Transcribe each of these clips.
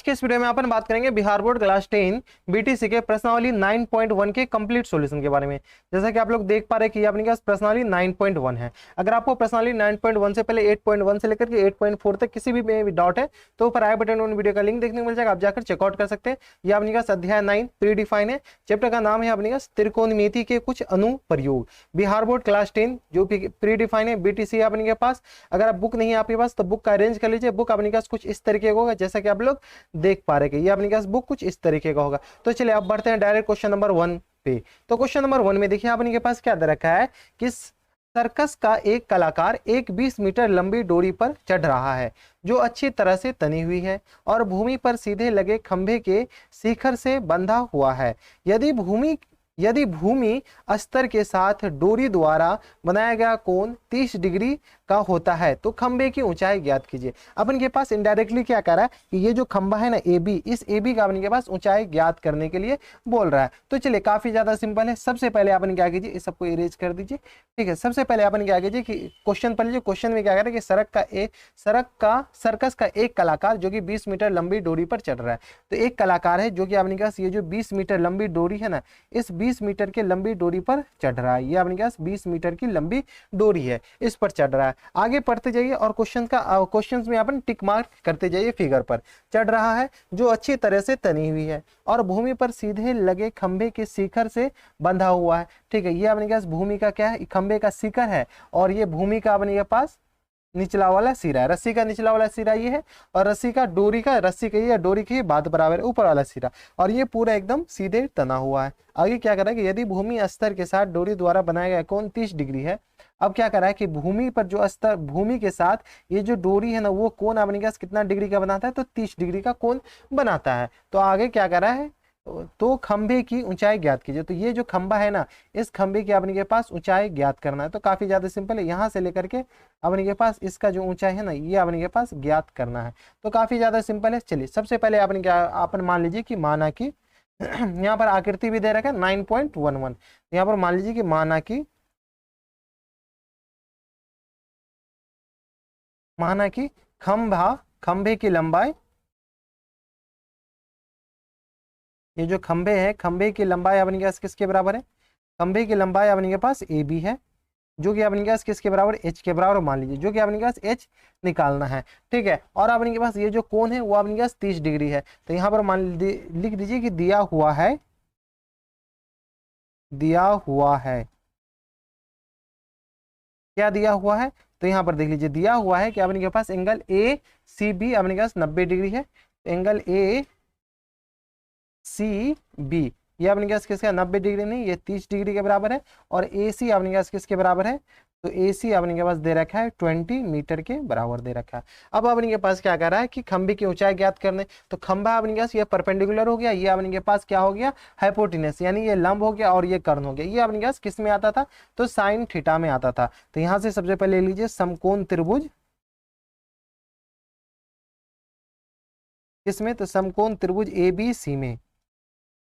आज के इस वीडियो में अपन बात करेंगे बिहार बोर्ड क्लास 10 बीटीसी के प्रश्नावली 9.1 के कंप्लीट सॉल्यूशन के बारे में। जैसा कि आप लोग देख पा रहे हैं कि अपने पास प्रश्नावली 9.1 है। अगर आपको प्रश्नावली 9.1 से पहले 8.1 से लेकर के 8.4 तक किसी भी डाउट है तो ऊपर आई बटन उन वीडियो का लिंक देखने को मिल जाएगा, आप जाकर चेकआउट कर सकते हैं। यह अपने पास अध्याय 9 प्री डिफाइन है। चैप्टर का नाम है अपने पास त्रिकोणमिति के कुछ अनुप्रयोग। बिहार बोर्ड क्लास 10 जो प्री डिफाइन है बीटीसी है अपने के पास। अगर आप बुक नहीं है आपके पास तो बुक का अरेंज कर लीजिए। बुक अपने पास कुछ इस तरीके का होगा जैसा कि आप लोग देख पा रहे हैं। ये अपने पास बुक कुछ इस तरीके का होगा। तो चलिए अब बढ़ते हैं डायरेक्ट क्वेश्चन नंबर 1 पे। तो क्वेश्चन नंबर 1 में देखिए अपने के पास क्या दे रखा है कि सर्कस का एक कलाकार एक 20 मीटर लंबी डोरी पर चढ़ रहा है जो अच्छी तरह से तनी हुई है और भूमि पर सीधे लगे खंभे के शिखर से बंधा हुआ है। यदि भूमि स्तर के साथ डोरी द्वारा बनाया गया कोण 30 डिग्री का होता है तो खंभे की ऊंचाई ज्ञात कीजिए। अपन के पास इनडायरेक्टली क्या कर रहा है कि ये जो खंभा है ना AB, इस AB का अपन के पास ऊंचाई ज्ञात करने के लिए बोल रहा है। तो चलिए काफी ज्यादा सिंपल है। सबसे पहले अपन क्या कीजिए, इस सबको इरेज कर दीजिए। ठीक है, सबसे पहले अपन क्या कीजिए कि क्वेश्चन पढ़ लीजिए। क्वेश्चन में क्या कर रहा है कि सर्कस का एक कलाकार जो कि 20 मीटर लंबी डोरी पर चढ़ रहा है। तो एक कलाकार है जो कि अपने पास ये जो 20 मीटर लंबी डोरी है ना, इस 20 मीटर के लंबी डोरी पर चढ़ रहा है। ये अपने पास 20 मीटर की लंबी डोरी है, इस पर चढ़ रहा है। आगे पढ़ते जाइए और क्वेश्चंस में अपन टिक मार्क करते जाइए। फिगर पर चढ़ रहा है जो अच्छी तरह से तनी हुई है और भूमि पर सीधे लगे खंभे के शिखर से बंधा हुआ है। ठीक है, ये अपने पास भूमि का क्या है, खंभे का शिखर है और ये भूमि का अपने पास निचला वाला सिरा है। रस्सी का निचला वाला सिरा ये है और रस्सी का डोरी के बाद बराबर है ऊपर वाला सिरा, और ये पूरा एकदम सीधे तना हुआ है। आगे क्या कर रहा है कि यदि भूमि स्तर के साथ डोरी द्वारा बनाया गया कोण 30 डिग्री है। अब क्या कर रहा है कि भूमि पर जो स्तर, भूमि के साथ ये जो डोरी है ना वो कोण अपने पास कितना डिग्री का बनाता है, तो 30 डिग्री का कोण बनाता है। तो आगे क्या कर रहा है, तो खंभे की ऊंचाई ज्ञात कीजिए। तो ये जो खंभा है ना, इस खंभे की अपने के पास ऊंचाई ज्ञात करना है। तो काफी ज्यादा सिंपल है, यहाँ से लेकर के अपने के पास इसका जो ऊंचाई है ना ये अपने के पास ज्ञात करना है। तो काफी ज्यादा सिंपल है। चलिए सबसे पहले अपने क्या, अपन मान लीजिए कि माना कि यहाँ पर आकृति भी दे रखा है 9.11। यहाँ पर मान लीजिए कि माना कि खंभे की लंबाई, ये जो खंभे है खंभे की लंबाई अपने के पास किसके बराबर है, खंभे की लंबाई अपने के पास AB है जो कि अपने के पास किसके बराबर, H के बराबर मान लीजिए, जो कि अपने के पास H निकालना है। ठीक है, और अपने के पास ये जो कोण है वो अपने के पास 30 डिग्री है। तो यहाँ पर लिख दीजिए कि दिया हुआ है क्या दिया हुआ है। तो यहाँ पर देख लीजिए दिया हुआ है कि अपने के पास एंगल ACB अपने के पास 90 डिग्री है। एंगल ACB ये अपने के पास किसका 90 डिग्री नहीं, ये 30 डिग्री के बराबर है। और AC अपने के पास किसके बराबर है, तो AC अपने के पास दे रखा है 20 मीटर के बराबर दे रखा है। अब अपने के पास क्या कर रहा है कि खंभे की ऊंचाई ज्ञात करने। तो खंभा अपने के पास ये परपेंडिकुलर हो गया, ये अपने के पास क्या हो गया, हाइपोटेनस, यानी ये लंब हो गया और ये कर्ण हो गया। ये अपने के पास किस में आता था, तो साइन थीटा में आता था। तो यहां से सबसे पहले ले लीजिए समकोण त्रिभुज, किसमें, तो समकोण त्रिभुज ABC में।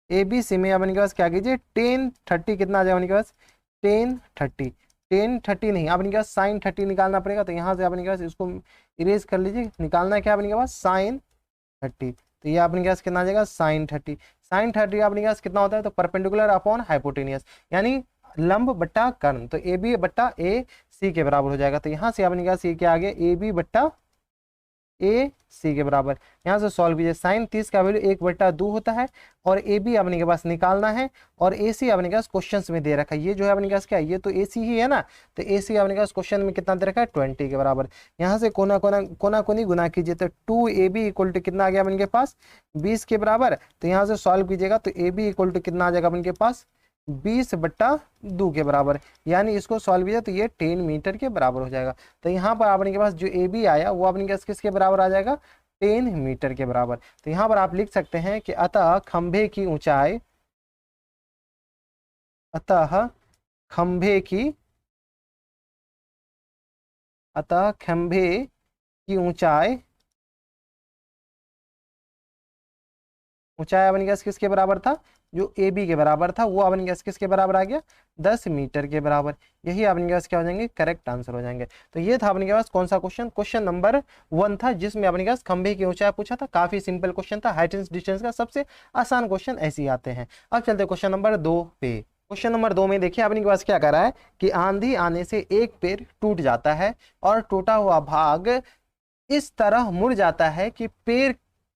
ABC में अपने के पास क्या कीजिए 10 30 कितना आ जाएगा अपने के पास 10 30 नहीं, अपने के पास साइन 30 निकालना पड़ेगा। तो यहाँ से अपने के पास इसको इरेज कर लीजिए। निकालना है क्या अपने के पास, साइन 30। तो ये अपने के पास कितना आ जाएगा साइन 30। साइन 30 अपने के पास कितना होता है, तो परपेंडिकुलर अपॉन हाइपोटेनियस, यानी लंब बट्टा कर्ण। तो AB बट्टा AC के बराबर हो जाएगा। तो यहाँ से अपने के पास ये क्या आ गया, AB बट्टा AC के बराबर। यहाँ से सॉल्व कीजिए। साइन 30 का वैल्यू 1/2 होता है और AB अपने के पास निकालना है और AC अपने के पास क्वेश्चंस में दे रखा है। ये जो है अपने के पास क्या है, ये तो AC ही है ना, तो AC अपने के पास क्वेश्चन में कितना दे रखा है 20 के बराबर। यहाँ से कोना कोनी गुना कीजिए तो 2AB इक्वल टू कितना आ गया अपने के पास 20 के बराबर। तो यहाँ से सॉल्व कीजिएगा तो AB इक्वल टू कितना आ जाएगा अपने के पास 20/2 के बराबर, यानी इसको सॉल्व किया तो ये 10 मीटर के बराबर हो जाएगा। तो यहाँ पर आपने के पास जो AB आया वो अपने के पास किसके बराबर आ जाएगा, 10 मीटर के बराबर। तो यहाँ पर आप लिख सकते हैं कि अतः खंभे की ऊंचाई, अतः खंभे की ऊंचाई ऊंचाई अपने पास किसके बराबर था, जो ए बी के बराबर था, वो अपने पास किसके बराबर आ गया, 10 मीटर के बराबर। यही अपने पास क्या हो जाएंगे, करेक्ट आंसर हो जाएंगे। तो ये था अपने के पास कौन सा क्वेश्चन, क्वेश्चन नंबर 1 था, जिसमें अपने पास खंभे की ऊंचाई पूछा था। काफी सिंपल क्वेश्चन था, हाइट एंड डिस्टेंस का सबसे आसान क्वेश्चन ऐसे ही आते हैं। अब चलते क्वेश्चन नंबर 2 पे। क्वेश्चन नंबर 2 में देखिए अपने के पास क्या करा है कि आंधी आने से एक पेड़ टूट जाता है और टूटा हुआ भाग इस तरह मुड़ जाता है कि पेड़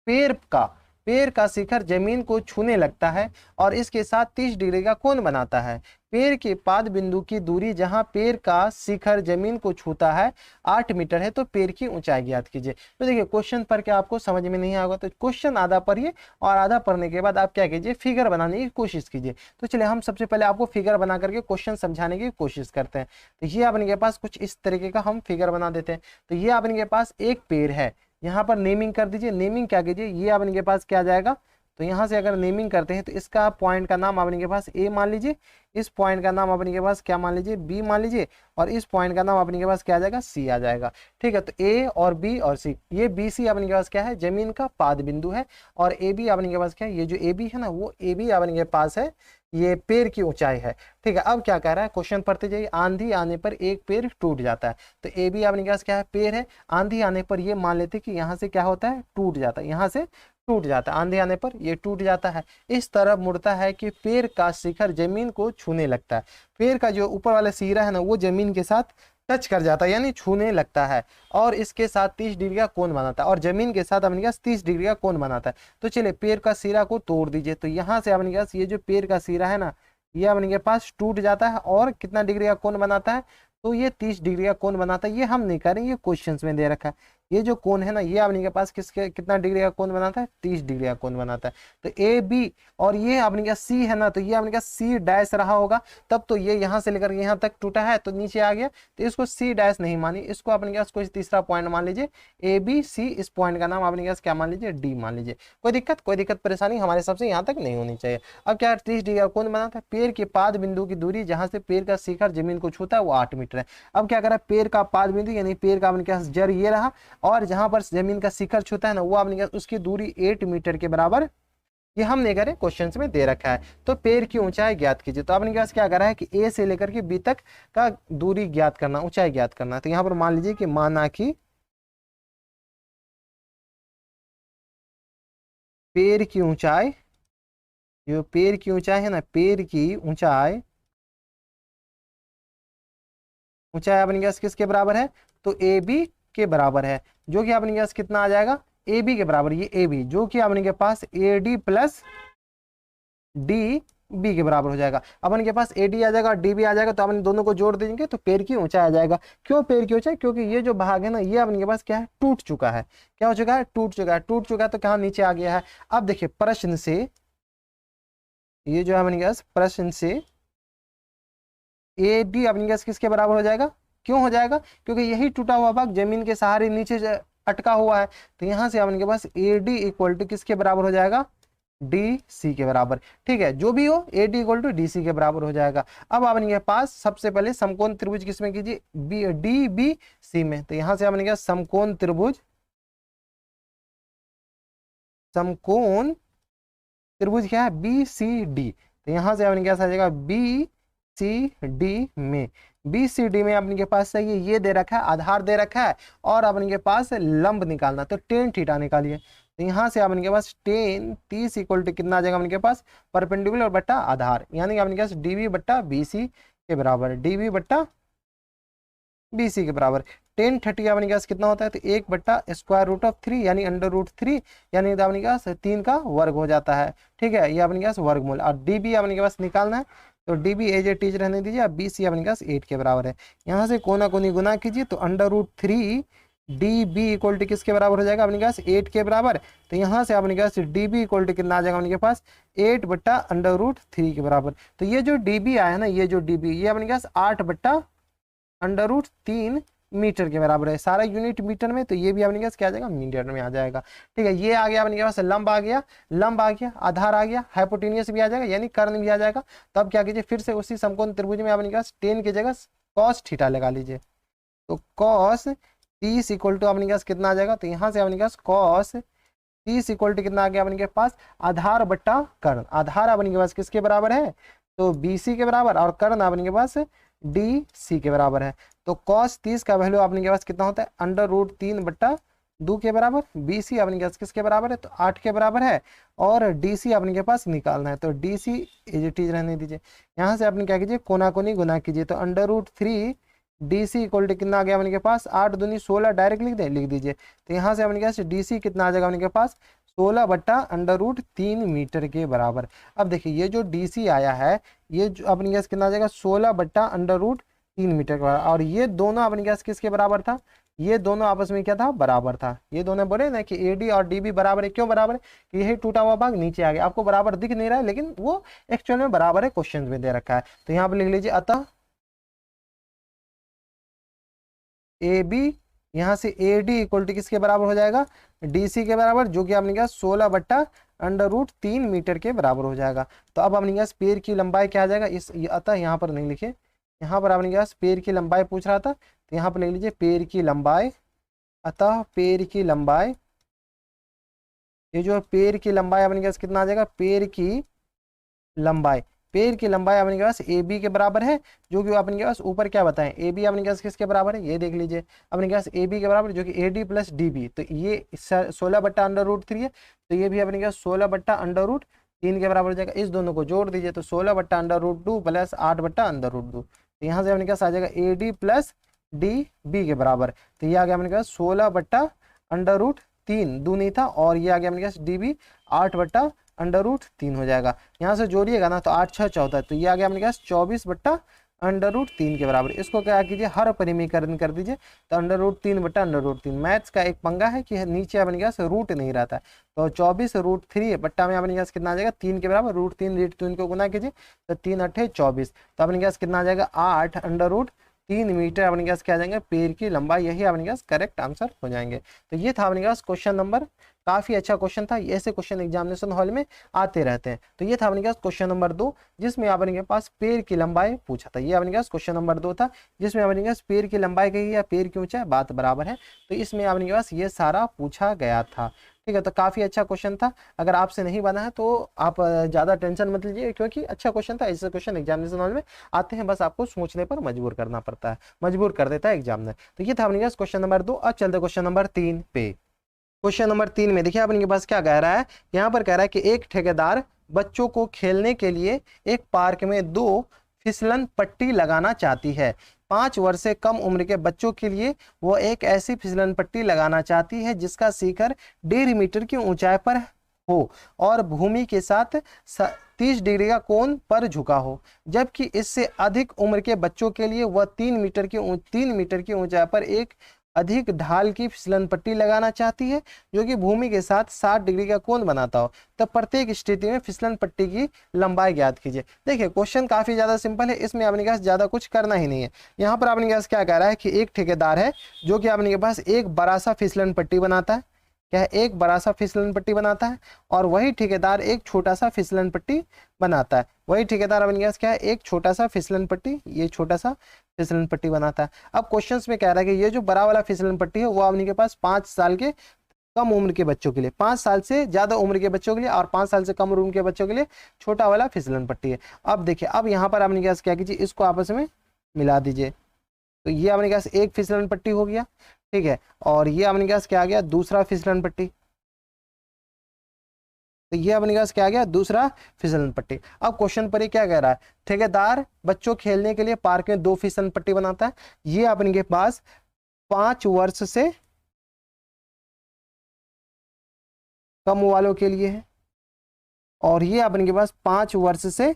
पेड़ का पेड़ का शिखर जमीन को छूने लगता है और इसके साथ 30 डिग्री का कोण बनाता है। पेड़ के पाद बिंदु की दूरी जहां पेड़ का शिखर जमीन को छूता है 8 मीटर है, तो पेड़ की ऊंचाई ज्ञात कीजिए। तो देखिए क्वेश्चन पर क्या आपको समझ में नहीं आएगा, तो क्वेश्चन आधा पढ़िए और आधा पढ़ने के बाद आप क्या कीजिए, फिगर बनाने की कोशिश कीजिए। तो चलिए हम सबसे पहले आपको फिगर बना करके क्वेश्चन समझाने की कोशिश करते हैं। तो ये अपने के पास कुछ इस तरीके का हम फिगर बना देते हैं। तो ये अपने के पास एक पेड़ है, यहाँ पर नेमिंग कर दीजिए। नेमिंग क्या कीजिए, ये अपने के पास क्या आ जाएगा, तो यहाँ से अगर नेमिंग करते हैं तो इसका पॉइंट का नाम अपने के पास ए मान लीजिए, इस पॉइंट का नाम अपने के पास क्या मान लीजिए, बी मान लीजिए, और इस पॉइंट का नाम अपने के पास क्या आ जाएगा, सी आ जाएगा। ठीक है, तो ए और बी और सी, ये बी सी अपने के पास क्या है, जमीन का पाद बिंदु है, और ए बी अपने के पास क्या है, ये जो ए बी है ना, वो ए बी अपने के पास है, ये पेड़ की ऊंचाई है। ठीक है, अब क्या कह रहा है, क्वेश्चन पढ़ते जाइए। आंधी आने पर एक पेड़ टूट जाता है, तो ए बी अपने के पास क्या है, पेड़ है। आंधी आने पर ये मान लेते कि यहाँ से क्या होता है, टूट जाता है, यहाँ से टूट जाता है, आंधी आने पर ये टूट जाता है, इस तरह मुड़ता है कि पेड़ का शिखर जमीन को छूने लगता है। पेड़ का जो ऊपर वाला सिरा है ना, वो जमीन के साथ टच कर जाता है, यानी छूने लगता है, और इसके साथ 30 डिग्री का कोण बनाता है, और जमीन के साथ अपने पास 30 डिग्री का कोण बनाता है। तो चलिए पेड़ का सिरा को तोड़ दीजिए। तो यहाँ से अपने पास ये जो पेड़ का सिरा है ना, ये अपने के पास टूट जाता है और कितना डिग्री का कोण बनाता है, तो ये 30 डिग्री का कोण बनाता है। ये हम नहीं करेंगे, ये क्वेश्चंस में दे रखा है। ये जो कोण है ना, ये अपने के पास किसके कितना डिग्री का कोण बनाता है, 30 डिग्री का कोण बनाता है। तो ए बी और ये अपने का सी है ना, तो ये अपने का सी डैश रहा होगा, तब तो ये यहाँ से लेकर यहाँ तक टूटा है तो नीचे आ गया, तो इसको सी डैश नहीं मानी, इसको अपने पास कोई तीसरा पॉइंट मान लीजिए, ए बी सी, इस पॉइंट का नाम अपने पास क्या मान लीजिए, डी मान लीजिए। कोई दिक्कत परेशानी हमारे सबसे यहाँ तक नहीं होनी चाहिए। अब क्या 30 डिग्री का कोण बनाता है, पेड़ के पाद बिंदु की दूरी जहां से पेड़ का शिखर जमीन को छूता है वो 8 मीटर है। अब क्या करा, पेड़ का पाद बिंदु यानी पेड़ का अपने पास जड़ ये रहा, और जहां पर जमीन का शिखर छूता है ना, वो अपने उसकी दूरी 8 मीटर के बराबर, ये हमने करे क्वेश्चन में दे रखा है। तो पेड़ की ऊंचाई ज्ञात कीजिए। तो आपने पास क्या करा है कि ए से लेकर के बी तक का दूरी ज्ञात करना, ऊंचाई ज्ञात करना। तो यहाँ पर मान लीजिए कि माना कि पेड़ की ऊंचाई, जो पेड़ की ऊंचाई है ना, पेड़ की ऊंचाई अपने पास किसके बराबर है, तो ए बी के बराबर है, जो कि अपने पास कितना आ जाएगा, ए बी के बराबर, ये ए बी जो कि अपने के पास A D plus D B के बराबर हो जाएगा। अपन के पास ए डी आ जाएगा, डी बी आ जाएगा, तो अपन दोनों को जोड़ देंगे तो पेड़ की ऊंचाई आ जाएगा। क्यों पेड़ की ऊंचाई, क्योंकि ये जो भाग है ना, ये अपन के पास क्या है, टूट चुका है। क्या हो चुका है, टूट चुका है, टूट चुका है, तो कहाँ नीचे आ गया है। अब देखिए प्रश्न से, ये जो है अपने पास प्रश्न से ए डी अपने पास किसके बराबर हो जाएगा, क्यों हो जाएगा, क्योंकि यही टूटा हुआ भाग जमीन के सहारे नीचे अटका हुआ है। तो यहाँ से अपने के पास ए डी इक्वल टू किसके बराबर हो जाएगा, डी सी के बराबर। ठीक है, जो भी हो A D equal to D C के बराबर हो जाएगा। अब अपने पास सबसे पहले समकोण त्रिभुज किसमें कीजिए, बी डी बी सी में। तो यहाँ से अपने पास समकोण त्रिभुज, समकोण त्रिभुज क्या है, बी सी डी। तो यहाँ से अपने पास आ जाएगा बी सी डी में, बी सी डी में अपने के पास सही ये दे रखा है, आधार दे रखा है, और अपने के पास लंब निकालना, तो टेन थीटा निकालिए। तो यहाँ से अपने के पास टेन 30 इक्वल टू कितना आ जाएगा अपने के पास, परपेंडिकुलर बट्टा आधार, यानी कि अपने के पास डीबी बट्टा बीसी के बराबर, डीबी बट्टा बीसी के बराबर। टेन 30 अपने के पास कितना होता है, तो 1/√3 यानी √3, यानी अपने के पास 3 का वर्ग हो जाता है। ठीक है, ये अपने के पास वर्गमूल, और डीबी अपने के पास निकालना है, तो डीबी एज ए टीच रहने दीजिए। अब बीसी अपने के पास 8 के बराबर है। यहाँ से कोना कोनी गुना कीजिए, तो √3 डी बी इक्वल टू किसके बराबर हो जाएगा अपने पास, 8 के बराबर। तो यहाँ से अपने पास डी बी इक्वल टू कितना आ जाएगा अपने के पास, 8/√3 के बराबर। तो ये जो डी बी आया ना, ये जो डी बी, ये अपने पास 8/√3 मीटर के बराबर है, सारा यूनिट मीटर में, तो ये भी अपने पास क्या आ जाएगा, मीटर में आ जाएगा। ठीक है, ये आ गया अपने पास लंब आ गया, लंब आ गया, आधार आ गया, हाइपोटेनियस भी आ जाएगा, यानी कर्ण भी आ जाएगा। तो अब क्या कीजिए, फिर से उसी समकोण त्रिभुज में अपने पास टेन की जगह कॉस थीटा लगा लीजिए। तो कॉस 30 इक्वल टू अपने पास कितना आ जाएगा, तो यहाँ से अपने पास कॉस 30 इक्वल टू कितना आ गया अपने के पास, आधार बट्टा कर्ण। आधार अपने के पास किसके बराबर है, तो BC के बराबर, और कर्ण अपने के पास DC के बराबर है। तो cos 30 का वैल्यू अपने के पास कितना होता है, √3/2 के बराबर। BC अपने के पास किसके बराबर है, तो 8 के बराबर है, और DC अपने के पास निकालना है। तो DC एज इट इज रहने दीजिए। यहाँ से अपने क्या कीजिए, कोना कोनी गुना कीजिए। तो √3 DC इक्वल टू कितना आ गया अपने के पास, 8 दूनी 16, डायरेक्ट लिख दे, लिख दीजिए। तो यहाँ से अपने के पास DC कितना आ जाएगा अपने के पास, 16/√3 मीटर के बराबर। अब देखिए ये जो DC आया है, ये जो अपने के पास कितना आ जाएगा, 16/√3 मीटर के बराबर। और ये दोनों अपने के पास किसके बराबर था, ये दोनों आपस में क्या था, बराबर था। ये दोनों बोले ना कि AD और DB बराबर है, क्यों बराबर है, कि यही टूटा हुआ भाग नीचे आ गया। आपको बराबर दिख नहीं रहा है, लेकिन वो एक्चुअल में बराबर है, क्वेश्चन में दे रखा है। तो यहाँ पर लिख लीजिए, अतः AB, यहाँ से AD इक्वल टू किसके बराबर हो जाएगा, DC के बराबर, जो कि आपने कहा 16/√3 मीटर के बराबर हो जाएगा। तो अब अपने पास पैर की लंबाई क्या आ जाएगा, अतः यहाँ पर नहीं लिखे, यहाँ पर अपने पास पैर की लंबाई पूछ रहा था, तो यहाँ पर लिख लीजिए पैर की लंबाई। अतः पैर की लंबाई, ये जो पैर की लंबाई अपने पास कितना आ जाएगा, पैर की लंबाई, पैर की लंबाई अपने के पास AB के बराबर है, जो कि अपने के पास ऊपर क्या बताएं, AB अपने के पास किसके बराबर है, ये देख लीजिए, अपने के पास AB के बराबर, जो कि AD प्लस DB। तो ये 16/√3 है, तो ये भी अपने के पास 16/√3 के बराबर हो जाएगा। इस दोनों को जोड़ दीजिए, तो 16/√2 प्लस 8/√2। तो यहाँ से अपने के पास आ जाएगा AD प्लस DB के बराबर। तो ये आ गया अपने के पास 16/√3 दूनी था, और ये आ गया अपने के पास DB 8/√3 हो जाएगा। यहाँ से जोड़िएगा ना, तो 8 6 14, तो ये आ गया अपने पास 24/√3 के बराबर। इसको क्या कीजिए, हर परिमीकरण कर दीजिए। तो √3/√3, मैथ्स का एक पंगा है कि नीचे अपने पास रूट नहीं रहता है। तो 24√3 बट्टा में अपने पास कितना आ जाएगा, 3 के बराबर, √3 को गुना कीजिए, तो 3 8 24। तो अपने पास कितना आ जाएगा, 8/√3 मीटर अपने पास क्या आ जाएंगे, पैर की लंबाई। यही अपने पास करेक्ट आंसर हो जाएंगे। तो ये था अपने पास क्वेश्चन नंबर, काफी अच्छा क्वेश्चन था। ऐसे क्वेश्चन एग्जामिनेशन हॉल में आते रहते हैं। तो ये था अपने पास क्वेश्चन नंबर 2, जिसमें अपने के पास पैर की लंबाई पूछा था। ये अपने पास क्वेश्चन नंबर 2 था, जिसमें अपने पास पैर की लंबाई कही या पैर की ऊंचाई बात बराबर है। तो इसमें अपने पास ये सारा पूछा गया था। ठीक है, तो काफी अच्छा क्वेश्चन था। अगर आपसे नहीं बना है तो आप ज्यादा टेंशन मत लीजिए, क्योंकि अच्छा क्वेश्चन था। ऐसे क्वेश्चन एग्जामिनेशन हॉल में आते हैं, बस आपको सोचने पर मजबूर करना पड़ता है, मजबूर कर देता है एग्जामिनर। तो ये था अपने पास क्वेश्चन नंबर 2। अब चलते क्वेश्चन नंबर 3 पे। क्वेश्चन नंबर 3 में देखिए अपने पास क्या कह रहा है, यहाँ पर कह रहा है कि एक ठेकेदार बच्चों को खेलने के लिए एक पार्क में 2 फिसलन पट्टी लगाना चाहती है। 5 वर्ष से कम उम्र के बच्चों के लिए वो एक ऐसी फिसलन पट्टी लगाना चाहती है जिसका शिखर 1.5 मीटर की ऊंचाई पर हो और भूमि के साथ 30 डिग्री का कोण पर झुका हो, जबकि इससे अधिक उम्र के बच्चों के लिए वह 3 मीटर की ऊंचाई पर एक अधिक ढाल की फिसलन पट्टी लगाना चाहती है, जो कि भूमि के साथ 60 डिग्री का कोण बनाता हो। तब प्रत्येक स्थिति में फिसलन पट्टी की लंबाई ज्ञात कीजिए। देखिए क्वेश्चन काफी ज्यादा सिंपल है, इसमें अपने पास ज्यादा कुछ करना ही नहीं है। यहाँ पर अपने पास क्या कह रहा है कि एक ठेकेदार है जो कि अपने के पास एक बड़ा सा फिसलन पट्टी बनाता है। क्या है, एक बड़ा सा फिसलन पट्टी बनाता है, और वही ठेकेदार एक छोटा सा फिसलन पट्टी बनाता है। वही ठेकेदार अपने पास क्या है, एक छोटा सा फिसलन पट्टी, ये छोटा सा फिसलन पट्टी बनाता है। अब क्वेश्चंस में कह रहा है कि ये जो बड़ा वाला फिसलन पट्टी है वो अपने के पास 5 साल के कम उम्र के बच्चों के लिए, 5 साल से ज्यादा उम्र के बच्चों के लिए और 5 साल से कम उम्र के बच्चों के लिए छोटा वाला फिसलन पट्टी है। अब देखिए, अब यहाँ पर अपने पास क्या कीजिए, इसको आपस में मिला दीजिए। तो ये अपने पास एक फिसलन पट्टी हो गया, ठीक है, और ये अपने पास क्या आ गया, दूसरा फिसलन पट्टी। तो ये अपने पास क्या आ गया, दूसरा फिसलन पट्टी। अब क्वेश्चन पर ये क्या कह रहा है, ठेकेदार बच्चों खेलने के लिए पार्क में 2 फिसलन पट्टी बनाता है। ये अपने के पास 5 वर्ष से कम वालों के लिए है, और ये अपने के पास 5 वर्ष से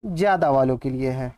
ज्यादा वालों के लिए है।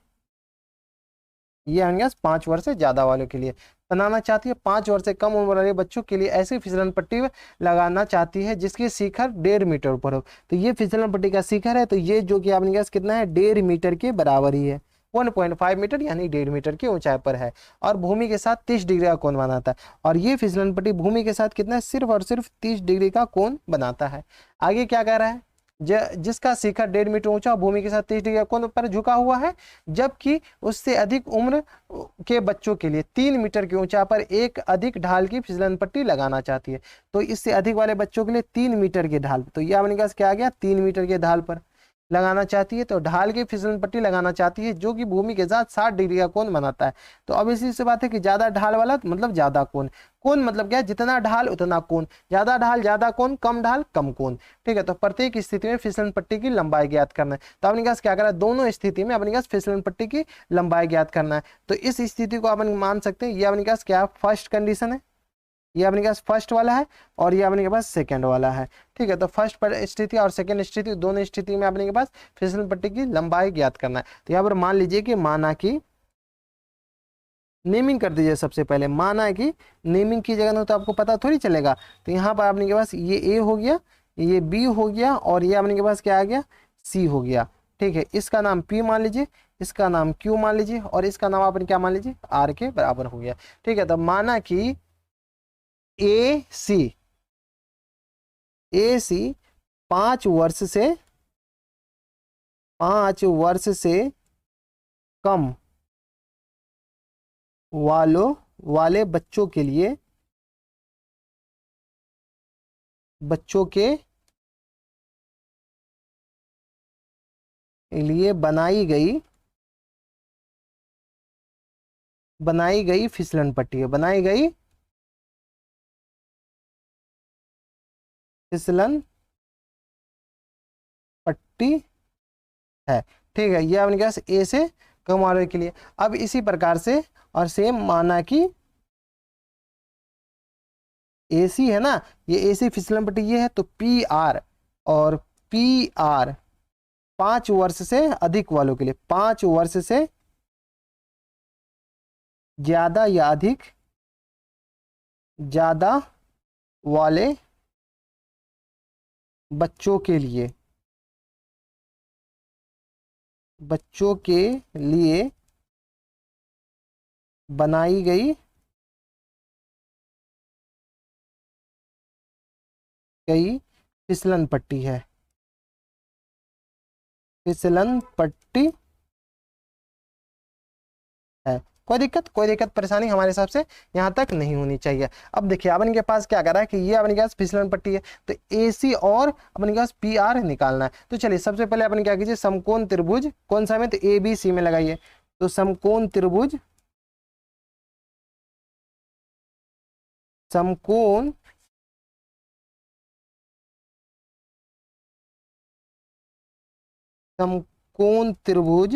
ये अपने पास 5 वर्ष से ज्यादा वालों के लिए बनाना चाहती है। 5 वर्ष से कम उम्र वाले बच्चों के लिए ऐसी फिसलन पट्टी लगाना चाहती है जिसकी शिखर 1.5 मीटर ऊपर हो। तो ये फिसलन पट्टी का शिखर है, तो ये जो कि अपने पास कितना है, 1.5 मीटर के बराबर ही है, 1.5 मीटर यानी 1.5 मीटर की ऊंचाई पर है, और भूमि के साथ 30 डिग्री का कोण बनाता है। और ये फिसलन पट्टी भूमि के साथ कितना है, सिर्फ और सिर्फ 30 डिग्री का कोण बनाता है। आगे क्या कह रहा है, जिसका शिखर 1.5 मीटर ऊंचा भूमि के साथ 30 डिग्री कोण पर झुका हुआ है, जबकि उससे अधिक उम्र के बच्चों के लिए 3 मीटर की ऊंचाई पर एक अधिक ढाल की फिसलन पट्टी लगाना चाहती है। तो इससे अधिक वाले बच्चों के लिए 3 मीटर की ढाल, तो यह अपने पास क्या आ गया, 3 मीटर के ढाल पर लगाना चाहती है। तो ढाल की फिसलन पट्टी लगाना चाहती है जो कि भूमि के साथ 60 डिग्री का कोण बनाता है। तो अब इसी से बात है कि ज्यादा ढाल वाला मतलब ज्यादा कोण, कोण मतलब क्या, जितना ढाल उतना कोण, ज्यादा ढाल ज्यादा कोण, कम ढाल कम कोण। ठीक है, तो प्रत्येक स्थिति में फिसलन पट्टी की लंबाई ज्ञात करना है। तो अपने पास क्या करा, दोनों स्थिति में अपने पास फिसलन पट्टी की लंबाई ज्ञात करना है। तो इस स्थिति को अपन मान सकते हैं, ये अपने पास क्या फर्स्ट कंडीशन है, ये अपने पास फर्स्ट वाला है और ये अपने के पास सेकंड वाला है। ठीक है, तो फर्स्ट स्थिति और सेकंड स्थिति दोनों स्थिति में अपने के पास फिसलन पट्टी की लंबाई ज्ञात करना है। तो यहाँ पर मान लीजिए कि माना कि नेमिंग कर दीजिए। सबसे पहले माना कि नेमिंग की जगह तो आपको पता थोड़ी चलेगा। तो यहाँ पर अपने के पास ये ए हो गया, ये बी हो गया और ये अपने के पास क्या आ गया, सी हो गया। ठीक है, इसका नाम पी मान लीजिए, इसका नाम क्यू मान लीजिए और इसका नाम आपने क्या मान लीजिए, आर के बराबर हो गया। ठीक है, तो माना कि ए सी 5 वर्ष से कम वाले बच्चों के लिए बनाई गई फिसलन पट्टी है, बनाई गई फिसलन पट्टी है। ठीक है, ये अपने पास ए से कम वाले के लिए। अब इसी प्रकार से और सेम माना कि एसी है ना, ये एसी फिसलन पट्टी ये है, तो पी आर और पी आर 5 वर्ष से अधिक वालों के लिए, 5 वर्ष से ज्यादा या अधिक ज्यादा वाले बच्चों के लिए बनाई गई फिसलन पट्टी है, फिसलन पट्टी है। कोई दिक्कत परेशानी हमारे हिसाब से यहाँ तक नहीं होनी चाहिए। अब देखिए अपन के पास क्या कर रहा है कि ये अपने के पास फिसलन पट्टी है, तो AC और अपने के पास PR निकालना है। तो चलिए सबसे पहले अपन क्या कीजिए, समकोण त्रिभुज कौन सा में, तो ABC में लगाइए। तो समकोण त्रिभुज समकोण त्रिभुज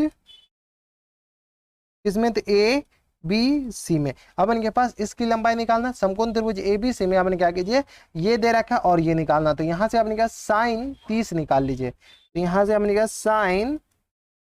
किसमें, तो ABC में। अब इनके पास इसकी लंबाई निकालना, समकोण त्रिभुज ABC में आपने क्या कीजिए, ये दे रखा और ये निकालना। तो यहाँ से आपने क्या साइन 30 निकाल लीजिए। तो यहाँ से आपने क्या साइन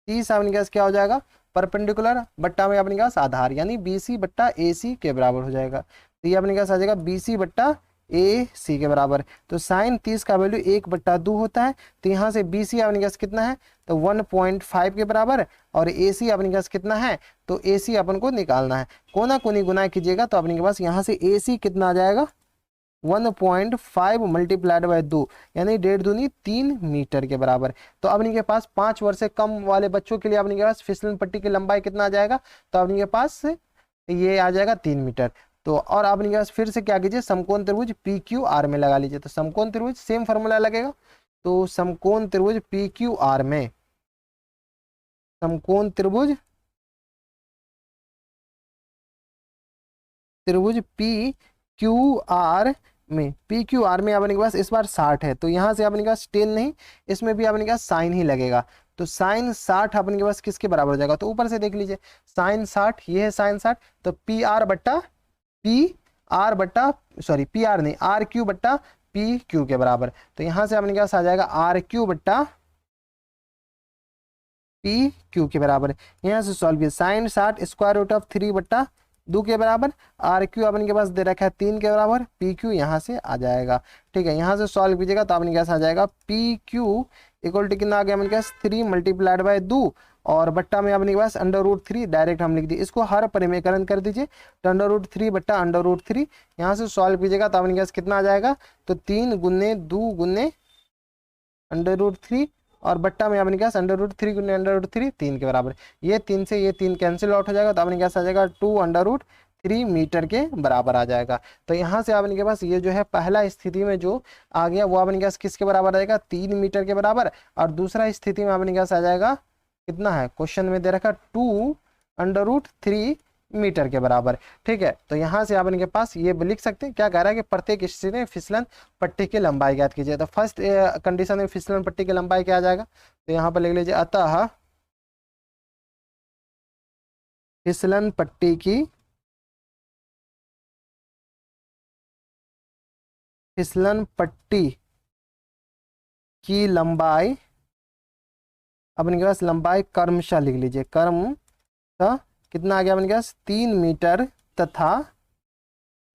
30 आपने क्या क्या हो जाएगा, परपेंडिकुलर बट्टा में अपने पास आधार, यानी BC बट्टा AC के बराबर हो जाएगा। तो ये अपने पास आ जाएगा BC बट्टा AC के बराबर। तो साइन 30 का वैल्यू 1/2 होता है। तो यहाँ से BC अपने पास कितना है, तो 1.5 के बराबर और AC अपने पास कितना है, तो AC अपन को निकालना है। कोना कोनी गुना कीजिएगा तो अपने के पास यहाँ से AC कितना आ जाएगा, 1.5 मल्टीप्लाइड बाय 2 यानी 1.5 दूनी 3 मीटर के बराबर। तो अपने के पास 5 वर्ष से कम वाले बच्चों के लिए अपने के पास फिसलन पट्टी की लंबाई कितना आ जाएगा, तो अपने के पास ये आ जाएगा 3 मीटर। तो और अपने के पास फिर से क्या कीजिए, समकोण त्रिभुज PQR में लगा लीजिए। तो समकोण त्रिभुज सेम फॉर्मूला लगेगा। तो समकोण त्रिभुज PQR में, समकोण त्रिभुज PQR में, PQR में अपने के पास इस बार 60 है। तो यहाँ से अपने के पास 10 नहीं, इसमें भी अपने के पास साइन ही लगेगा। तो साइन 60 अपने के पास किसके बराबर हो जाएगा, तो ऊपर से देख लीजिए साइन 60, ये है साइन 60। तो PR नहीं RQ बट्टा PQ के बराबर। तो यहाँ से अपने के पास आ जाएगा RQ बट्टा PQ के बराबर। यहाँ से सॉल्व किया, साइन 60 स्क्वायर रूट ऑफ 3/2 के बराबर, RQ अपन के पास दे रखा है 3 के बराबर, PQ यहाँ से आ जाएगा। ठीक है, यहाँ से सॉल्व कीजिएगा तो अपने के पास आ जाएगा PQ इक्वल टू कितना आ गया अपने के पास 3 मल्टीप्लाइड बाय 2 और बट्टा में अपने के पास √3 डायरेक्ट हम लिख दिए। इसको हर परिमेयकरण कर दीजिए, तो √3 बट्टा √3 यहाँ से सॉल्व कीजिएगा तो अपने के पास कितना आ जाएगा, तो 3 गुने 2 गुने √3 और बट्टा में अपने पास √3 गुने √3 3 के बराबर। ये 3 से ये 3 कैंसिल आउट हो जाएगा तो अपने पास आ जाएगा 2√3 मीटर के बराबर आ जाएगा। तो यहाँ से अपने के पास ये जो है पहला स्थिति में जो आ गया वो अपने पास किसके बराबर आएगा 3 मीटर के बराबर, और दूसरा स्थिति में अपने पास आ जाएगा कितना है, क्वेश्चन में दे रखा 2√3 मीटर के बराबर। ठीक है, तो यहाँ से आप इनके पास ये लिख सकते हैं, क्या कह रहा है कि प्रत्येक स्थिति में फिसलन पट्टी की लंबाई ज्ञात कीजिए। तो फर्स्ट कंडीशन में फिसलन पट्टी की लंबाई क्या आ जाएगा, तो यहाँ पर लिख लीजिए अतः फिसलन पट्टी की लंबाई, अब इनके पास लंबाई क्रमशः लिख लीजिए, क्रमशः कितना आ गया अपने पास 3 मीटर तथा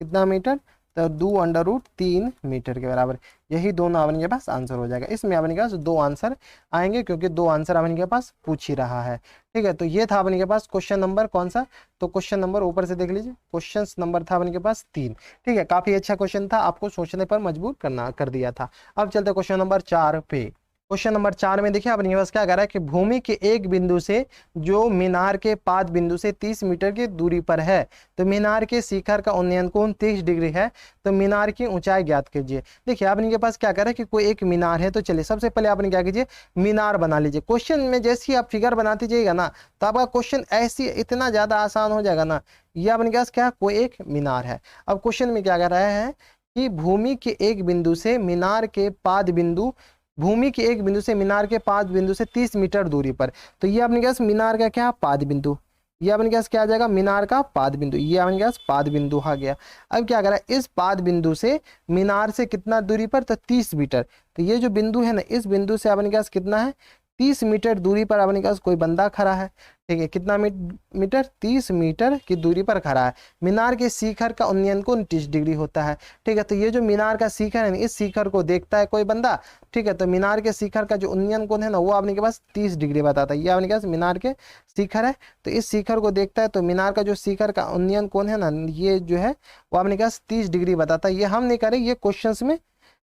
कितना मीटर, तो 2√3 मीटर के बराबर। यही दोनों अपने के पास आंसर हो जाएगा। इसमें अपने के पास 2 आंसर आएंगे क्योंकि 2 आंसर अपने के पास पूछ ही रहा है। ठीक है, तो ये था अपने के पास क्वेश्चन नंबर कौन सा, तो क्वेश्चन नंबर ऊपर से देख लीजिए, क्वेश्चन नंबर था अपने के पास 3। ठीक है, काफी अच्छा क्वेश्चन था, आपको सोचने पर मजबूर कर दिया था। अब चलते क्वेश्चन नंबर 4 पे। क्वेश्चन नंबर 4 में देखिए अपने पास क्या कह रहा है कि भूमि के एक बिंदु से जो मीनार के पाद बिंदु से 30 मीटर की दूरी पर है, तो मीनार के शिखर का उन्नयन कोण 30 डिग्री है, तो मीनार की ऊंचाई ज्ञात कीजिए। देखिए आप इनके पास क्या कह रहा है कि कोई एक मीनार है, तो चलिए सबसे पहले आपने क्या कीजिए मीनार बना लीजिए। क्वेश्चन में जैसे ही आप फिगर बनाते जाइएगा ना तो आपका क्वेश्चन ऐसे इतना ज्यादा आसान हो जाएगा ना। ये अपने पास क्या कोई एक मीनार है। अब क्वेश्चन में क्या कह रहा है कि भूमि के एक बिंदु से मीनार के पाद बिंदु, भूमि के एक बिंदु से मीनार के पाद बिंदु से 30 मीटर दूरी पर, तो ये अपने पास मीनार का क्या पाद बिंदु, ये अपने पास क्या आ जाएगा मीनार का पाद बिंदु, ये अपने पास पाद बिंदु आ गया। अब क्या करा इस पाद बिंदु से मीनार से कितना दूरी पर, तो 30 मीटर। तो ये जो बिंदु है ना, इस बिंदु से अपने पास कितना है 30 मीटर दूरी पर अपने पास कोई बंदा खड़ा है। ठीक है, कितना मीटर 30 मीटर की दूरी पर खड़ा है। मीनार के शिखर का उन्नयन कोण 30 डिग्री होता है। ठीक है, तो ये जो मीनार का शिखर है इस शिखर को देखता है कोई बंदा। ठीक है, तो मीनार के शिखर का जो उन्नयन कोण है ना वो आपने के पास 30 डिग्री बताता है। ये आपने के पास मीनार के शिखर है, तो इस शिखर को देखता है, तो मीनार का जो शिखर का उन्नयन कोण है ना ये जो है वो आपने के पास 30 डिग्री बताता है। ये हम नहीं करें, ये क्वेश्चन में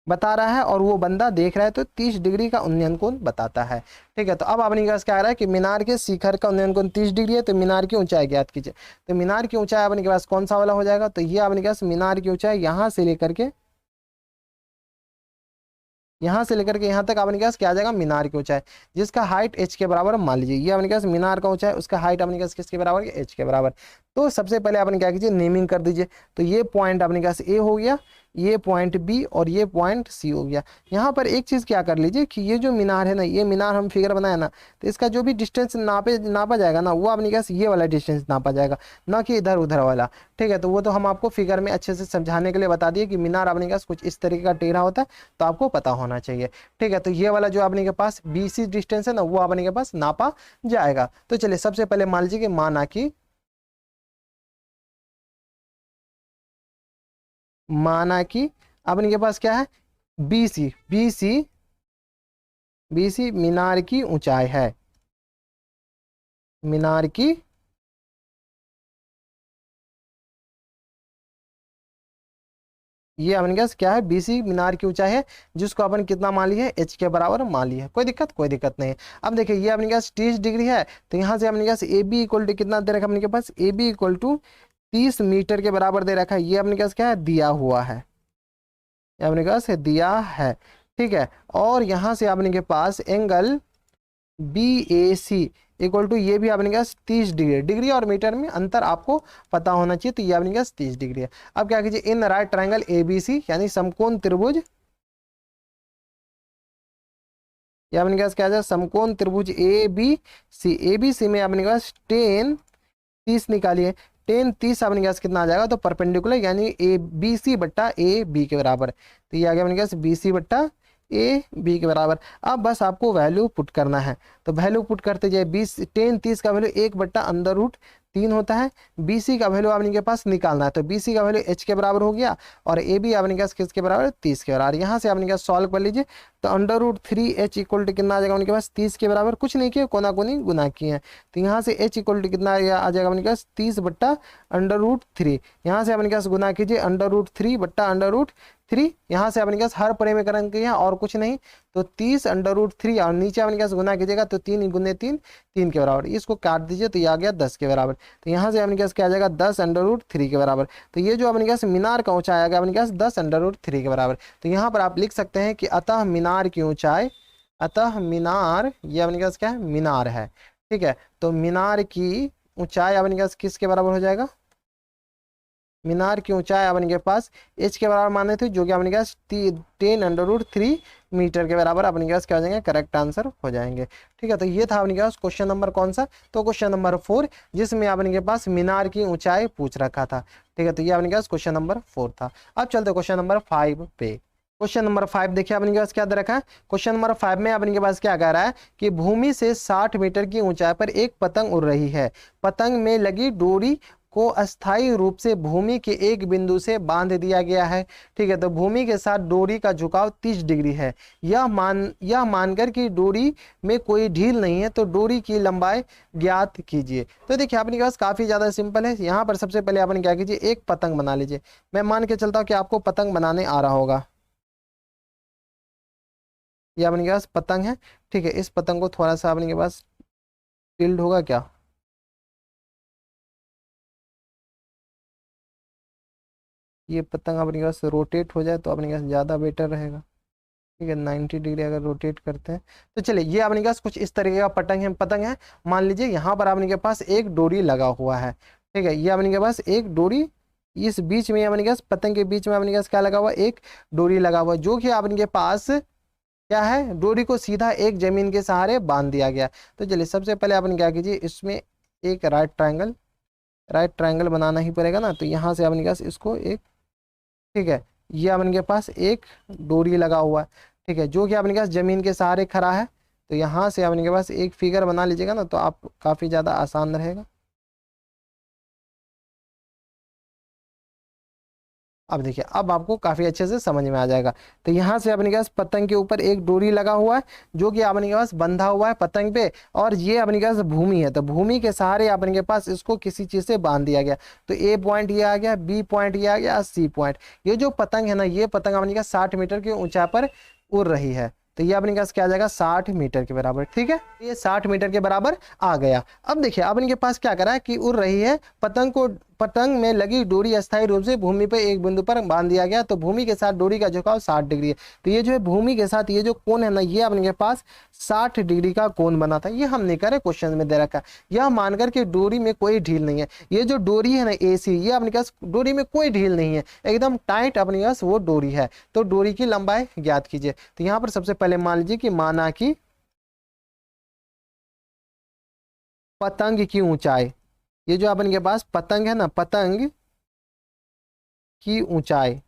बता रहा है और वो बंदा देख रहा है, तो 30 डिग्री का उन्नयन कोण बताता है। ठीक है, तो अब अपने पास क्या आ रहा है कि मीनार के शिखर का उन्नयन कोण 30 डिग्री है, तो मीनार की ऊंचाई ज्ञात कीजिए। तो मीनार की ऊंचाई अपने के पास कौन सा वाला हो जाएगा, तो ये अपने पास मीनार की ऊंचाई यहाँ से लेकर के यहाँ तक अपने पास क्या आ जाएगा मीनार की ऊंचाई, जिसका हाइट h के बराबर मान लीजिए। ये अपने पास मीनार का ऊंचाई, उसका हाइट अपने पास किसके बराबर है h के बराबर। तो सबसे पहले आपने क्या कीजिए नेमिंग कर दीजिए। तो ये पॉइंट अपने पास A हो गया, ये पॉइंट B और ये पॉइंट C हो गया। यहाँ पर एक चीज क्या कर लीजिए कि ये जो मीनार है ना, ये मीनार हम फिगर बनाया ना, तो इसका जो भी डिस्टेंस नापा जाएगा ना वो अपने पास ये वाला डिस्टेंस नापा जाएगा, ना कि इधर उधर वाला। ठीक है, तो वो तो हम आपको फिगर में अच्छे से समझाने के लिए बता दिए कि मीनार अपने पास कुछ इस तरीके का टेढ़ा होता है, तो आपको पता होना चाहिए। ठीक है, तो ये वाला जो अपने के पास BC डिस्टेंस है ना वो अपने के पास नापा जाएगा। तो चलिए सबसे पहले मान लीजिए कि माना कि अपने के पास क्या है BC मीनार की ऊंचाई है, मीनार की ये अपने पास क्या है BC मीनार की ऊंचाई है, जिसको अपन कितना मान लिया है h के बराबर मान लिया है। कोई दिक्कत नहीं है। अब देखिए ये अपने पास 30 डिग्री है, तो यहाँ से अपने पास AB इक्वल टू कितना दे रखा है, अपने पास AB इक्वल टू 30 मीटर के बराबर दे रखा है। ये अपने पास क्या है दिया हुआ है, अपने पास दिया है। ठीक है, और यहाँ से अपने के पास एंगल BAC इक्वल टू ये भी अपने पास 30 डिग्री, डिग्री और मीटर में अंतर आपको पता होना चाहिए, तो ये अपने पास 30 डिग्री है। अब क्या कीजिए इन राइट ट्रायंगल ABC यानी समकोण त्रिभुज, ये अपने पास क्या है समकोण त्रिभुज ABC में अपने पास tan 30 निकालिए। tan 30 अपने पास कितना आ जाएगा, तो परपेंडिकुलर यानी BC बट्टा AB के बराबर। तो ये आ गया अपने पास BC बट्टा AB के बराबर। अब बस आपको वैल्यू पुट करना है, तो वैल्यू पुट करते जाए। tan 30 का वैल्यू 1/√3 होता है। BC का वैल्यू आपने के पास निकालना है, तो BC का वैल्यू h के बराबर हो गया और AB आपने पास किसके बराबर 30 के बराबर। यहाँ से आपने सॉल्व कर लीजिए, तो √3h इक्वल टू कितना आ जाएगा उनके पास 30 के बराबर। कुछ नहीं किया, कोना कोनी गुना किए हैं, तो यहाँ से h इक्वल टू कितना आ जाएगा उनके पास 30 बट्टा √3। यहाँ से अपने पास गुना कीजिए √3 बट्टा 3, यहाँ से अपने पास हर परिमेकरण किया और कुछ नहीं, तो 30√3 और नीचे अपने पास गुना कीजिएगा तो 3 गुने 3 3 के बराबर, इसको काट दीजिए तो ये आ गया 10 के बराबर। तो यहाँ से अपने पास क्या आ जाएगा 10√3 के बराबर। तो ये जो अपने पास मीनार का ऊंचाई आ गया अपने पास 10√3 के बराबर। तो यहाँ पर आप लिख सकते हैं कि अतः मीनार की ऊंचाई, अतः मीनार ये अपने पास क्या है मीनार है, ठीक है। तो मीनार की ऊंचाई अपने पास किसके बराबर हो जाएगा, मीनार की ऊंचाई अपने पास h के बराबर माने थे, जो कि अपने पास 10√3 मीटर के बराबर अपने पास क्या हो जाएंगे, करेक्ट आंसर हो जाएंगे, ठीक है। तो ये था अपने पास क्वेश्चन नंबर कौन सा, तो क्वेश्चन नंबर 4, जिसमें अपने पास मीनार की ऊंचाई पूछ रखा था, ठीक है। तो ये अपने पास क्वेश्चन नंबर 4 था। अब चलते क्वेश्चन नंबर 5 पे। क्वेश्चन नंबर 5 देखिए अपने पास क्या दे रखा है। क्वेश्चन नंबर 5 में अपने पास क्या कह रहा है कि भूमि से 60 मीटर की ऊंचाई पर एक पतंग उड़ रही है, पतंग में लगी डोरी को अस्थायी रूप से भूमि के एक बिंदु से बांध दिया गया है, ठीक है। तो भूमि के साथ डोरी का झुकाव 30 डिग्री है, यह मानकर कि डोरी में कोई ढील नहीं है, तो डोरी की लंबाई ज्ञात कीजिए। तो देखिए अपने पास काफी ज्यादा सिंपल है। यहाँ पर सबसे पहले अपन क्या कीजिए, एक पतंग बना लीजिए। मैं मान के चलता हूँ कि आपको पतंग बनाने आ रहा होगा, ये अपने पास पतंग है, ठीक है। इस पतंग को थोड़ा सा अपने पास टिल्ड होगा क्या, ये पतंग अपने पास रोटेट हो जाए तो अपने पास ज़्यादा बेटर रहेगा, ठीक है। 90 डिग्री अगर रोटेट करते हैं तो चलिए, ये अपने पास कुछ इस तरीके का पतंग है। मान लीजिए यहाँ पर अपने के पास एक डोरी लगा हुआ है, ठीक है। ये अपने के पास एक डोरी, इस बीच में अपने पास पतंग के बीच में अपने पास क्या लगा हुआ, एक डोरी लगा हुआ, जो कि अपने के पास क्या है, डोरी को सीधा एक जमीन के सहारे बांध दिया गया। तो चलिए सबसे पहले अपन क्या कीजिए, इसमें एक राइट ट्रायंगल बनाना ही पड़ेगा ना। तो यहाँ से अपने पास इसको एक, ठीक है, ये अपन के पास एक डोरी लगा हुआ है, ठीक है, जो कि अपने पास जमीन के सहारे खड़ा है। तो यहाँ से अपने के पास एक फिगर बना लीजिएगा ना, तो आप काफी ज्यादा आसान रहेगा। अब देखिए, अब आपको काफी अच्छे से समझ में आ जाएगा। तो यहाँ से अपने के पास पतंग के ऊपर एक डोरी लगा हुआ है, जो कि अपने के पास बंधा हुआ है पतंग पे, और ये अपने के पास भूमि है। तो भूमि के सहारे अपने के पास इसको किसी चीज से बांध दिया गया। तो ए पॉइंट ये आ गया, बी पॉइंट ये आ गया, सी पॉइंट। ये जो पतंग है ना, ये पतंग अपने के 60 मीटर की ऊंचाई पर उड़ रही है। तो ये अपने पास क्या आ जाएगा, 60 मीटर के बराबर, ठीक है। ये 60 मीटर के बराबर आ गया। अब देखिए अब इनके पास क्या करा है कि उड़ रही है, पतंग में लगी डोरी अस्थायी रूप से भूमि पर एक बिंदु पर बांध दिया गया। तो भूमि के साथ डोरी का झुकाव 60 डिग्री है। तो ये जो है भूमि के साथ ये जो कोण है ना, ये अपने के पास 60 डिग्री का कोण बना था। ये हमने करे क्वेश्चन में दे रखा है। यह मानकर के डोरी में कोई ढील नहीं है। ये जो डोरी है ना AC, ये अपने पास डोरी में कोई ढील नहीं है, एकदम टाइट अपने पास वो डोरी है। तो डोरी की लंबाई ज्ञात कीजिए। तो यहाँ पर सबसे पहले मान लीजिए कि माना कि पतंग की ऊंचाई, ये जो अपन के पास पतंग है ना, पतंग की ऊंचाई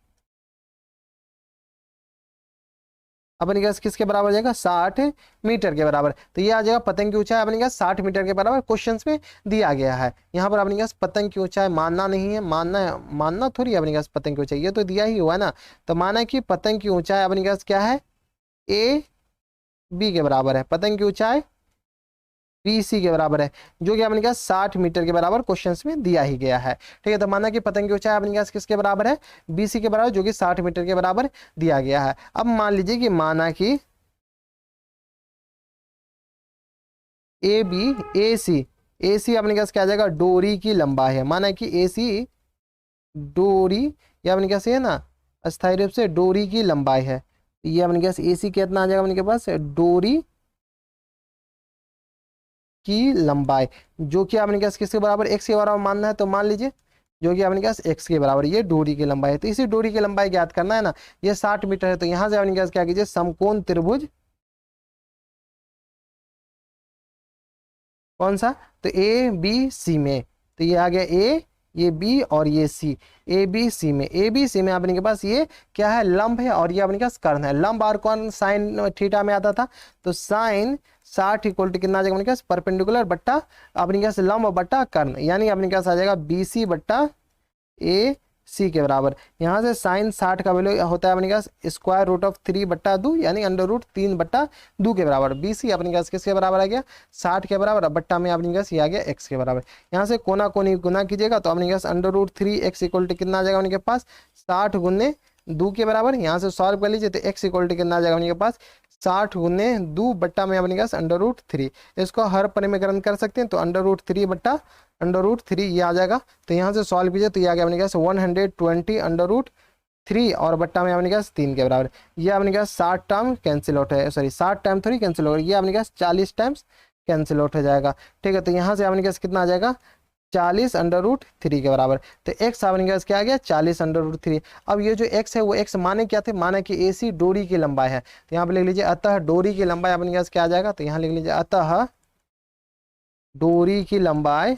अपने पास किसके बराबर जाएगा, 60 मीटर के बराबर। तो ये आ जाएगा पतंग की ऊंचाई अपने पास 60 मीटर के बराबर, क्वेश्चंस में दिया गया है। यहाँ पर अपने पास पतंग की ऊंचाई मानना नहीं है, मानना थोड़ी अपने पास पतंग की ऊंचाई, ये तो दिया ही हुआ है ना। तो माना कि पतंग की ऊंचाई अपने पास क्या है, AB के बराबर है, पतंग की ऊंचाई BC के बराबर है, जो कि अपने पास 60 मीटर के बराबर क्वेश्चंस में दिया ही गया है, ठीक है। तो माना कि पतंग की ऊंचाई अपने पास किसके बराबर है, BC के बराबर, जो कि 60 मीटर के बराबर दिया गया है। अब मान लीजिए कि माना कि AC अपने पास क्या आ जाएगा, डोरी की लंबाई है। माना कि AC डोरी, या अपने पास है ना अस्थायी रूप से डोरी की लंबाई है। ये अपने पास AC कितना आ जाएगा, अपने पास डोरी की लंबाई, जो कि आपने क्या किसके बराबर, x के बराबर मानना है। तो मान लीजिए जो कि आपने क्या x के बराबर, ये डोरी की लंबाई है। तो इसी डोरी की लंबाई ज्ञात करना है ना, ये 60 मीटर है। तो यहाँ से आपने क्या कीजिए, समकोण त्रिभुज कौन सा, तो ABC में, तो ये आ गया A, ये B और ये C, ABC में अपने के पास ये क्या है, लंब है, और ये अपने पास कर्ण है। लंब और कर्ण साइन थीटा में आता था। तो साइन 60 इक्वल टू कितना आ जाएगा अपने पास, परपेंडिकुलर बट्टा अपने पास लंब बट्टा कर्ण, यानी अपने पास आ जाएगा BC बट्टा AC के बराबर। यहाँ से साइन 60 का वैल्यू होता है अपने पास स्क्वायर रूट ऑफ 3/2, यानी √3/2 के बराबर। BC अपने पास किसके बराबर आ गया, 60 के बराबर। अब बट्टा में अपने पास ये आ गया x के बराबर। यहाँ से कोना कोनी गुना कीजिएगा तो अपने पास √3x इक्वल टू कितना आ जाएगा अपने पास, 60 गुने 2 के बराबर। यहाँ से सॉल्व कर लीजिए तो x इक्वल टू कितना आ जाएगा अपने पास 60 गुने 2 बट्टा में अपने पास √3। इसको हर परिमेकरण कर सकते हैं तो √3 बट्टा √3 ये आ जाएगा। तो यहाँ से सॉल्व कीजिए तो ये आ गया अपने पास 120 √3 और बट्टा में अपने पास 3 के बराबर। ये अपने पास 60 टर्म कैंसिल आउट है, सॉरी 60 टाइम थोड़ी कैंसिल होगा, ये अपने पास 40 टाइम्स कैंसिल आउट हो जाएगा। ठीक है, तो यहाँ से अपने पास कितना आ जाएगा 40 √3 के बराबर। तो x अपने पास क्या आ गया 40 √3। अब ये जो x है वो x माने क्या थे, माने कि AC डोरी की लंबाई है। तो यहाँ पे लिख लीजिए अतः डोरी की लंबाई अपने पास क्या आ जाएगा, तो यहाँ लिख लीजिए अतः डोरी की लंबाई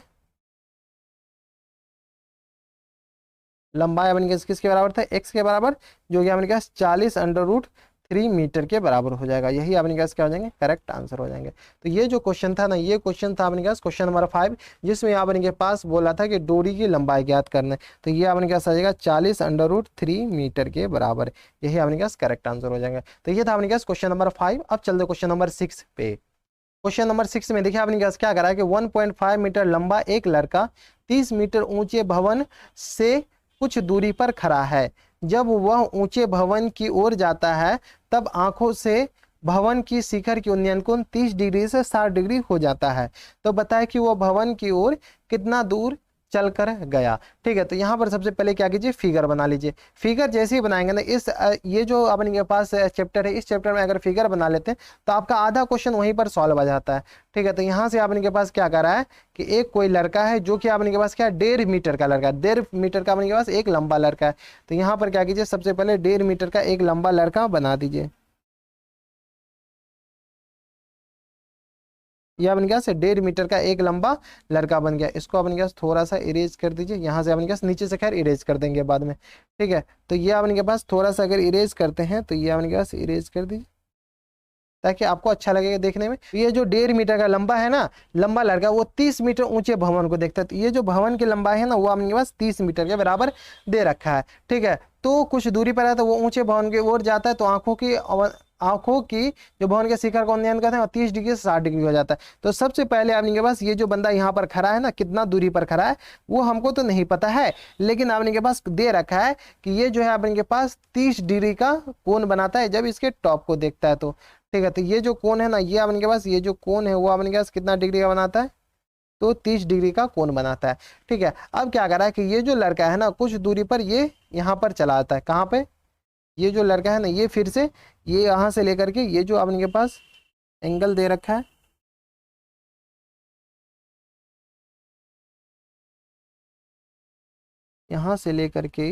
अपने पास किसके बराबर था, x के बराबर, जो कि अपने पास 40 √3 मीटर के बराबर हो जाएगा। यही अपने पास क्या हो जाएंगे, करेक्ट आंसर हो जाएंगे। तो ये जो क्वेश्चन था ना, ये क्वेश्चन था अपने पास क्वेश्चन नंबर 5, जिसमें अपने के पास बोला था कि डोरी की लंबाई ज्ञात करना है। तो ये अपने पास आ जाएगा 40 √3 मीटर के बराबर। यही अपने पास करेक्ट आंसर हो जाएगा। तो ये था अपने पास क्वेश्चन नंबर 5। अब चलते क्वेश्चन नंबर 6 पे। क्वेश्चन नंबर 6 में देखिए अपने पास क्या करा है कि 1.5 मीटर लंबा एक लड़का 30 मीटर ऊंचे भवन से कुछ दूरी पर खड़ा है। जब वह ऊंचे भवन की ओर जाता है तब आंखों से भवन की शिखर की उन्नयन कोण 30 डिग्री से 60 डिग्री हो जाता है। तो बताए कि वह भवन की ओर कितना दूर चलकर गया। ठीक है, तो यहाँ पर सबसे पहले क्या कीजिए, फिगर बना लीजिए। फिगर जैसे ही बनाएंगे ना, इस ये जो अपने के पास चैप्टर है, इस चैप्टर में अगर फिगर बना लेते हैं तो आपका आधा क्वेश्चन वहीं पर सॉल्व हो जाता है। ठीक है, तो यहाँ से अपने के पास क्या कर रहा है कि एक कोई लड़का है जो कि अपने के पास क्या 1.5 मीटर का लड़का है, 1.5 मीटर का अपने के पास एक लंबा लड़का है। तो यहाँ पर क्या कीजिए, सबसे पहले 1.5 मीटर का एक लंबा लड़का बना दीजिए। ये अपने पास 1.5 मीटर का एक लंबा लड़का बन गया। इसको अपने पास थोड़ा सा इरेज कर दीजिए। यहाँ से अपने पास नीचे से खैर इरेज कर देंगे बाद में। ठीक है, तो ये अपने के पास थोड़ा सा अगर इरेज करते हैं तो ये अपने पास इरेज कर दीजिए ताकि आपको अच्छा लगेगा देखने में। ये जो 1.5 मीटर का लंबा है ना, लंबा लड़का, वो 30 मीटर ऊंचे भवन को देखता है। तो ये जो भवन की लंबाई है ना, वो अपने पास 30 मीटर के बराबर दे रखा है। ठीक है, तो कुछ दूरी पर है तो वो ऊंचे भवन की ओर जाता है तो आंखों की जो भवन के शिखर का उन्नयन करते हैं 30 डिग्री से 60 डिग्री हो जाता है। तो सबसे पहले आपने के पास ये जो बंदा यहाँ पर खड़ा है ना, कितना दूरी पर खड़ा है वो हमको तो नहीं पता है, लेकिन आपने के पास दे रखा है कि ये जो है आपने के पास 30 डिग्री का कोण बनाता है जब इसके टॉप को देखता है। तो ठीक है, तो ये जो कोण है ना, ये आपने के पास ये जो कोण है वो आपने के पास कितना डिग्री का बनाता है, तो 30 डिग्री का कोण बनाता है। ठीक है, अब क्या कर रहा है कि ये जो लड़का है ना, कुछ दूरी पर ये यहाँ पर चला आता है। कहाँ पे, ये जो लड़का है ना, ये फिर से ये यहाँ से लेकर के ये जो आपने के पास एंगल दे रखा है, यहाँ से लेकर के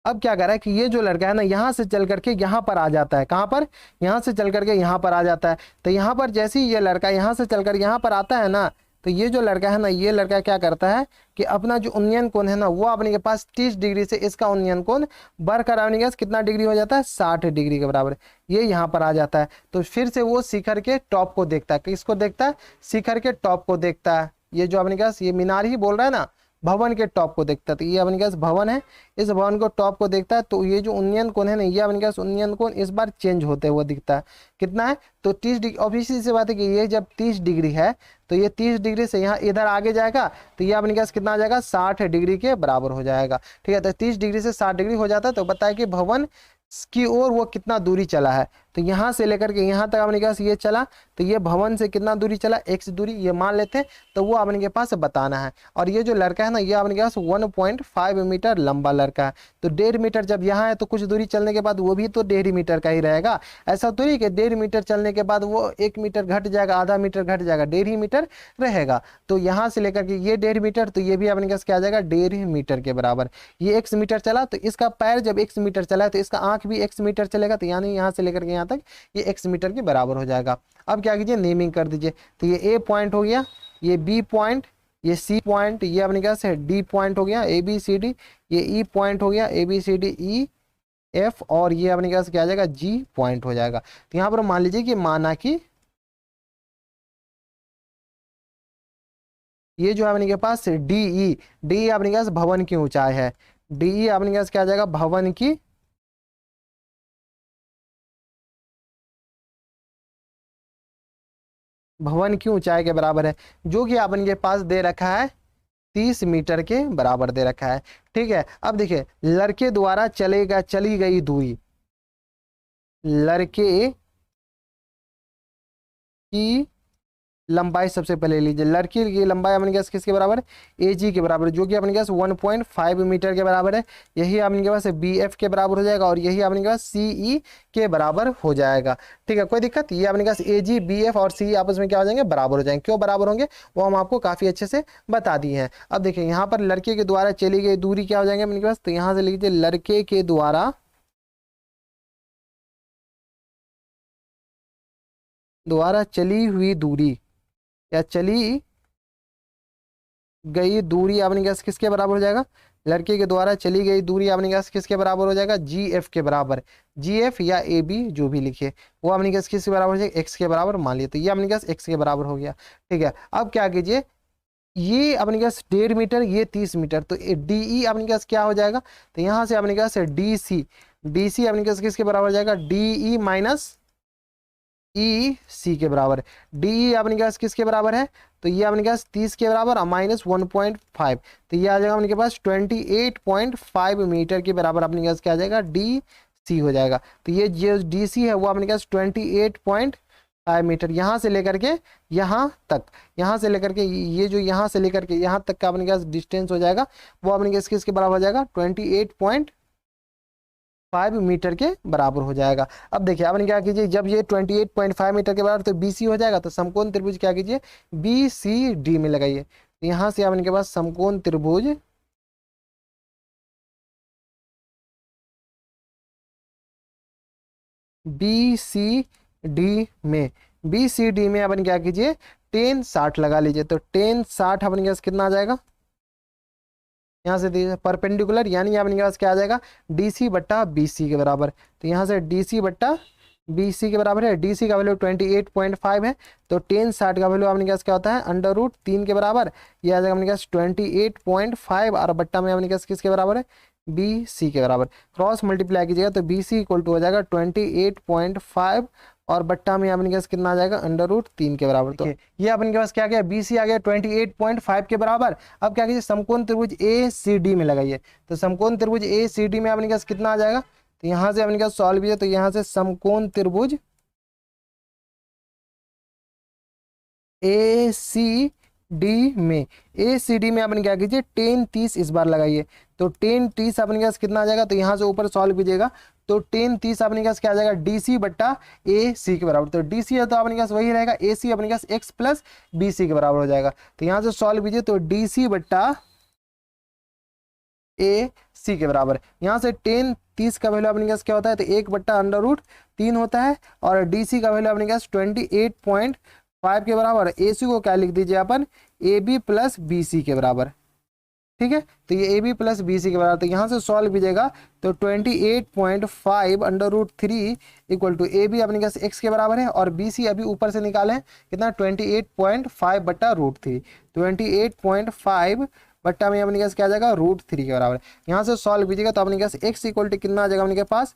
अब क्या कर रहा है कि ये जो लड़का है ना, यहाँ से चल करके यहाँ पर आ जाता है। कहाँ पर, यहाँ से चल करके यहाँ पर आ जाता है। तो यहाँ पर जैसे ही ये लड़का यहाँ से चल कर यहाँ पर आता है ना, तो ये जो लड़का है ना, ये लड़का क्या करता है कि अपना जो उन्नयन कोण है ना, वो अपने के पास 30 डिग्री से इसका उन्नयन कोण बढ़कर अपने के पास कितना डिग्री हो जाता है, 60 डिग्री के बराबर। ये यहाँ पर आ जाता है। तो फिर से वो शिखर के टॉप को देखता है। किसको देखता है, शिखर के टॉप को देखता है। ये जो अपने के पास ये मीनार ही बोल रहा है ना, भवन के टॉप को देखता है। तो ये अपने पास भवन है, इस भवन को टॉप को देखता है। तो ये जो उन्नयन कोण है ना, ये अपने पास उन्नयन कोण इस बार चेंज होते हुए दिखता है। कितना है, तो 30 डिग्री। ऑब्वियसली सी बात है कि ये जब 30 डिग्री है तो ये 30 डिग्री से यहाँ इधर आगे जाएगा तो ये अपने पास कितना आ जाएगा, 60 डिग्री के बराबर हो जाएगा। ठीक है, तो 30 डिग्री से 60 डिग्री हो जाता है। तो बताया कि भवन की ओर वो कितना दूरी चला है। तो यहाँ से लेकर के यहाँ तक अपने पास ये चला, तो ये भवन से कितना दूरी चला, x दूरी ये मान लेते हैं। तो वो अपने के पास बताना है। और ये जो लड़का है ना, ये अपने के पास 1.5 मीटर लंबा लड़का है। तो 1.5 मीटर जब यहाँ है तो कुछ दूरी चलने के बाद वो भी तो 1.5 मीटर का ही रहेगा। ऐसा तो नहीं कि 1.5 मीटर चलने के बाद वो 1 मीटर घट जाएगा, आधा मीटर घट जाएगा, 1.5 मीटर रहेगा। तो यहाँ से लेकर के ये 1.5 मीटर, तो ये भी अपने पास क्या आ जाएगा, 1.5 मीटर के बराबर। ये x मीटर चला तो इसका पैर जब x मीटर चला है तो इसका आंख भी x मीटर चलेगा। तो यानी यहाँ से लेकर के यहाँ तक ये x मीटर के बराबर हो जाएगा। अब क्या कीजिए, नेमिंग कर दीजिए। तो ये A पॉइंट हो गया, ये B पॉइंट, ये C पॉइंट, ये अपने पास है D पॉइंट हो गया, ABCD, ये E पॉइंट हो गया, ABCD, E, एफ और ये अपने पास क्या आ जाएगा जी पॉइंट हो जाएगा। तो यहाँ पर मान लीजिए कि माना कि ये जो है अपने के पास डी डी अपने के पास भवन की ऊंचाई है, डी अपने के पास क्या आ जाएगा भवन की ऊंचाई के बराबर है, जो कि अपन के पास दे रखा है 30 मीटर के बराबर दे रखा है। ठीक है, अब देखिए लड़के द्वारा चली गई दूरी, लड़के की लंबाई सबसे पहले लीजिए, लड़की की लंबाई अपने पास किसके बराबर है एजी के बराबर, जो कि अपने पास 1.5 मीटर के बराबर है। यही अपने के पास बी एफ के बराबर हो जाएगा और यही अपने के पास सी ई के बराबर हो जाएगा। ठीक है, कोई दिक्कत, ये अपने पास एजी बी एफ और सी आपस में क्या हो जाएंगे बराबर हो जाएंगे। क्यों बराबर होंगे वो हम आपको काफी अच्छे से बता दिए हैं। अब देखिए यहाँ पर लड़के के द्वारा चली गई दूरी क्या हो जाएंगे अपने पास, तो यहाँ से लीजिए लड़के के द्वारा चली हुई दूरी या चली गई दूरी अपने पास किसके बराबर हो जाएगा, लड़के के द्वारा चली गई दूरी अपने पास किसके बराबर हो जाएगा जी एफ के बराबर, जी एफ या ए बी जो भी लिखिए वो अपने पास किसके बराबर हो जाएगा एक्स के बराबर मान लिया, तो ये अपने पास एक्स के बराबर हो गया। ठीक है, अब क्या कीजिए ये अपने पास 1.5 मीटर ये 30 मीटर, तो डी ई अपने पास क्या हो जाएगा, तो यहाँ से अपने पास डी सी अपने पास किसके बराबर हो जाएगा डी ई माइनस ई सी के बराबर, डी ई अपने पास किसके बराबर है, तो ये अपने पास 30 के बराबर माइनस 1.5, तो ये आ जाएगा अपने पास 28.5 मीटर के बराबर अपने पास क्या आ जाएगा डी सी हो जाएगा। तो ये जो डी सी है वो अपने पास 28.5 मीटर यहाँ से लेकर के यहाँ तक, यहाँ से लेकर के ये जो यहाँ से लेकर के यहाँ तक का अपने पास डिस्टेंस हो जाएगा वो अपने पास किसके बराबर हो जाएगा 28.5 मीटर के बराबर हो जाएगा। अब देखिए आपने क्या कीजिए जब ये 28.5 मीटर के बराबर तो बीसी हो जाएगा, तो समकोण त्रिभुज क्या कीजिए बी सी डी में लगाइए, तो यहाँ से आपने के पास समकोण त्रिभुज बी सी डी में अपन क्या कीजिए टेन 60 लगा लीजिए, तो टेन 60 अपने पास कितना आ जाएगा यहाँ से दीजिए परपेंडिकुलर, यानी अपने पास क्या आ जाएगा डीसी बट्टा बीसी के बराबर, तो यहाँ से डीसी बट्टा बीसी के बराबर है, डीसी का वैल्यू 28.5 है, तो टेन 60 का वैल्यू अपने पास क्या होता है √3 के बराबर, ये आ जाएगा अपने पास 28.5 और बट्टा में अपने पास किसके बराबर है बी सी के बराबर, क्रॉस मल्टीप्लाई कीजिएगा तो बी सी इक्वल टू हो जाएगा 28.5 और बट्टा में अपने पास कितना आ जाएगा √3 के बराबर। तो ये अपने के पास क्या गया बी सी आ गया 28.5 के बराबर। अब क्या कीजिए समकोण त्रिभुज ए सी डी में लगाइए, तो समकोण त्रिभुज ए सी डी में अपने पास कितना आ जाएगा, तो यहाँ से अपने पास सॉल्व कीजिए, तो यहाँ से समकोण त्रिभुज ए सी डी में अपन क्या कीजिए टेन 30 इस बार लगाइए, तो टेन 30 अपने पास कितना आ जाएगा, तो यहाँ से ऊपर सॉल्व कीजिएगा तो टेन 30 अपने पास क्या आ जाएगा डीसी बट्टा ए सी के बराबर, तो डीसी है तो अपने पास वही रहेगा ए सी अपने पास एक्स प्लस बी सी के बराबर हो जाएगा, तो यहाँ से सॉल्व कीजिए तो डीसी बट्टा ए सी के बराबर, यहाँ से टेन 30 का वैल्यू अपने पास क्या होता है, तो 1/√3 होता है और डीसी का वैल्यू अपने पास 28.5 के बराबर, ए सी को क्या लिख दीजिए अपन A B plus B C के बराबर। ठीक है, तो ये A B plus B C के बराबर, तो यहाँ से सॉल्व कीजिएगा तो 28.5 इक्वल टू ए बी अपने पास एक्स के बराबर है और बी सी अभी ऊपर से निकाले कितना 28.5 बट्टा √3, 28.5 बट्टा में अपने पास क्या आ जाएगा √3 के बराबर। यहाँ से सॉल्व कीजिएगा तो अपने पास एक्स इक्वल टू कितना आ जाएगा अपने पास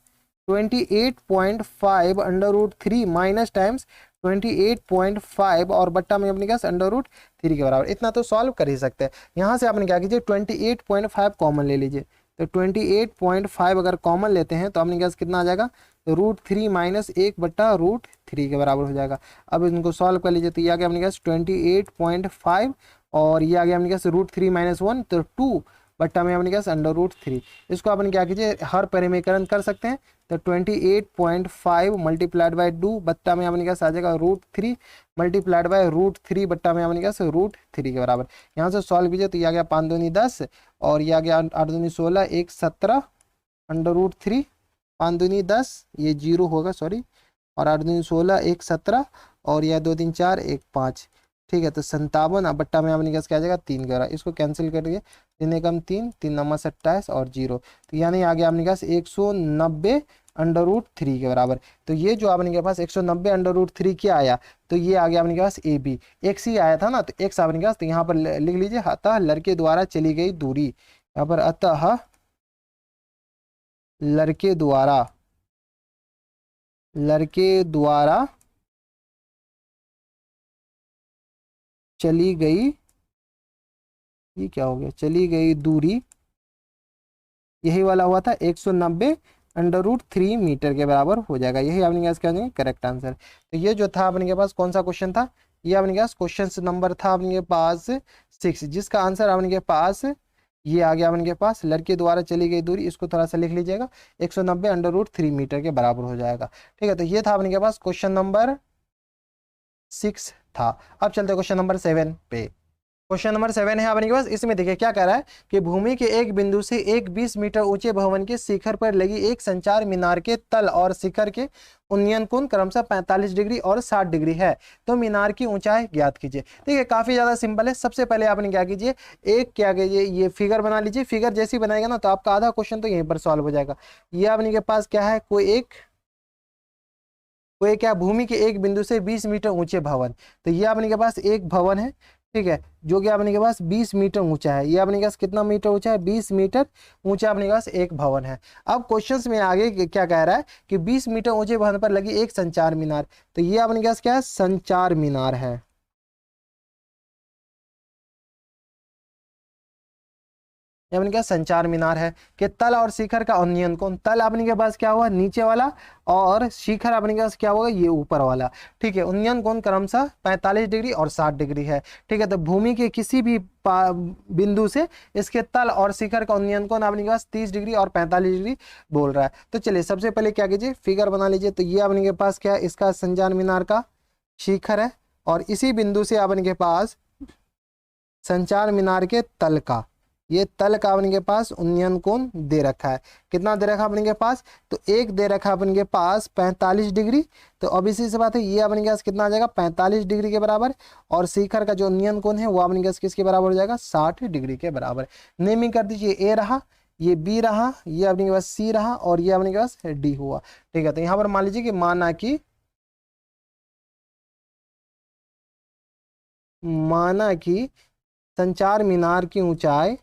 28.5 √3 माइनस टाइम्स 28.5 और बट्टा में अपने पास √3 के बराबर, इतना तो सॉल्व कर ही सकते हैं। यहाँ से आपने क्या कीजिए 28.5 कॉमन ले लीजिए, तो 28.5 अगर कॉमन लेते हैं तो अपने पास कितना आ जाएगा √3 माइनस 1/√3 के बराबर हो जाएगा। अब इनको सॉल्व कर लीजिए तो ये आ गया अपने पास 28.5 और ये आ गया अपने पास √3 माइनस 1 तो 2 बट्टा में अपने पास √3। इसको अपन क्या कीजिए हर परिमेयकरण कर सकते हैं, तो 28.5 मल्टीप्लाइड बाई 2 बट्टा में अपने पास आ जाएगा √3 मल्टीप्लाइड बाई √3 बट्टा में अपने पास √3 के बराबर। यहाँ से सॉल्व कीजिए तो ये आ गया 5 दूनी 10 और ये आ गया 8 दूनी 16 1 17 √3 5 दूनी 10 ये 0 होगा सॉरी और 8 दूनी 16 1 17 और यह 2 3 4 1 5। ठीक है, तो 57 अब बट्टा में अपने पास क्या आ जाएगा 3 के बराबर। इसको कैंसिल करके 3 एकम 3, 3 नंबर 27 और 0, तो यानी आ गया अपने पास 190 अंडर रूट 3 के बराबर। तो ये जो आपने के पास 190 अंडर रूट 3 क्या आया, तो ये आ गया अपने के पास ए बी, एक्स ही आया था ना, तो एक्स आपने के पास, तो यहाँ पर लिख लीजिए अतः लड़के द्वारा चली गई दूरी, यहाँ पर अतः लड़के द्वारा चली गई, ये क्या हो गया, चली गई दूरी, यही वाला हुआ था 190 अंडर रूट 3 मीटर के बराबर हो जाएगा। यही अपने पास क्या करेक्ट आंसर। तो ये जो था अपने के पास कौन सा क्वेश्चन था, ये अपने के पास क्वेश्चन नंबर था अपने के पास 6, जिसका आंसर अपने के पास ये आ गया अपने के पास, लड़के द्वारा चली गई दूरी, इसको थोड़ा सा लिख लीजिएगा, 190 अंडर रूट 3 मीटर के बराबर हो जाएगा। ठीक है, तो ये था अपने के पास क्वेश्चन नंबर 6 था। अब चलते क्वेश्चन नंबर 7 पे। क्वेश्चन नंबर 7 है अपने के पास, इसमें देखिए क्या कह रहा है कि भूमि के एक बिंदु से एक 20 मीटर ऊंचे भवन के शिखर पर लगी एक संचार मीनार के तल और शिखर के उन्नयन कोण क्रमशः 45 डिग्री और 60 डिग्री है, तो मीनार की ऊंचाई ज्ञात कीजिए। ठीक है, काफी ज्यादा सिंपल है। सबसे पहले आपने क्या कीजिए, क्या कीजिए, ये फिगर बना लीजिए। फिगर जैसी बनाएगा ना, तो आपका आधा क्वेश्चन तो यहीं पर सॉल्व हो जाएगा। ये अपने के पास क्या है, कोई क्या भूमि के एक बिंदु से 20 मीटर ऊंचे भवन, तो ये अपने के पास एक भवन है, ठीक है, जो कि अपने के पास 20 मीटर ऊंचा है। ये अपने के पास कितना मीटर ऊंचा है, 20 मीटर ऊंचा अपने के पास एक भवन है। अब क्वेश्चंस में आगे क्या कह रहा है कि 20 मीटर ऊंचे भवन पर लगी एक संचार मीनार, तो ये अपने के पास क्या है, संचार मीनार है। अपने क्या संचार मीनार है कि तल और शिखर का उन्नयन कोण, तल अपने के पास क्या हुआ नीचे वाला, और शिखर अपने के पास क्या होगा, ये ऊपर वाला। ठीक है, उन्नयन कोण क्रमशः 45 डिग्री और 60 डिग्री है। ठीक है, तो भूमि के किसी भी बिंदु से इसके तल और शिखर का उन्नयन कोण अपने के पास 30 डिग्री और 45 डिग्री बोल रहा है। तो चलिए सबसे पहले क्या कीजिए, फिगर बना लीजिए। तो ये अपने के पास क्या है, इसका संचार मीनार का शिखर है, और इसी बिंदु से अपने के पास संचार मीनार के तल का, ये तल का अपने के पास उन्नयन कोण दे रखा है। कितना दे रखा अपने के पास, तो एक दे रखा अपने के पास 45 डिग्री। तो अब इसी से बात है, ये अपने के पास कितना आ जाएगा, 45 डिग्री के बराबर, और शिखर का जो उन्नयन कोण है वो अपने के पास किसके बराबर हो जाएगा, 60 डिग्री के बराबर। नेमिंग कर दीजिए, ए रहा, ये बी रहा, ये अपने के पास सी रहा, और ये अपने के पास डी हुआ। ठीक है, तो यहाँ पर मान लीजिए कि माना कि संचार मीनार की ऊंचाई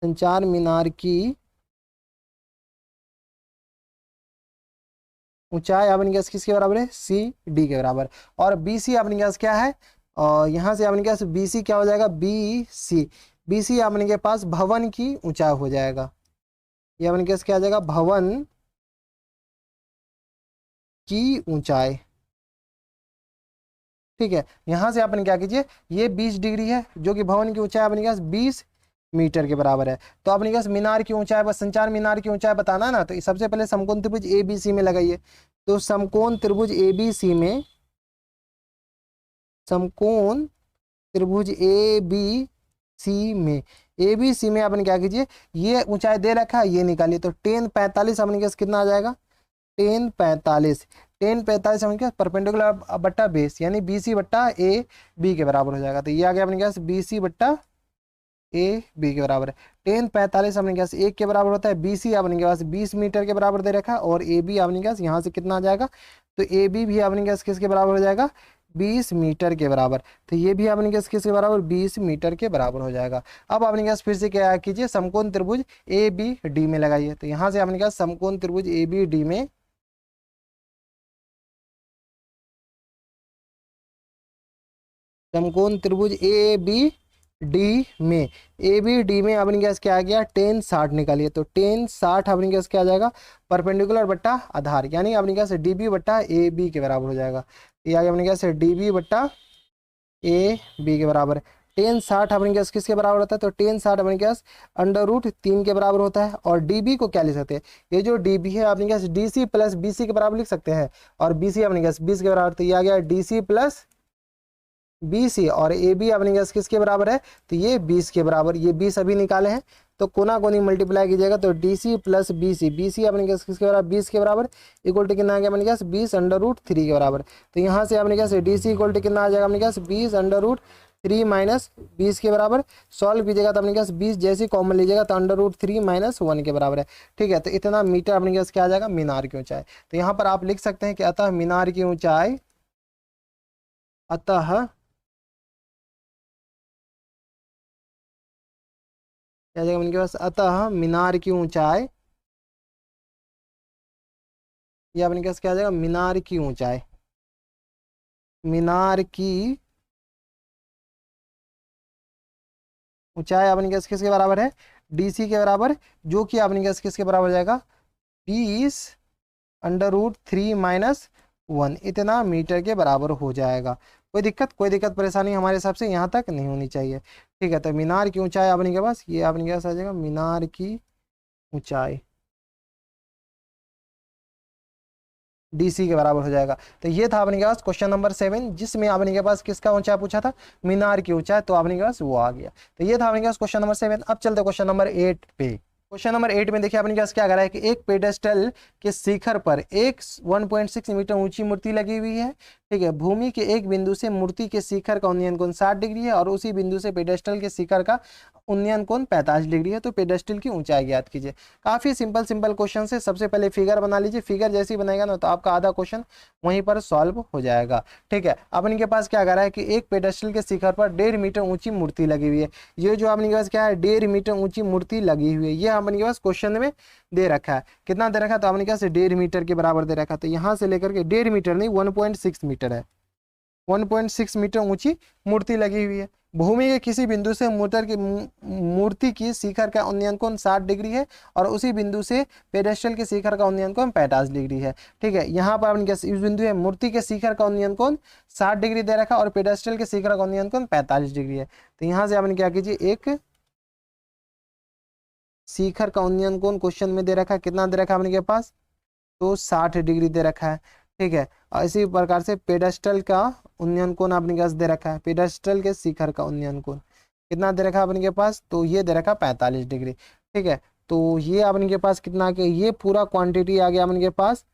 संचार मीनार की ऊंचाई अपने पास किसके बराबर है, सी डी के बराबर। और बी सी अपने पास क्या है, और यहाँ से अपने पास बी सी क्या हो जाएगा, बी सी अपने के पास भवन की ऊंचाई हो जाएगा। ये अपने पास क्या आ जाएगा, भवन की ऊंचाई। ठीक है, यहां से अपन क्या कीजिए, ये 20 डिग्री है, जो कि भवन की ऊंचाई अपने पास 20 मीटर के बराबर है। तो अपने पास मीनार की ऊंचाई, बस संचार मीनार की ऊंचाई बताना है ना, तो सबसे पहले समकोण त्रिभुज एबीसी में लगाइए। तो समकोण त्रिभुज एबीसी में, समकोण त्रिभुज एबीसी में अपन क्या कीजिए, ये ऊंचाई दे रखा है, ये निकालिए। तो 1045 अपने पास कितना आ जाएगा, 1045 अपने पास परपेंडिकुलर बट्टा बेस, यानी बीसी बट्टा ए बी के बराबर हो जाएगा। तो ये आ गया अपने पास बीसी बट्टा ए बी के बराबर है। 1045 अपने पास 1 के बराबर होता है। बीसी अपने के पास 20 मीटर के बराबर दे रखा है, और ए बी अपने पास यहाँ से कितना आ जाएगा, तो ए बी भी अपने पास किसके बराबर हो जाएगा, 20 मीटर के बराबर। तो ये भी अपने पास किसके बराबर, 20 मीटर के बराबर हो जाएगा। अब अपने पास फिर से क्या कीजिए, समकोण त्रिभुज ए बी डी में लगाइए। तो यहाँ से अपने पास समकोण त्रिभुज ए बी डी में, समकोण त्रिभुज ए बी डी में अपने पास क्या आ गया, 1060 निकालिए। तो 1060 अपने पास क्या आ जाएगा, परपेंडिकुलर बट्टा आधार, यानी अपने पास डी बी बट्टा ए बी के बराबर हो जाएगा। ये आ गया अपने पास डी बी बट्टा ए बी के बराबर है। 1060 अपने पास किसके बराबर होता है, तो 1060 अपने पास अंडर रूट 3 के बराबर होता है। और डीबी को क्या लिख सकते हैं, ये जो डीबी है अपने पास डीसी प्लस बीसी के बराबर लिख सकते हैं, और बीसी अपने पास 20 के बराबर। तो ये आ गया डीसी प्लस बी सी और ए बी अपने पास किसके बराबर है, तो ये 20 के बराबर, ये 20 अभी निकाले हैं तो कोना कोनी मल्टीप्लाई कीजिएगा तो D C plus B C, B C अपने पास किसके बराबर 20 के बराबर इक्वल टू कितना आ गया अपने पास 20√3 के बराबर। तो यहाँ से अपने पास डी सी इक्वल टू कितना आ जाएगा अपने पास 20√3 माइनस 20 के बराबर। सॉल्व कीजिएगा तो अपने पास 20 जैसे कॉमन लीजिएगा तो √3 माइनस 1 के बराबर है। ठीक है, तो इतना मीटर अपने पास क्या आ जाएगा, मीनार की ऊंचाई। तो यहाँ पर आप लिख सकते हैं कि अतः मीनार की ऊंचाई, अतः क्या जाएगा उनके पास, अतः मीनार की ऊंचाई, ये अपने पास क्या आ जाएगा मीनार की ऊंचाई, मीनार की ऊंचाई अपने पास किसके बराबर है, डीसी के बराबर, जो कि अपने पास किसके बराबर हो जाएगा 20√3 माइनस 1, इतना मीटर के बराबर हो जाएगा। कोई दिक्कत परेशानी हमारे हिसाब से यहाँ तक नहीं होनी चाहिए। ठीक है, तो मीनार की ऊंचाई अपने के पास, ये अपने के पास आ जाएगा मीनार की ऊंचाई डीसी के बराबर हो जाएगा। तो ये था अपने के पास क्वेश्चन नंबर 7, जिसमें अपने के पास किसका ऊंचाई पूछा था, मीनार की ऊंचाई, तो अपने के पास वो आ गया। तो ये था अपने के पास क्वेश्चन नंबर 7। अब चलते क्वेश्चन नंबर 8 पे। क्वेश्चन नंबर 8 में देखिए अपने पास क्या करा है कि एक पेडेस्टल के शिखर पर एक 1.6 मीटर ऊंची मूर्ति लगी हुई है। ठीक है, भूमि के एक बिंदु से मूर्ति के शिखर का उन्नयन कोण 60 डिग्री है और उसी बिंदु से पेडेस्टल के शिखर का उन्नयन कोण 45 डिग्री है। तो पेडेस्टल की ऊंचाई ज्ञात कीजिए। काफी सिंपल क्वेश्चन है। सबसे पहले फिगर बना लीजिए, फिगर जैसी बनाएगा ना तो आपका आधा क्वेश्चन वहीं पर सॉल्व हो जाएगा। ठीक है, अब इनके पास क्या करा है कि एक पेडेस्टल के शिखर पर 1.5 मीटर ऊंची मूर्ति लगी हुई है। ये जो अपने पास क्या है 1.5 मीटर ऊंची मूर्ति लगी हुई है, ये अपने पास क्वेश्चन में दे रखा है। कितना दे रखा है, तो अपने पास 1.5 मीटर के बराबर दे रखा है। तो यहाँ से लेकर के 1.5 मीटर नहीं 1.6 मीटर है, 1.6 मीटर ऊंची मूर्ति लगी हुई है। भूमि के किसी बिंदु से मूर्ति की शिखर का उन्नयन कोण 60 डिग्री है और उसी बिंदु से पेडेस्टल के शिखर का उन्नयन कोण 45 डिग्री है। ठीक है, यहाँ पर अपने इस बिंदु है मूर्ति के शिखर का उन्नयन कोण 60 डिग्री दे रखा है और पेडेस्टल के शिखर का उन्नयन कोण 45 डिग्री है। तो यहाँ से आपने क्या कीजिए, एक शिखर का उन्नयन कोण क्वेश्चन में दे रखा है, कितना दे रखा है अपने के पास, तो 60 डिग्री दे रखा है। ठीक है, और इसी प्रकार से पेडेस्टल का उन्नयन कोण अपने पास दे रखा है, पेडेस्टल के शिखर का उन्नयन कोण कितना दे रखा है अपने के पास, तो ये दे रखा 45 डिग्री। ठीक है, तो ये अपने के पास कितना के, ये पूरा क्वांटिटी आ गया अपने के पास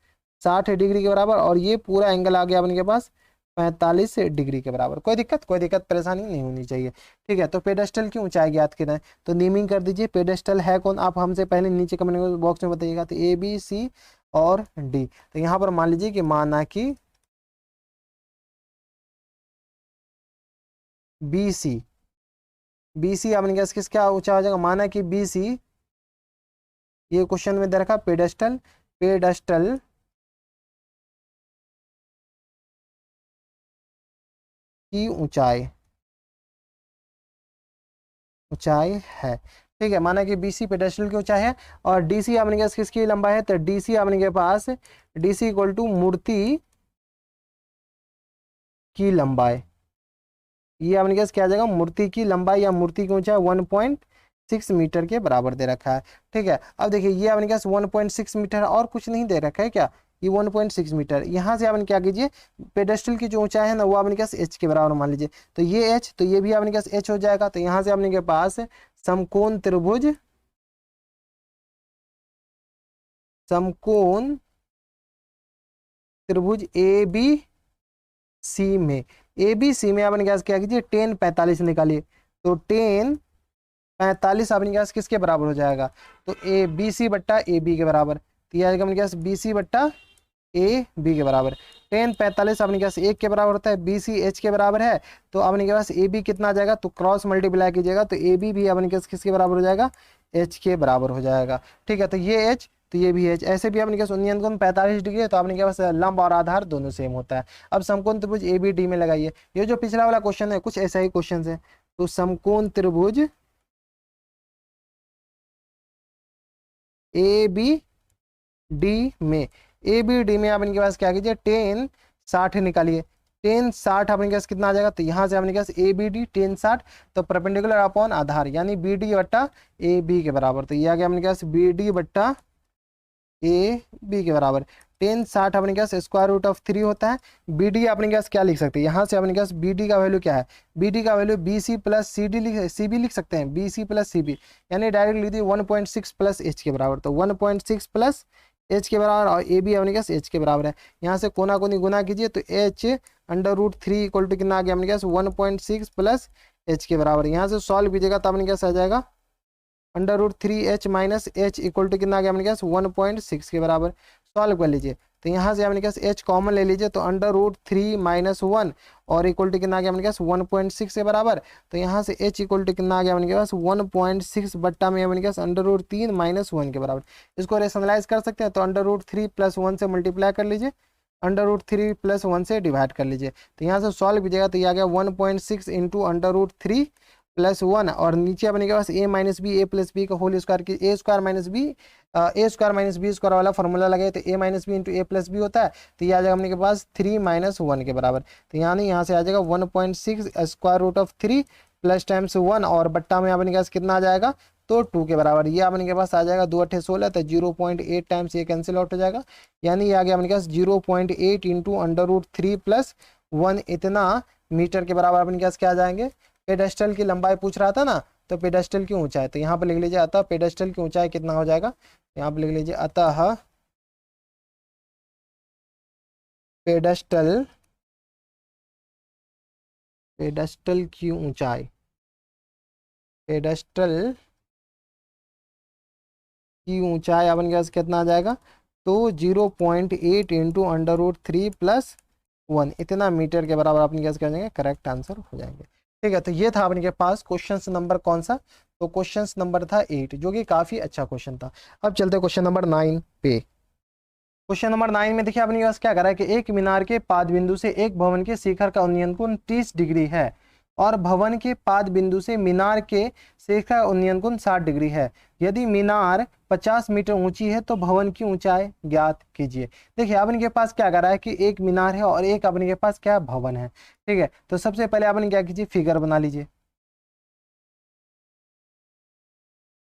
60 डिग्री के बराबर और ये पूरा एंगल आ गया अपने के पास 45 डिग्री के बराबर। कोई दिक्कत परेशानी नहीं होनी चाहिए। ठीक है, तो पेडेस्टल की ऊंचाई ज्ञात करना है तो नेमिंग कर दीजिए। पेडेस्टल है कौन, आप हमसे पहले नीचे कमेंट बॉक्स में बताइएगा। तो ए बी सी और डी। तो यहाँ पर मान लीजिए कि माना कि बी सी, बी सी अपने पास किसका ऊंचा हो जाएगा, माना कि बी सी, ये क्वेश्चन में दे रखा पेडेस्टल, पेडेस्टल की ऊंचाई, ऊंचाई है। ठीक है, माना कि बीसी पेडेस्टल की ऊंचाई है और डीसी अपने पास किसकी लंबाई है, तो डीसी अपने के पास डीसी इक्वल टू मूर्ति की लंबाई, ये अपने पास क्या आ जाएगा मूर्ति की लंबाई या मूर्ति की ऊंचाई 1.6 मीटर के बराबर दे रखा है। ठीक है, अब देखिए ये अपने पास 1.6 मीटर और कुछ नहीं दे रखा है क्या, ये 1.6 मीटर। यहाँ से आपने क्या कीजिए, पेडेस्टल की जो ऊंचाई है ना वो अपने पास एच के बराबर मान लीजिए। तो ये एच, तो ये भी अपने पास एच हो जाएगा। तो यहाँ से अपने के पास समकोण त्रिभुज, समकोण त्रिभुज ए बी सी में, ए बी सी में अपने पास क्या कीजिए 10 45 निकालिए। तो 10 45 अपने पास किसके बराबर हो जाएगा, तो ए बी सी बट्टा ए बी के बराबर। तो यह अपने पास बी सी बट्टा ए बी के बराबर। 10 45 अपने पास 1 के बराबर होता है, बी सी एच के बराबर है। तो अपने के पास ए बी कितना आ जाएगा, तो क्रॉस मल्टीप्लाई कीजिएगा तो ए बी भी अपने पास किसके बराबर हो जाएगा, एच के बराबर हो जाएगा। ठीक है, तो ये एच तो ये भी एच, ऐसे भी अपने पास उन्नयन कोण 45 डिग्री है तो अपने के पास लंब और आधार दोनों सेम होता है। अब समकोण त्रिभुज ए बी डी में लगाइए। ये जो पिछला वाला क्वेश्चन है कुछ ऐसा ही क्वेश्चन है। तो समकोण त्रिभुज ए बी डी में, ए बी डी में अपने के पास क्या कीजिए 10 60 निकालिए। 10 60 अपने के पास कितना आ जाएगा, तो यहाँ से अपने के पास ए बी डी 10 60 तो परपेंडिकुलर अपॉन आधार यानी बी डी बट्टा ए बी के बराबर। तो ये आ गया अपने के पास बी डी बट्टा ए बी के बराबर। टेन 60 अपने पास स्क्वायर रूट ऑफ 3 होता है। बी डी अपने पास क्या लिख सकते हैं, यहाँ से अपने पास बी डी का वैल्यू क्या है, बी डी का value B C plus C D C B लिख सकते हैं, B C plus C B, यानी डायरेक्ट लिख दी 1.6 प्लस एच के बराबर, तो 1.6 प्लस एच के बराबर, और ए बी अपने पास एच के बराबर है। यहाँ से कोना कोनी गुना कीजिए तो H under root 3 equal to कितना आ गया अपने पास 1.6 प्लस एच के बराबर। यहाँ से सॉल्व कीजिएगा तो अपने पास आ जाएगा under root 3h minus H equal to कितना आ गया अपने पास 1.6 के बराबर। सॉल्व कर लीजिए तो यहाँ से अपने पास h कॉमन ले लीजिए, तो अंडर रूट 3 माइनस 1 और इक्वल टू कितना आ गया अपने पास 1.6 के बराबर। तो यहाँ से h इक्वल टू कितना आ गया अपने पास 1.6 बट्टा में अपने पास अंडर रूट 3 माइनस 1 के बराबर। इसको रेशनलाइज कर सकते हैं, तो अंडर रूट 3 प्लस 1 से मल्टीप्लाई कर लीजिए, अंडर रूट 3 प्लस 1 से डिवाइड कर लीजिए, तो यहाँ से सॉल्व कीजिएगा तो ये आ गया 1.6 इंटू अंडर रूट 3 प्लस 1, और नीचे अपने के पास ए माइनस बी ए प्लस बी का होल स्क्वायर की ए स्क्वायर माइनस बी स्क्वायर वाला फॉर्मूला लगे, तो ए माइनस बी इंटू ए प्लस बी होता है, तो ये आ जाएगा अपने के पास 3 माइनस 1 के बराबर। तो यानी यहाँ से आ जाएगा 1.6 square root of 3 plus times 1 और बट्टा में अपने के पास कितना आ जाएगा, तो 2 के बराबर। ये अपने के पास आ जाएगा 2 8 16, तो 0.8 टाइम्स ये कैंसिल आउट हो जाएगा, यानी ये आ गया अपने के पास 0.8 इंटू अंडर रूट 3 प्लस 1 इतना मीटर के बराबर अपने के पास क्या आ जाएंगे। पेडेस्टल की लंबाई पूछ रहा था ना, तो पेडेस्टल की ऊंचाई, तो यहाँ पे लिख लीजिए अतः पेडेस्टल की ऊंचाई कितना हो जाएगा, यहाँ पे लिख लीजिए अतः पेडेस्टल पेडेस्टल की ऊंचाई, पेडेस्टल की ऊंचाई अपन के पास कितना आ जाएगा, तो 0.8 इंटू अंडर रूट 3 प्लस 1 इतना मीटर के बराबर अपने पास क्या हो जाएंगे, करेक्ट आंसर हो जाएंगे। ठीक है, तो ये था अपने के पास क्वेश्चन नंबर कौन सा, तो क्वेश्चन नंबर था 8, जो कि काफी अच्छा क्वेश्चन था। अब चलते हैं क्वेश्चन नंबर 9 पे। क्वेश्चन नंबर 9 में देखिए अपने पास क्या करा है कि एक मीनार के पाद बिंदु से एक भवन के शिखर का उन्नयन कोण 30 डिग्री है, और भवन के पाद बिंदु से मीनार के शिखर का उन्नयन कोण 60 डिग्री है। यदि मीनार 50 मीटर ऊंची है तो भवन की ऊंचाई ज्ञात कीजिए। देखिए अपने के पास क्या करा है कि एक मीनार है और एक अपने के पास क्या भवन है। ठीक है, तो सबसे पहले अपने क्या कीजिए, फिगर बना लीजिए।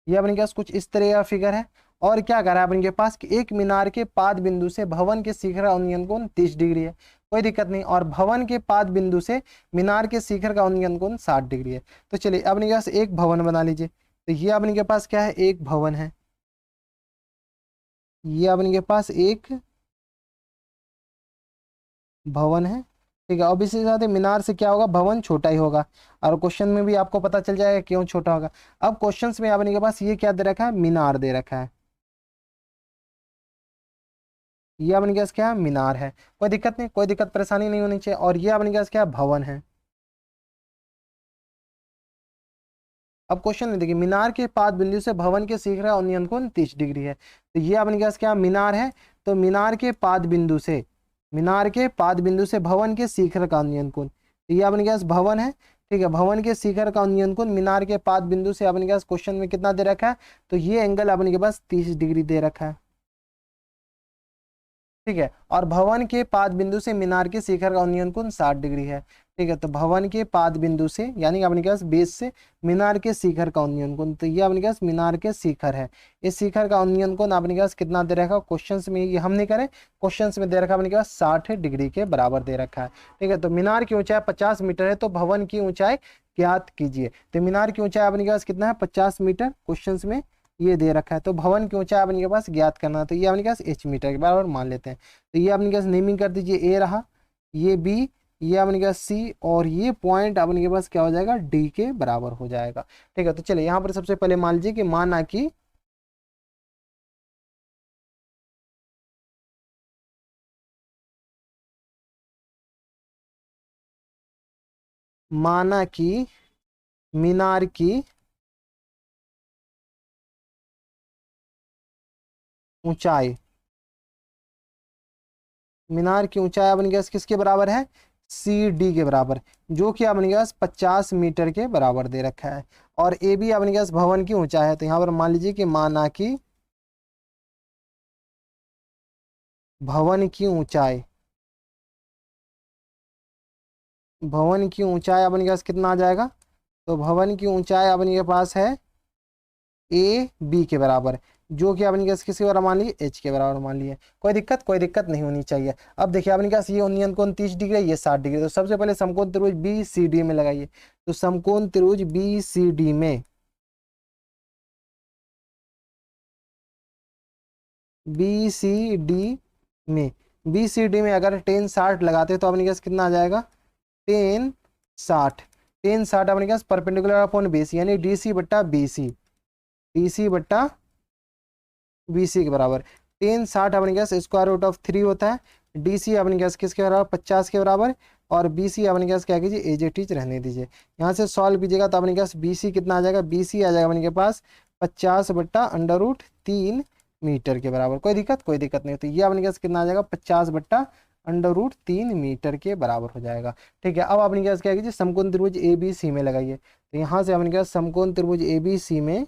ये अपने के पास कुछ इस तरह का फिगर है, और क्या करा है अपने के पास कि एक मीनार के पाद बिंदु से भवन के शिखर का उन्नयन कोण 30 डिग्री है, कोई दिक्कत नहीं, और भवन के पाद बिंदु से मीनार के शिखर का उन्नयन कोण 60 डिग्री है। तो चलिए अपने के पास एक भवन बना लीजिए, तो ये अपने के पास क्या है, एक भवन है, ये अपने के पास एक भवन है। ठीक है, अब इसी साथ मीनार से क्या होगा, भवन छोटा ही होगा, और क्वेश्चन में भी आपको पता चल जाएगा क्यों छोटा होगा। अब क्वेश्चंस में अपने के पास ये क्या दे रखा है, मीनार दे रखा है, ये अपने के पास क्या है, मीनार है, कोई दिक्कत नहीं, कोई दिक्कत परेशानी नहीं होनी चाहिए, और ये अपने के पास क्या है, भवन है। अब क्वेश्चन में देखिए, मीनार के पाद बिंदु से भवन के शिखर का उन्नयन कोण 30 डिग्री है, तो ये अपने के पास क्या मीनार है, तो मीनार के पाद बिंदु से भवन के शिखर का उन्नयन कोण, तो ये अपने के पास भवन है। ठीक है, भवन के शिखर का उन्नयन कोण मीनार के पाद बिंदु से अपने के पास क्वेश्चन में कितना दे रखा है, तो ये एंगल अपने के पास 30 डिग्री दे रखा है। ठीक है, और भवन के पाद बिंदु से मीनार के शिखर का उन्नयन कोण 60 डिग्री है। ठीक है, तो भवन के पाद बिंदु से यानी अपने पास बेस से मीनार के शिखर का उन्नयन कोण, तो ये अपने पास मीनार के शिखर है, इस शिखर का उन्नयन कोण अपने पास कितना दे रखा है, क्वेश्चंस में ये हम नहीं करें, क्वेश्चंस में दे रखा है अपने पास 60 डिग्री के बराबर दे रखा है। ठीक है, तो मीनार की ऊंचाई 50 मीटर है, तो भवन की ऊंचाई ज्ञात कीजिए। तो मीनार की ऊंचाई अपने पास कितना है, 50 मीटर, क्वेश्चन में ये दे रखा है, तो भवन की ऊंचाई अपने के पास ज्ञात करना है, तो ये अपने पास h मीटर के बराबर मान लेते हैं। तो ये अपने पास नेमिंग कर दीजिए, ए रहा, ये बी, ये अपने पास सी, और ये पॉइंट अपने के पास क्या हो जाएगा, डी के बराबर हो जाएगा। ठीक है, तो चलिए यहाँ पर सबसे पहले मान लीजिए कि माना कि मीनार की ऊंचाई, मीनार की ऊंचाई अपने पास किसके बराबर है, सी डी के बराबर, जो कि अपने पास 50 मीटर के बराबर दे रखा है, और ए बी अपने पास भवन की ऊंचाई है। तो यहाँ पर मान लीजिए कि माना कि भवन की ऊंचाई, भवन की ऊंचाई अपने पास कितना आ जाएगा, तो भवन की ऊंचाई अपने के पास है ए बी के बराबर, जो कि आपने कैसे किसके बराबर मान लिए, एच के बराबर मान लिए। कोई दिक्कत नहीं होनी चाहिए। अब देखिए आपने क्या, ये उन्नयन कोण 30 डिग्री है, ये 60 डिग्री। तो सबसे पहले समकोण त्रिभुज बी सी डी में लगाइए। तो समकोण त्रिभुज बी सी डी में, बी सी डी में, बी सी डी में अगर टेन 60 लगाते तो अपने कैसे कितना आ जाएगा, टेन 60, टेन 60 अपने कैसे परपेंडिकुलर अपॉन बी सी, यानी डी सी बट्टा बी सी, डी सी बट्टा बी सी के बराबर। टेन 60 अपने गैस स्क्वायर रूट ऑफ 3 होता है। डी सी अपने गैस किसके बराबर, 50 के बराबर। और बी सी अपने गैस क्या कीजिए, एज इट इज रहने दीजिए। यहाँ से सॉल्व कीजिएगा तो अपने गैस बी सी कितना आ जाएगा, बी सी आ जाएगा अपने के पास 50 बट्टा अंडर रूट 3 मीटर के बराबर। कोई दिक्कत नहीं होती। ये अपने गैस कितना आ जाएगा, 50 बट्टा अंडर रूट 3 मीटर के बराबर हो जाएगा। ठीक है, अब अपने गैस क्या कीजिए, समकोण त्रिभुज ए बी सी में लगाइए। तो यहाँ से अपने गैस समकोण त्रिभुज ए बी सी में,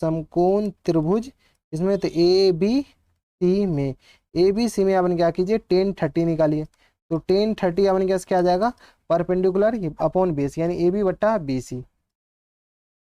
समकोण त्रिभुज इसमें तो ए बी सी में, ए बी सी में अपन क्या कीजिए, टेन 30 निकालिए। तो टेन 30 अपन क्या आ जाएगा, परपेंडिकुलर अपॉन बेस, यानी ए बी बट्टा बी सी,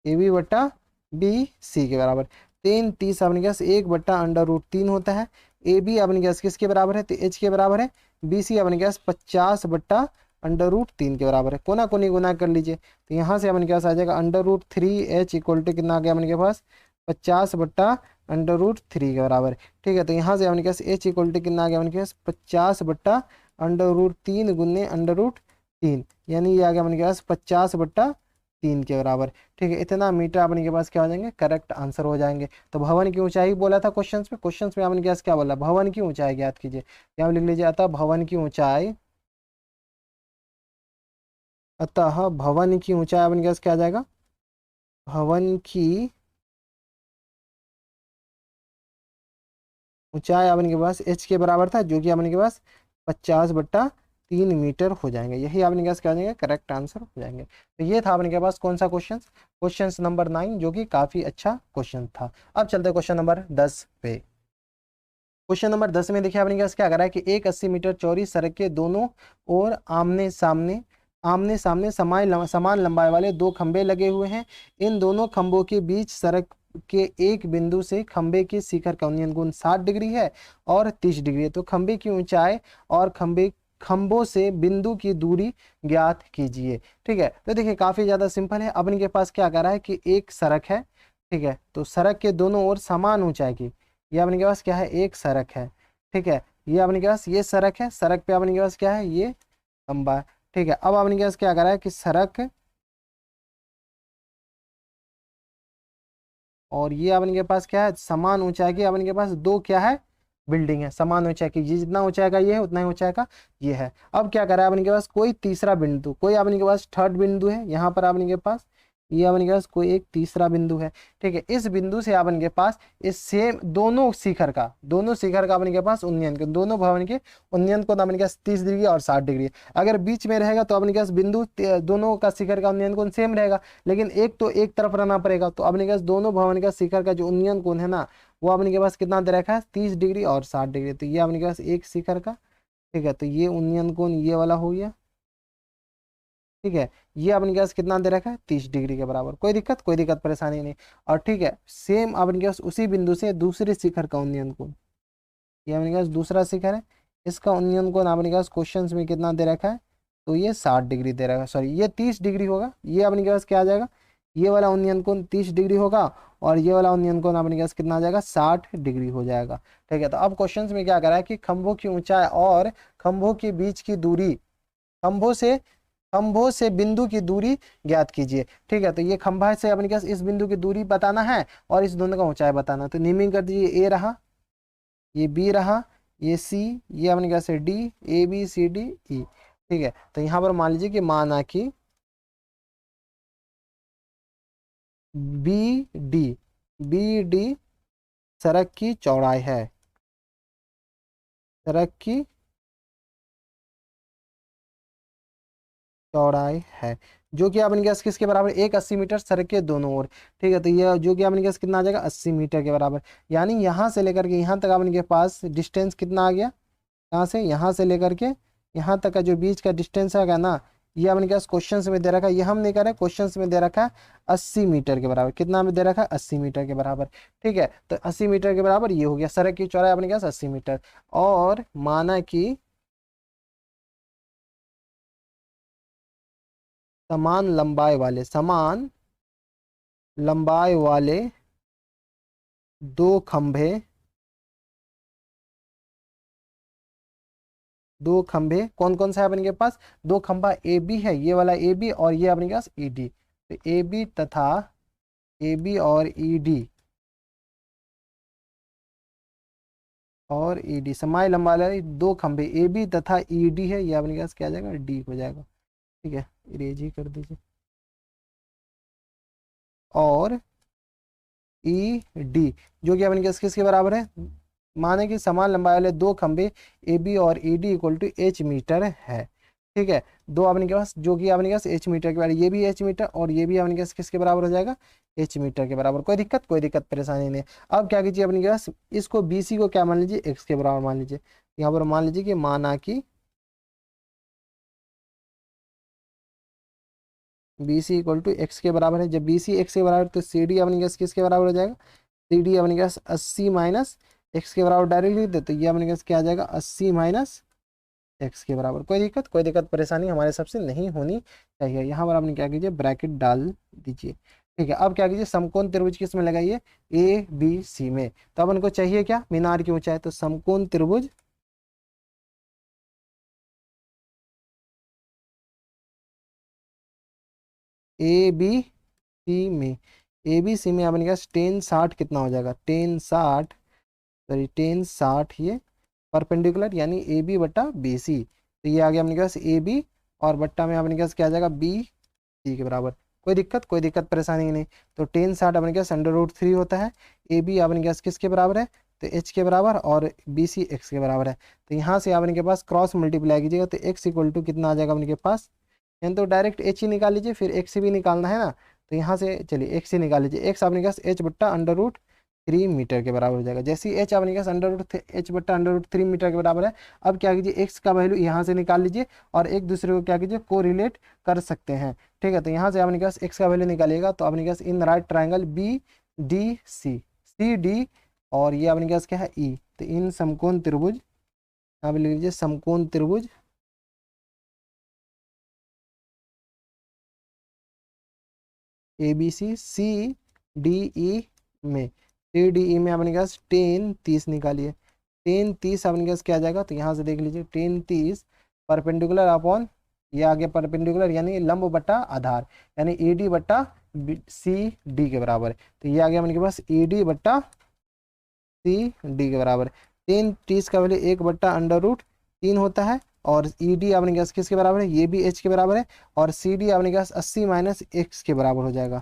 ए बी बट्टा बी सी के बराबर। टेन 30 अपन क्या 1 बट्टा अंडर रूट 3 होता है। ए बी अपन क्या किसके बराबर है, तो एच के बराबर है। बी सी अपन क्या 50 बट्टा अंडर रूट 3 के बराबर है। कोना कोनी गुना कर लीजिए। तो यहाँ से अपन क्या आ जाएगा, under root 3 H equal to कितना आ गया अपन के पास, 50 बट्टा अंडर रूट 3 के बराबर। ठीक है, तो यहाँ से अपन के पास एच इक्वल टू कितना आ गया अपन के पास, 50 बट्टा अंडर रूट 3 गुने अंडर रूट 3, यानी ये आ गया अपन के पास 50 बट्टा 3 के बराबर। ठीक है, इतना मीटर अपने के पास क्या हो जाएंगे, करेक्ट आंसर हो जाएंगे। तो भवन की ऊंचाई बोला था क्वेश्चन में आपने क्या बोला, भवन की ऊंचाई ज्ञात कीजिए। यहाँ लिख लीजिए, अतः भवन की ऊंचाई, अतः भवन की ऊंचाई अपन के पास क्या आ जाएगा, भवन की ऊंचाई अपन के पास एच के बराबर था, जो कि अपन के पास 50 बट्टा 3 मीटर हो जाएंगे। यही आपने क्या हो जाएंगे, करेक्ट आंसर हो जाएंगे। तो ये था अपने के पास कौन सा क्वेश्चन नंबर 9, जो कि काफी अच्छा क्वेश्चन था। अब चलते क्वेश्चन नंबर 10 पे। क्वेश्चन नंबर 10 में देखिए आपने क्या करा है कि एक 80 मीटर चौड़ी सड़क के दोनों ओर आमने सामने समान लंबाई वाले दो खंबे लगे हुए हैं। इन दोनों खंभों के बीच सड़क के एक बिंदु से खंबे के शिखर का उन्नयन कोण 60 डिग्री है और 30 डिग्री है। तो खंबे की ऊंचाई और खंभों से बिंदु की दूरी ज्ञात कीजिए। ठीक है, तो देखिए काफी ज्यादा सिंपल है। अपने के पास क्या करा है कि एक सड़क है, ठीक है, तो सड़क के दोनों ओर समान ऊंचाई की, ये अपने के पास क्या है, एक सड़क है। ठीक है, ये अपने के पास ये सड़क है, सड़क पे अपने के पास क्या है, ये खंबा है। ठीक है, अब अपने के पास क्या करा है कि सड़क और ये अपने के पास क्या है, समान ऊंचाई की अपने के पास दो क्या है, बिल्डिंग है समान ऊंचाई की। ये जितना ऊंचाई का ये है उतना ही ऊंचाई का ये है। अब क्या करा है अपने के पास, कोई तीसरा बिंदु, कोई अपने के पास थर्ड बिंदु है यहाँ पर अपने के पास, ये अपने के पास कोई एक तीसरा बिंदु है। ठीक है, इस बिंदु से अपने के पास इस सेम दोनों शिखर का अपने के पास उन्नयन के दोनों भवन के उन्नयन कोण अपने के पास 30 डिग्री और 60 डिग्री। अगर बीच में रहेगा तो अपने के पास बिंदु दोनों का शिखर का उन्नयन कोण सेम रहेगा, लेकिन एक तो एक तरफ रहना पड़ेगा। तो अपने के पास दोनों भवन का शिखर का जो उन्नयन कोण है ना, वो अपने के पास कितना दे रखा है, 30 डिग्री और 60 डिग्री। तो ये अपने के पास एक शिखर का, ठीक है, तो ये उन्नयन कोण ये वाला हो गया। ठीक है, ये अपने के पास कितना दे रखा है, 30 डिग्री के बराबर। कोई दिक्कत परेशानी नहीं। और ठीक है, सेम अपने के पास उसी बिंदु से दूसरे शिखर का उन्नयन कोण, ये अपने के पास दूसरा शिखर है, इसका उन्नयन कोण अपने के पास क्वेश्चन में कितना दे रखा है, तो ये 60 डिग्री दे रखा है, सॉरी ये 30 डिग्री होगा। ये अपने के पास क्या आ जाएगा, ये वाला उन्नयन कोण 30 डिग्री होगा और ये वाला उन्नयन कोण अपने के पास कितना आ जाएगा, 60 डिग्री हो जाएगा। ठीक है, तो अब क्वेश्चन में क्या करा है कि खंभों की ऊंचाई और खंभों के बीच की दूरी, खंभों से बिंदु की दूरी ज्ञात कीजिए। ठीक है, तो ये खंभा से अपने पास इस बिंदु की दूरी बताना है और इस दोनों का ऊंचाई बताना। तो नेमिंग कर दीजिए, ए रहा, ये बी रहा, ये सी, ये अपने पास D, A B C D E. ठीक है, तो यहाँ पर मान लीजिए कि माना कि बी डी सड़क की चौड़ाई है, सड़क की चौड़ाई है, जो कि अपने पास किसके बराबर, एक 80 मीटर सड़क के दोनों ओर। ठीक है, तो ये जो कि अपने पास कितना आ जाएगा, 80 मीटर के बराबर। यानी यहाँ से लेकर के यहाँ तक अपने के पास डिस्टेंस कितना आ गया, यहाँ से लेकर के यहाँ तक का जो बीच का डिस्टेंस है ना, ये अपने पास क्वेश्चन में दे रखा है, ये हम नहीं कर रहे, क्वेश्चन में दे रखा है 80 मीटर के बराबर। कितना में दे रखा है? 80 मीटर के बराबर। ठीक है, तो 80 मीटर के बराबर ये हो गया, सड़क की चौड़ाई अपने पास 80 मीटर। और माना कि समान लंबाई वाले दो खंभे कौन कौन सा है अपने के पास? दो खंभा ए बी है, ये वाला ए बी और ये अपने पास ई डी। तो ए बी और ई डी समान लंबाई वाले दो खंभे ए बी तथा ई डी है, ये अपने पास क्या आ जाएगा? डी हो जाएगा। ठीक है, इरेज ही कर दीजिए। और ई डी जो कि अपने पास किसके बराबर है? माने कि समान लंबाई वाले दो खंभे ए बी और E D equal to H meter है। ठीक है, दो अपने के पास जो कि अपने पास एच मीटर के बराबर, ये भी एच मीटर और ये भी अपने पास किसके बराबर हो जाएगा? एच मीटर के बराबर। कोई दिक्कत परेशानी नहीं। अब क्या कीजिए अपने के पास, इसको बी सी को क्या मान लीजिए? एक्स के बराबर मान लीजिए। यहाँ पर मान लीजिए कि माना कि B C equal to X के बराबर है। जब बी सी एक्स के बराबर तो सी डी अपने पास किसके बराबर हो जाएगा? सी डी अपने पास 80 माइनस एक्स के बराबर डायरेक्ट लिख दे, तो ये अपने पास क्या आ जाएगा? 80 माइनस एक्स के बराबर। कोई दिक्कत परेशानी हमारे सबसे नहीं होनी चाहिए। यहाँ पर आपने क्या कीजिए? ब्रैकेट डाल दीजिए। ठीक है, अब क्या कीजिए? समकोण त्रिभुज किस में लगाइए? ए बी सी में। तो अब उनको चाहिए क्या? मीनार की ऊंचाई। तो समकोण त्रिभुज ए बी सी में, ए बी सी में अपने पास टेन 60 कितना हो जाएगा? टेन 60 ये परपेंडिकुलर यानी ए बी बट्टा बी सी। तो ये आ गया अपने पास ए बी और बट्टा में अपने पास क्या आ जाएगा? बी सी के बराबर। कोई दिक्कत परेशानी नहीं। तो टेन 60 अपने पास √3 होता है। ए बी अपने पास किसके बराबर है? तो एच के बराबर और बी सी एक्स के बराबर है। तो यहाँ से अपने के पास क्रॉस मल्टीप्लाई कीजिएगा तो एक्स इक्वल टू कितना आ जाएगा अपने के पास? यानी तो डायरेक्ट एच ही निकाल लीजिए, फिर एक्स भी निकालना है ना, तो यहाँ से चलिए एक्स ही निकाल लीजिए। एक्स अपने पास एच बट्टा √3 मीटर के बराबर हो जाएगा। जैसे ही एच अपने पास एच बट्टा √3 मीटर के बराबर है। अब क्या कीजिए? एक्स का वैल्यू यहाँ से निकाल लीजिए और एक दूसरे को क्या कीजिए? को रिलेट कर सकते हैं। ठीक है, तो यहाँ से अपने पास एक्स का वैल्यू निकालिएगा तो अपने पास in right triangle B D C D और ये अपने पास क्या है? ई। तो इन समकोण त्रिभुज, यहाँ पे लिख लीजिए समकोण त्रिभुज ए बी सी डी ई में, सी डी ई में अपने पास टेन 30 निकालिए। टेन 30 अपने पास क्या आ जाएगा? तो यहाँ से देख लीजिए टेन 30 परपेंडिकुलर अपॉन, ये आ गया परपेंडिकुलर यानी लंब बट्टा आधार, यानी ए डी बट्टा सी डी के बराबर है। तो ये आ गया अपने पास ए डी बट्टा सी डी के बराबर। टेन 30 का वैल्यू 1/√3 होता है और ई डी अपने पास किसके बराबर है? ये भी एच के बराबर है और सी डी अपने पास 80 माइनस एक्स के बराबर हो जाएगा।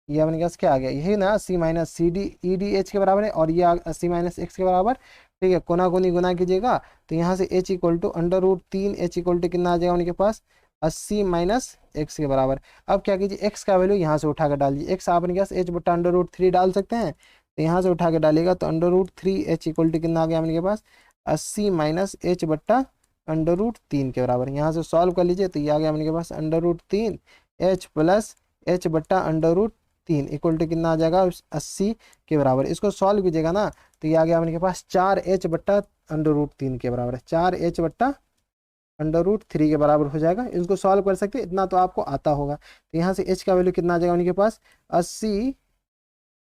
ये अपने पास क्या आ गया? यही ना 80 minus C D E D H के बराबर है और ये 80 माइनस एक्स के बराबर। ठीक है, कोना कोनी गुना कीजिएगा तो यहाँ से H equal to √3, H equal to कितना आ जाएगा उनके पास? 80 माइनस एक्स के बराबर। अब क्या कीजिए? एक्स का वैल्यू यहाँ से उठा कर डाल दीजिए। एक्स आपने पास एच बट्टा √3 डाल सकते हैं, तो यहाँ से उठा के डालेगा तो √3 एच इक्वल टू कितना आ गया अपने पास? 80 माइनस एच बट्टा √3 के बराबर। यहाँ से सॉल्व कर लीजिए तो ये आ गया अपने पास √3 एच प्लस एच बट्टा √3 इक्वल टू कितना आ जाएगा? 80 के बराबर। इसको सॉल्व कीजिएगा ना तो ये आ गया अपने पास 4h बट्टा √3 के बराबर है, 4h बट्टा √3 के बराबर हो जाएगा। इसको सॉल्व कर सकते हैं, इतना तो आपको आता होगा। तो यहाँ से h का वैल्यू कितना आ जाएगा उनके पास? 80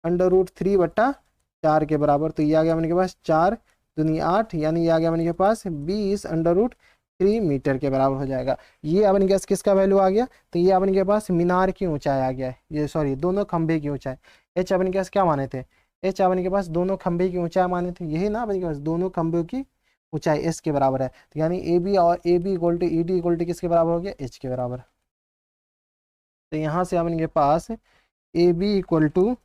√3 बट्टा 4 के बराबर। तो ये आ गया अपने के पास 4 दूनी 8 यानी ये आ गया अपने के पास 20 √3 मीटर के बराबर हो जाएगा। ये अपने के पास किसका वैल्यू आ गया? तो ये अपने के पास मीनार की ऊंचाई आ गया है, ये सॉरी दोनों खंभे की ऊंचाई। एच अपने के पास क्या माने थे? एच अपने के पास दोनों खंभे की ऊंचाई माने थे, यही ना अपने के पास दोनों खंभों की ऊंचाई एस के बराबर है। तो यानी ए बी और A B equal to E D equal to किसके बराबर हो गया? एच के बराबर। तो यहाँ से अपने के पास A B equal to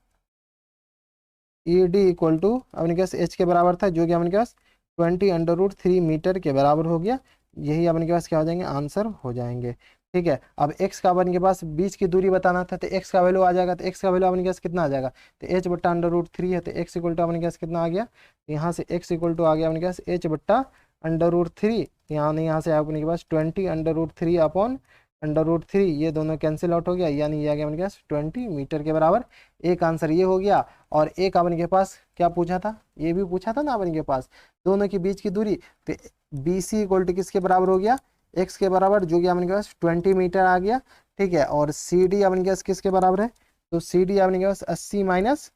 E D equal to अपने के पास एच के बराबर था, जो कि अपने के पास 20 √3 मीटर के बराबर हो गया। यही अपने के पास क्या हो जाएंगे? आंसर हो जाएंगे। ठीक है, अब x का अपने के पास बीच की दूरी बताना था तो x का वैल्यू आ जाएगा। तो x का वैल्यू अपने के पास कितना आ जाएगा? तो h बट्टा √3 है, तो x इक्वल टू अपने के पास कितना आ गया? यहाँ से x इक्वल टू आ गया अपने के पास h बट्टा √3, यहाँ से अपने के पास 20 √3 अपॉन √3, ये दोनों कैंसिल आउट हो गया, यानी ये आ गया अपने पास 20 मीटर के बराबर। एक आंसर ये हो गया। और एक अपने के पास क्या पूछा था, ये भी पूछा था ना अपने के पास, दोनों के बीच की दूरी। तो बी सी इक्वल टू किसके बराबर हो गया, एक्स के बराबर, जो कि अपने के पास 20 मीटर आ गया। ठीक है, और सी डी अपने के पास किसके बराबर है, तो सी डी अपने के पास 80 माइनस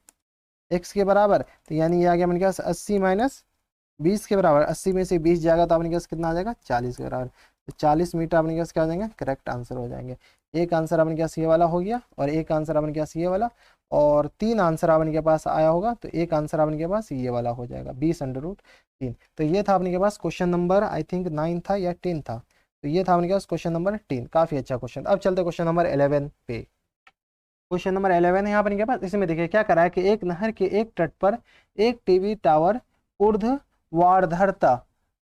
एक्स के बराबर। तो यानी ये आ गया अपने के पास 80 माइनस 20 के बराबर। 80 में से 20 जाएगा तो अपने के पास कितना आ जाएगा, 40 के बराबर। तो 40 मीटर अपने के पास क्या हो जाएंगे, करेक्ट आंसर हो जाएंगे। एक आंसर अपने के पास ये वाला हो गया, और एक आंसर अपने के पास ये वाला, और 3 आंसर अपने के पास आया होगा। तो एक आंसर अपने के पास ये वाला हो जाएगा, 20√3। तो ये था अपने के पास क्वेश्चन नंबर, आई थिंक 9 था या 10 था। तो ये था अपने के पास क्वेश्चन नंबर 10, काफी अच्छा क्वेश्चन। अब चलते क्वेश्चन नंबर 11 पे। क्वेश्चन नंबर 11 है यहाँ पर इनके पास। इसमें देखिए क्या करा है कि एक नहर के एक तट पर एक टीवी टावर ऊर्ध्वाधरता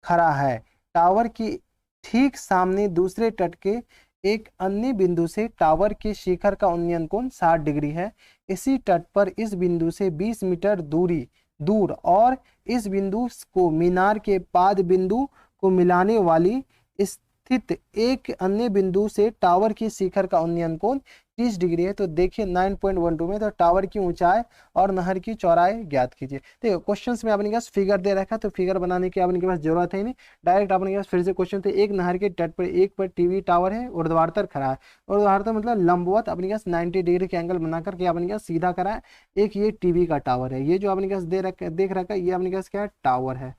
खड़ा है। टावर की ठीक सामने दूसरे तट के एक अन्य बिंदु से टावर के शिखर का उन्नयन कोण 60 डिग्री है। इसी तट पर इस बिंदु से 20 मीटर दूर और इस बिंदु को मीनार के पाद बिंदु को मिलाने वाली स्थित एक अन्य बिंदु से टावर की शिखर का उन्नयन कोण 30 डिग्री है। तो देखिए 9.12 में तो टावर की ऊंचाई और नहर की चौड़ाई ज्ञात कीजिए। देखो क्वेश्चंस में अपने पास फिगर दे रखा है, तो फिगर बनाने की अपने के पास जरूरत है नहीं, डायरेक्ट अपने पास फिर से क्वेश्चन थे। एक नहर के तट पर एक पर टीवी टावर है, ऊर्ध्वाधर खड़ा है। ऊर्ध्वाधर मतलब लंबवत अपने पास 90 डिग्री के एंगल बना करके अपने पास सीधा करा है। एक ये टीवी का टावर है, ये जो अपने पास देख रखा है, ये अपने पास क्या है, टावर है।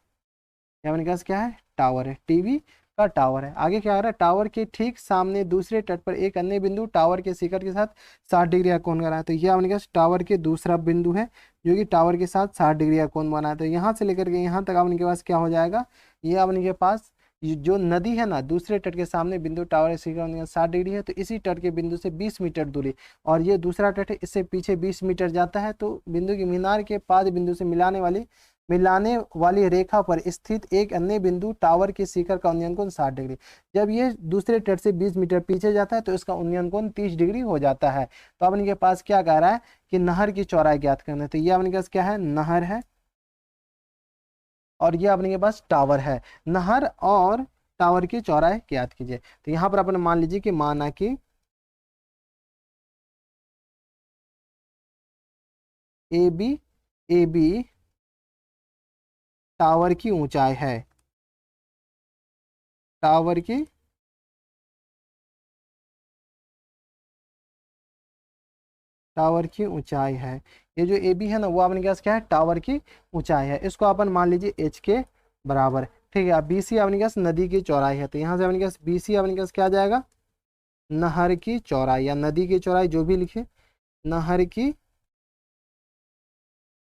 ये अपने पास क्या है, टावर है, टीवी का टावर है। आगे क्या आ रहा है, टावर के ठीक सामने दूसरे तट पर एक अन्य बिंदु टावर के शिखर के साथ 60 डिग्री का कोण बना है। तो ये अपने पास टावर के दूसरा बिंदु है, जो कि टावर के साथ 60 डिग्री का कोण बना है। तो यहाँ से लेकर के यहाँ तक अपने के पास क्या हो जाएगा, ये अपने के पास जो नदी है ना, दूसरे तट के सामने बिंदु टावर के शिखर 60 डिग्री है। तो इसी तट के बिंदु से 20 मीटर दूरी, और ये दूसरा तट है, इससे पीछे 20 मीटर जाता है। तो बिंदु की मीनार के पाद बिंदु से मिलाने वाली रेखा पर स्थित एक अन्य बिंदु टावर के शिखर का उन्नयन कोण 60 डिग्री। जब ये दूसरे तट से 20 मीटर पीछे जाता है तो इसका उन्नयन कोण 30 डिग्री हो जाता है। तो अपने के पास क्या कह रहा है कि नहर की चौड़ाई ज्ञात करना है। तो ये अपने के पास क्या है, नहर है, और ये अपने के पास टावर है। नहर और टावर की चौड़ाई ज्ञात कीजिए। तो यहाँ पर अपन मान लीजिए कि माना कि ए बी टावर की ऊंचाई है, टावर की ऊंचाई है। ये जो ए बी है ना, वो अपने पास क्या है, टावर की ऊंचाई है। इसको अपन मान लीजिए एच के बराबर। ठीक है, अब बी सी अपने पास नदी की चौड़ाई है। तो यहाँ से अपने पास बी सी अपने पास क्या आ जाएगा, नहर की चौड़ाई या नदी की चौड़ाई, जो भी लिखे, नहर की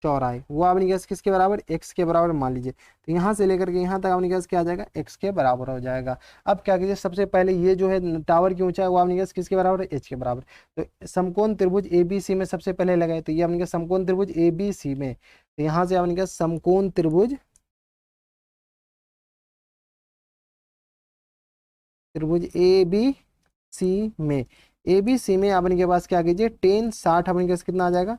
चौड़ाई, वो अपनी गैस किसके बराबर, एक्स के बराबर मान लीजिए। तो यहाँ से लेकर के यहाँ तक अपनी गैस क्या आ जाएगा, एक्स के बराबर हो जाएगा। अब क्या कीजिए, सबसे पहले ये जो है टावर की ऊंचाई, वो अपनी गैस किसके बराबर है, एच के बराबर। तो समकोण त्रिभुज ए बी सी में सबसे पहले लगाए, तो ये अपनी गैस समकोण त्रिभुज ए बी सी में, तो यहाँ से अपनी गैस समकोण त्रिभुज ए बी सी में, ए बी सी में अपने के पास क्या कीजिए, टेन 60 अपने के पास कितना आ जाएगा,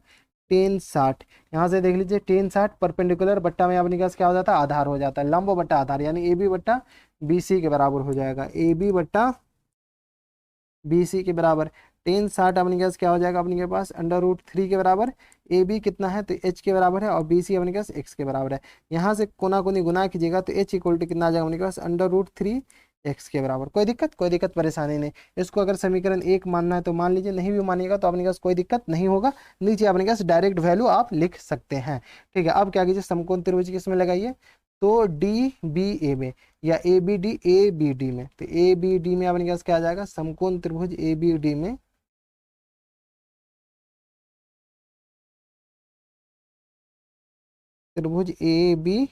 टेन 60। यहाँ से देख लीजिए टेन 60 परपेंडिकुलर बट्टा में अपने पास क्या हो जाता है, आधार हो जाता है, लंब बट्टा आधार, यानी ए बी बट्टा बी सी के बराबर हो जाएगा, ए बी बट्टा बी सी के बराबर। टेन 60 अपने पास क्या हो जाएगा, अपने के पास √3 के बराबर। ए बी कितना है, तो एच के बराबर है, और बी सी अपने पास एक्स के बराबर है। यहाँ से कोना कोनी गुना कीजिएगा तो एच इक्वल टू कितना आ जाएगा अपने पास, √3 एक्स के बराबर। कोई दिक्कत परेशानी नहीं। इसको अगर समीकरण 1 मानना है तो मान लीजिए, नहीं भी मानिएगा तो अपने पास कोई दिक्कत नहीं होगा, नीचे अपने पास डायरेक्ट वैल्यू आप लिख सकते हैं। ठीक है, अब क्या कीजिए, समकोण त्रिभुज किसमें लगाइए, तो डी बी ए में, या ए बी डी में। तो ए बी डी में अपने पास क्या आ जाएगा, समकोण त्रिभुज ए बी डी में, त्रिभुज ए बी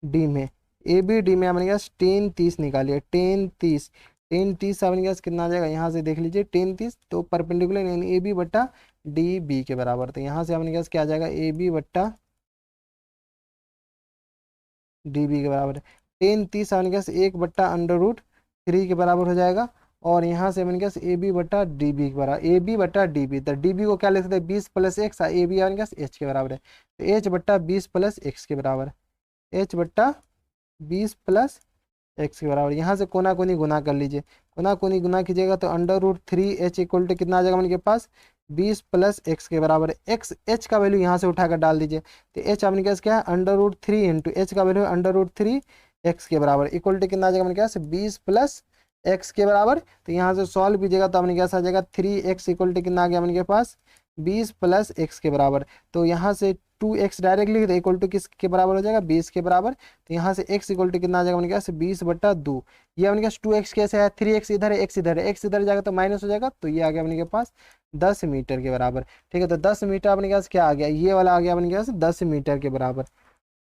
डी में, ए बी डी में अपने पास टेन 30 निकालिए, टेन तीस अपने पास कितना आ जाएगा, यहाँ से देख लीजिए टेन 30, तो परपेंडिकुलर यानी ए बी बट्टा डी बी के बराबर। तो यहाँ से अपने पास क्या आ जाएगा, ए बी बट्टा डी बी के बराबर है। टेन 30 अपने पास 1/√3 के बराबर हो जाएगा, और यहाँ से अपने पास ए बी बट्टा डी बी के बराबर, ए बी बट्टा डी बी, तो डी बी को क्या लिख सकते हैं, 20 + एक्स, ए बी अपने पास एच के बराबर है, तो एच बट्टा 20 + एक्स के बराबर, एच बट्टा 20 + एक्स के बराबर, यहाँ से कोना कोनी गुना कर लीजिए, कोना कोनी गुना कीजिएगा तो √3h इक्वल टू कितना आ जाएगा अपने पास 20 प्लस एक्स के बराबर है। एक्स एच का वैल्यू यहाँ से उठाकर डाल दीजिए, तो एच अपने पास क्या है √3 इंटू एच का वैल्यू √3 एक्स के बराबर इक्वल टू कितना आ जाएगा अपने पास 20 प्लस एक्स के बराबर। तो यहाँ से सॉल्व कीजिएगा तो अपने पास आ जाएगा 3x इक्वल टू कितना आ गया अपने पास 20 प्लस एक्स के बराबर। तो यहाँ से 2x डायरेक्टली तो इक्वल टू किसके बराबर हो जाएगा 20 के बराबर। तो यहाँ से x इक्वल टू कितना आ जाएगा अपने पास 20/2। ये अपने पास 2x कैसे है, 3x इधर है, x इधर है, x इधर जाएगा तो माइनस हो जाएगा, तो ये आ गया अपने के पास 10 मीटर के बराबर। ठीक है, तो 10 मीटर अपने पास क्या आ गया, ये वाला आ गया अपने पास 10 मीटर के बराबर,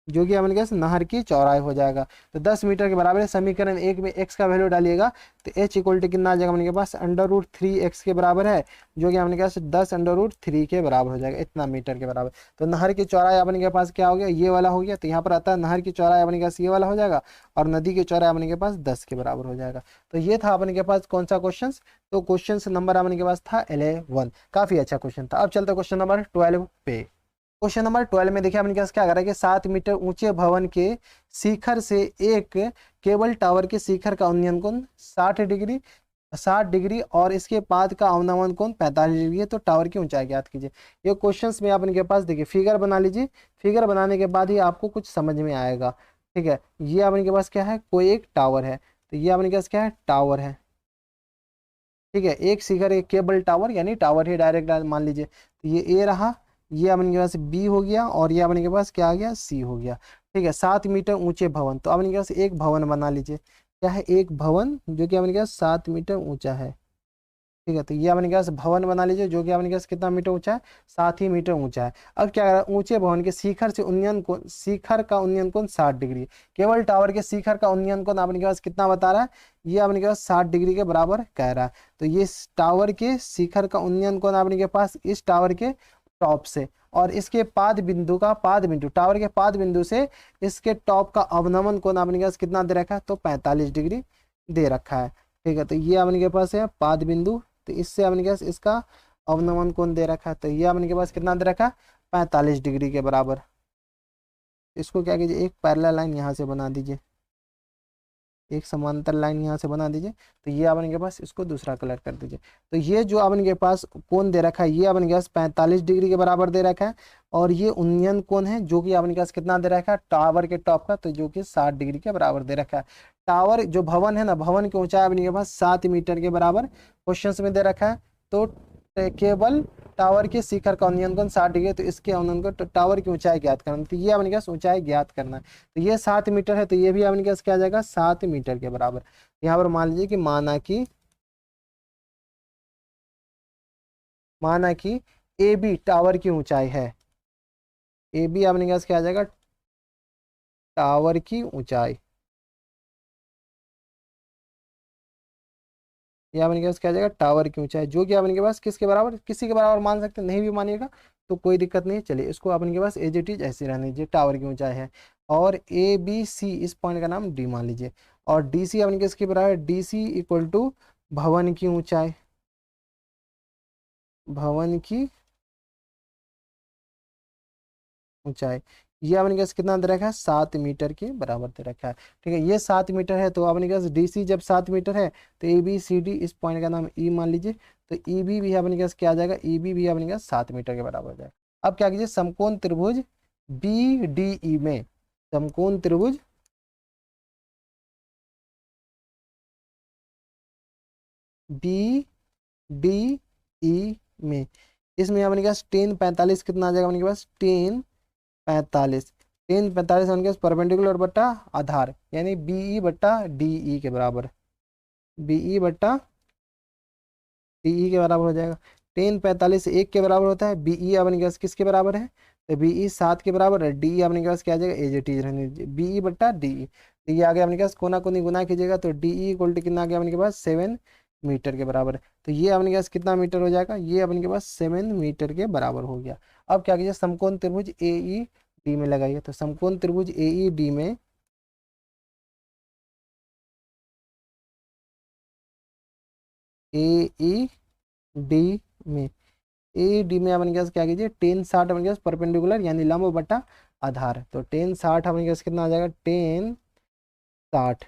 जो कि अपने पास नहर की चौड़ाई हो जाएगा। तो 10 मीटर के बराबर है। समीकरण 1 में x का वैल्यू डालिएगा तो h इक्वल टू कितना आ जाएगा अपने के पास √3x के बराबर है, जो कि अपने के पास 10√3 के बराबर हो जाएगा, इतना मीटर के बराबर। तो नहर की चौड़ाई अपने के पास क्या हो गया, ये वाला हो गया। तो यहाँ पर आता है नहर की चौड़ाई अपने के पास ये वाला हो जाएगा और नदी की चौड़ाई अपने के पास 10 के बराबर हो जाएगा। तो ये था अपने के पास कौन सा क्वेश्चन, तो क्वेश्चन नंबर अपने के पास था 11। काफी अच्छा क्वेश्चन था। अब चलते क्वेश्चन नंबर 12 पे। क्वेश्चन नंबर 12 में देखिए अपने पास क्या कर रहा है कि 7 मीटर ऊंचे भवन के शिखर से एक केबल टावर के शिखर का उन्नयन कोण 60 डिग्री और इसके पाद का अवनमन कोण 45 डिग्री है। तो टावर की ऊंचाई ज्ञात कीजिए। ये क्वेश्चंस में अपने के पास देखिए फिगर बना लीजिए, फिगर बनाने के बाद ही आपको कुछ समझ में आएगा। ठीक है, ये अपने के पास क्या है, कोई एक टावर है, तो ये अपने के पास क्या है, टावर है। ठीक है, एक शिखर एक केबल टावर यानी टावर ही डायरेक्ट मान लीजिए। तो ये ए रहा, ये अपने के पास बी हो गया और ये अपने के पास क्या आ गया, सी हो गया। ठीक है, 7 मीटर ऊंचे भवन, तो अपने के पास एक भवन बना लीजिए। क्या है, एक भवन जो कि अपने के पास 7 मीटर ऊंचा है। ठीक है, तो ये अपने के पास भवन बना लीजिए जो कि अपने के पास कितना मीटर ऊंचा है, 7 ही मीटर ऊंचा है। अब क्या करा, ऊंचे भवन के शिखर से उन्नयन कोण, शिखर का उन्नयन कोण 60 डिग्री। केवल टावर के शिखर का उन्नयन कोण अपने के पास कितना बता रहा है, ये अपने के पास 60 डिग्री के बराबर कह रहा है। तो ये टावर के शिखर का उन्नयन कोण अपने के पास इस टावर के टॉप से और इसके पाद बिंदु का पाद बिंदु, टावर के पाद बिंदु से इसके टॉप का अवनमन कोण अपने के पास कितना दे रखा है, तो 45 डिग्री दे रखा है। ठीक है, तो ये अपने के पास है पाद बिंदु, तो इससे अपने के पास इसका अवनमन कोण दे रखा है, तो ये अपने के पास कितना दे रखा है 45 डिग्री के बराबर। इसको क्या कीजिए, एक पैरेलल लाइन यहाँ से बना दीजिए, एक समांतर लाइन यहाँ से बना दीजिए। तो ये अपने के पास इसको दूसरा कलर कर दीजिए। तो ये जो अपने के पास कोण दे रखा है ये अपने के पास 45 डिग्री के बराबर दे रखा है और ये उन्नयन कोण है जो कि अपने के पास कितना दे रखा है टावर के टॉप का, तो जो कि 60 डिग्री के बराबर दे रखा है। टावर जो भवन है ना, भवन की ऊंचाई अपने के पास 7 मीटर के बराबर क्वेश्चन में दे रखा है। तो केवल टावर के शिखर का उन्नयन कोण 60 डिग्री, तो इसके उन्नयन को टावर की ऊंचाई ज्ञात करना, तो ये अपने के पास ऊंचाई ज्ञात करना है। तो ये 7 मीटर है, तो ये भी अपने के पास क्या आ जाएगा 7 मीटर के बराबर। यहाँ पर मान लीजिए कि माना कि ए बी टावर की ऊंचाई है, ए बी अपने के पास क्या आ जाएगा टावर की ऊंचाई, ये अपने के पास क्या आ जाएगा टावर की ऊंचाई, जो कि अपने के पास किसके बराबर, किसी के बराबर मान सकते हैं, नहीं भी मानिएगा तो कोई दिक्कत नहीं है। चलिए इसको अपने के पास एज इट इज ऐसे रहने दीजिए, टावर की ऊंचाई है। और ए बी सी इस पॉइंट का नाम डी मान लीजिए और डी सी अपने किसके बराबर, डी सी इक्वल टू भवन की ऊंचाई, भवन की ऊंचाई, ये अपने पास कितना दे रखा है 7 मीटर के बराबर दे रखा है। ठीक है, ये 7 मीटर है, तो अपने पास डी सी जब 7 मीटर है तो ए बी सी डी इस पॉइंट का नाम ई मान लीजिए। तो ई बी भी अपने पास क्या आ जाएगा, ई बी भी अपने पास 7 मीटर के बराबर हो जाएगा। अब क्या कीजिए, समकोण त्रिभुज बी डी ई में, समकोण त्रिभुज बी डी ई में, इसमें अपने पास 10 45 कितना आ जाएगा अपने पास 10 45, 10 45 अपने पास परपेंडिकुलर बट्टा आधार यानी बीई बट्टा डीई के बराबर, बीई बट्टा डीई के बराबर हो जाएगा। 10 45 1 के बराबर होता है, बीई अपने पास किसके बराबर है, तो बीई 7 के बराबर है, डी अपने के पास क्या आ जाएगा एज इट इज रहने दीजिए बीई बट्टा डीई। तो ये आ गया अपने पास कोना कोनी गुना कीजिएगा तो डीई इक्वल टू कितना आ गया अपने के पास 7 मीटर के बराबर है। तो ये अपने पास कितना मीटर हो जाएगा, ये अपने के पास 7 मीटर के बराबर हो गया। अब क्या कीजिए, समकोण त्रिभुज ए ई डी में लगाइए। तो समकोण त्रिभुज ए ई डी में ए ई डी में ए डी में अपने पास क्या कीजिए 10 60 अपने पास परपेंडिकुलर यानी लंब बटा आधार। तो 10 60 अपने पास कितना आ जाएगा 10 60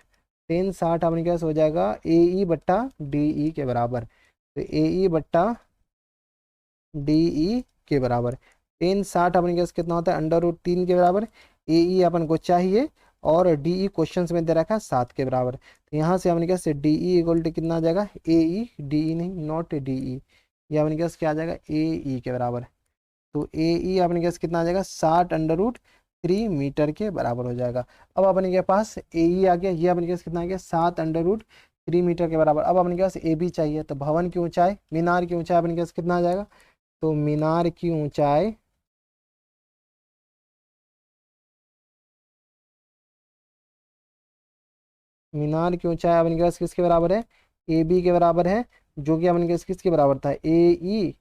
टेन 60 अपने के पास हो जाएगा ए ई बट्टा डी ई के बराबर। तो ए ई बट्टा डी ई के बराबर। टेन 60 अपने के पास कितना होता है, अंडर रूट 3 के बराबर। ए ई अपन को चाहिए और डी ई क्वेश्चन में दे रखा है 7 के बराबर। तो यहाँ से अपने पास डी ई इक्वल टू कितना आ जाएगा, ए ई डी ई नहीं, नॉट डी ई, ये अपने पास क्या आ जाएगा, ए ई के बराबर। तो ए ई अपने के पास कितना आ जाएगा, 60√3 मीटर के बराबर हो जाएगा। अब अपने के पास ए ई आ गया, ये अपने के पास कितना आ गया, 7√3 मीटर के बराबर। अब अपने के पास ए बी चाहिए, तो भवन की ऊंचाई, मीनार की ऊंचाई अपने के पास कितना आ जाएगा, तो मीनार की ऊंचाई अपने के पास किसके बराबर है, ए बी के बराबर है, जो कि अपने के पास किसके बराबर था, ए ई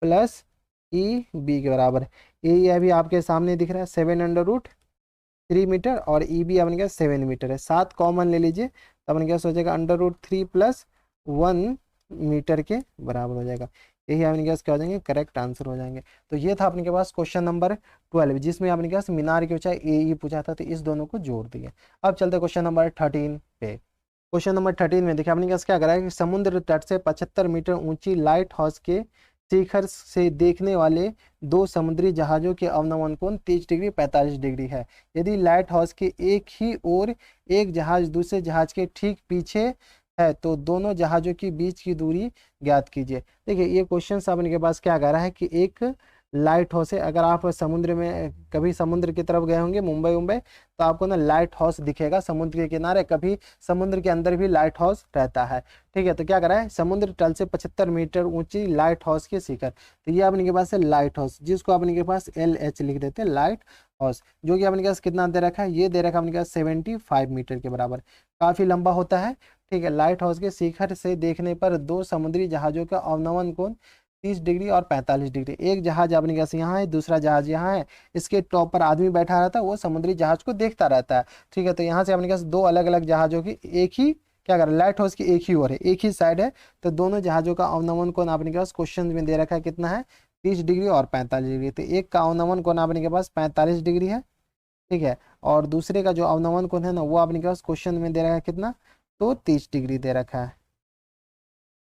प्लस ई बी के बराबर। ए ई अभी आपके सामने दिख रहा है 7√3 मीटर, और ई बी अपने पास 7 मीटर है। 7 कॉमन ले लीजिए, तो अपने क्या सोचेगा, अंडर रूट 3 + 1 मीटर के बराबर हो जाएगा। यही अपने पास क्या हो जाएंगे, करेक्ट आंसर हो जाएंगे। तो ये था अपने के पास क्वेश्चन नंबर 12, जिसमें अपने पास मीनार की ऊंचाई ए ई पूछा था, तो इस दोनों को जोड़ दिए। अब चलते क्वेश्चन नंबर 13 पे। क्वेश्चन नंबर 13 में देखिए अपने पास क्या करा है कि समुद्र तट से 75 मीटर ऊंची लाइट हाउस के शिखर से देखने वाले दो समुद्री जहाजों के अवनमन कोण 30 डिग्री 45 डिग्री है। यदि लाइट हाउस के एक ही ओर एक जहाज दूसरे जहाज के ठीक पीछे है, तो दोनों जहाजों के बीच की दूरी ज्ञात कीजिए। देखिए ये क्वेश्चन अपने के पास क्या कह रहा है कि एक लाइट हाउस है। अगर आप समुद्र में कभी समुद्र की तरफ गए होंगे, मुंबई मुंबई, तो आपको ना लाइट हाउस दिखेगा समुद्र के किनारे, कभी समुद्र के अंदर भी लाइट हाउस रहता है। ठीक है, तो क्या करा है, समुद्र तल से 75 मीटर ऊंची लाइट हाउस के शिखर, तो ये अपने के पास है लाइट हाउस, जिसको अपने के पास LH लिख देते हैं, लाइट हाउस, जो कि अपने के पास कितना दे रखा है, ये दे रखा है अपने के पास 75 मीटर के बराबर, काफी लंबा होता है। ठीक है, लाइट हाउस के शिखर से देखने पर दो समुद्री जहाजों का अवनमन कोण 30 डिग्री और 45 डिग्री। एक जहाज अपने पास यहाँ है, दूसरा जहाज यहाँ है, इसके टॉप पर आदमी बैठा रहता है, वो समुद्री जहाज को देखता रहता है। ठीक है, तो यहाँ से अपने पास दो अलग अलग जहाजों की एक ही क्या कर लाइट हाउस की एक ही ओर है, एक ही साइड है, तो दोनों जहाजों का अवनमन कोण अपने के पास क्वेश्चन में दे रखा है कितना है, 30 डिग्री और 45 डिग्री। तो एक का अवनमन कोण अपने के पास 45 डिग्री है। ठीक है, और दूसरे का जो अवनमन कोण है ना, वो अपने के पास क्वेश्चन में दे रखा है कितना, तो 30 डिग्री दे रखा है।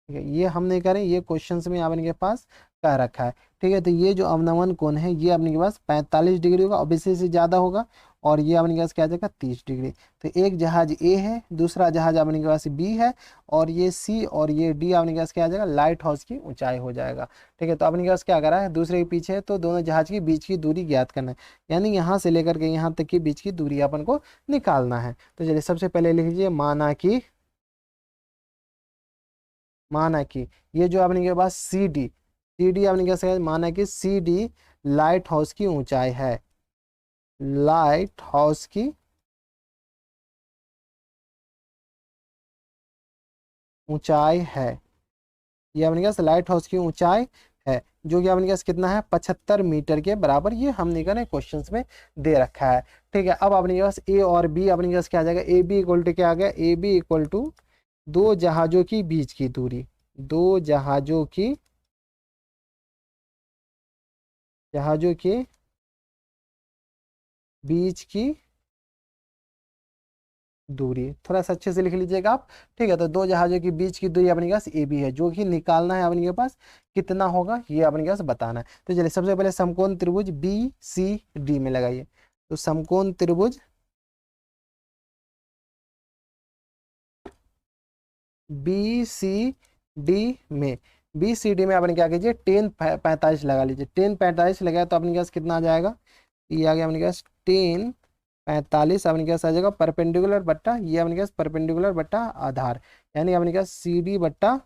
ठीक है, ये हम नहीं करें, ये क्वेश्चंस में आपने के पास कह रखा है। ठीक है, तो ये जो अवनमन कोण है ये अपने के पास 45 डिग्री होगा, ऑब्वियसली से ज़्यादा होगा, और ये अपने के पास क्या आ जाएगा, 30 डिग्री। तो एक जहाज ए है, दूसरा जहाज अपने के पास बी है, और ये सी और ये डी अपने के पास क्या आ जाएगा, लाइट हाउस की ऊंचाई हो जाएगा। ठीक है, तो अपने के पास क्या करा है, दूसरे के पीछे है, तो दोनों जहाज के बीच की दूरी ज्ञात करना है, यानी यहाँ से लेकर के यहाँ तक की बीच की दूरी अपन को निकालना है। तो चलिए सबसे पहले लिख लीजिए, माना कि ये जो अपने के पास सी डी अपने कैसे माना कि सी डी लाइट हाउस की ऊंचाई है, लाइट हाउस की ऊंचाई है, ये अपने पास लाइट हाउस की ऊंचाई है, जो कि अपने पास कितना है, 75 मीटर के बराबर, ये हमने क्या क्वेश्चंस में दे रखा है। ठीक है, अब अपने पास ए और बी अपने पास क्या आ जाएगा, ए बी इक्वल टू क्या आ गया, ए बी इक्वल टू दो जहाजों की बीच की दूरी, दो जहाजों के बीच की दूरी, थोड़ा सा अच्छे से लिख लीजिएगा आप। ठीक है, तो दो जहाजों के बीच की दूरी अपने पास ए बी है, जो कि निकालना है अपने के पास कितना होगा, ये अपने के पास बताना है। तो चलिए सबसे पहले समकोण त्रिभुज BCD में लगाइए। तो समकोण त्रिभुज BCD में आपने क्या कीजिए, 10 45 लगा लीजिए। 10 45 लगाया तो अपने पास कितना आ जाएगा, ये आ गया अपने पास 10 45 अपने पास आ जाएगा परपेंडिकुलर बट्टा, ये अपने पास परपेंडिकुलर बट्टा आधार, यानी अपने पास CD बट्टा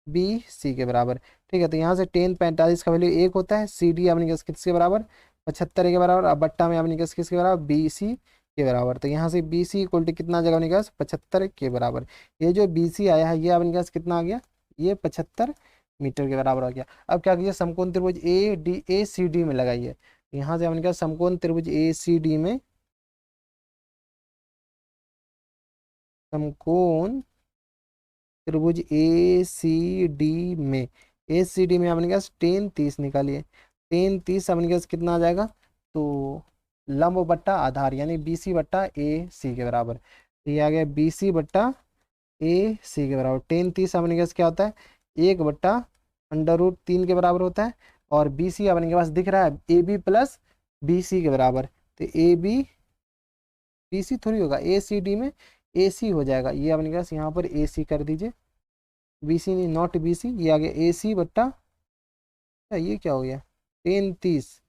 BC के बराबर। ठीक है, तो यहाँ से 10 45 का वैल्यू 1 होता है, CD अपने पास किसके बराबर, 75 के बराबर, अब बट्टा में अपने पास किसके बराबर, BC के बराबर। तो यहाँ से BC इक्वल टू कितना आ जाएगा अपने पास, 75 के बराबर। ये जो BC आया है, ये अपने पास कितना आ गया, ये 75 मीटर के बराबर आ गया। अब क्या कीजिए, समकोण त्रिभुज ACD में लगाइए। यहाँ से हमने कहा समकोण त्रिभुज ACD में, समकोण त्रिभुज ACD में अपने पास 10 30 निकालिए। 10 30 अपने पास कितना आ जाएगा, तो लंब बट्टा आधार यानी BC बट्टा AC के बराबर। तो ये आ गया BC बट्टा AC के बराबर। 10 30 अपने के पास क्या होता है 1/√3 के बराबर होता है। और BC अपने के पास दिख रहा है AB प्लस BC के बराबर। तो AB BC थोड़ी होगा, ACD में AC हो जाएगा। ये अपने के पास यहाँ पर AC कर दीजिए, BC नहीं नॉट BC। ये आ गया AC बट्टा, ये क्या हो गया 10 30,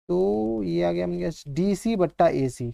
तो ये आ गया अपने पास DC बट्टा AC।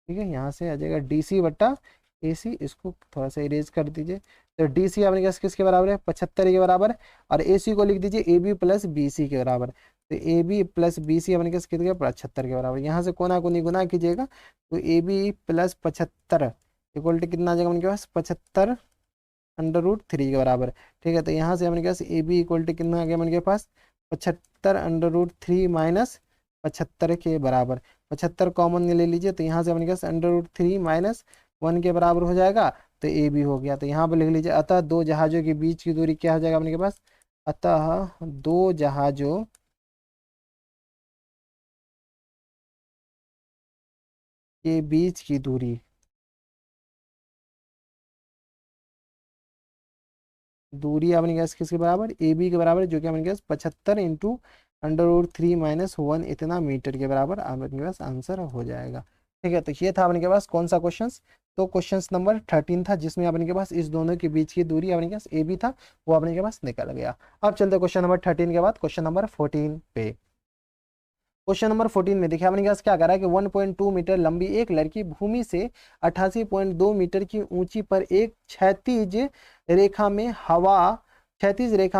ठीक है, यहाँ से आ जाएगा DC बट्टा AC। इसको थोड़ा सा इरेज कर दीजिए। तो DC अपने पास किसके बराबर है 75 के बराबर। और AC को लिख दीजिए AB प्लस BC के बराबर। तो AB प्लस BC अपने पास कितने 75 के बराबर। यहाँ से कोना कोनी गुना कीजिएगा तो AB प्लस 75 इक्वल टू कितना आ जाएगा अपने पास 75/√3 के बराबर। ठीक है, तो यहाँ से अपने पास AB इक्वल टू कितना आ गया अपने पास 75/√3 माइनस 75 के बराबर। 75 कॉमन ले लीजिए तो यहाँ से अपने पास √3 माइनस 1 के बराबर हो जाएगा। तो AB हो गया। तो यहाँ पर लिख लीजिए अतः दो जहाजों के बीच की दूरी क्या हो जाएगा अपने पास, अतः दो जहाजों के बीच की दूरी अपने पास किसके बराबर AB के बराबर, जो कि अपने पास 75 इंटू √3 माइनस 1 इतना मीटर के बराबर अपने पास आंसर हो जाएगा। ठीक है, तो ये था अपने के पास कौन सा क्वेश्चन, तो क्वेश्चन नंबर 13 था, जिसमें अपने के पास इस दोनों के बीच की दूरी अपने के पास AB था, वो अपने के पास निकल गया। अब चलते क्वेश्चन नंबर 13 के बाद क्वेश्चन नंबर 14 पे। क्वेश्चन नंबर 14 में देखिए अपने पास क्या कर रहा है कि 1.2 मीटर लंबी एक लड़की भूमि से 88.2 मीटर की ऊंची पर एक क्षैतिज रेखा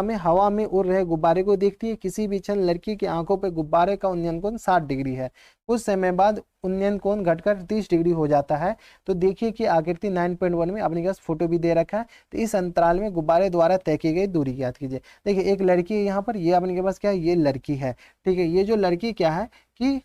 में हवा में उड़ रहे गुब्बारे को देखती है। किसी भी क्षण लड़की की आंखों पर गुब्बारे का उन्नयन कोण 60 डिग्री है। कुछ समय बाद उन्नयन कोण घटकर 30 डिग्री हो जाता है। तो देखिए कि आकृति 9.1 में अपने पास फोटो भी दे रखा है। तो इस अंतराल में गुब्बारे द्वारा तय की गई दूरी याद कीजिए। देखिए एक लड़की है यहाँ पर, ये अपने के पास क्या है, ये लड़की है। ठीक है, ये जो लड़की क्या है कि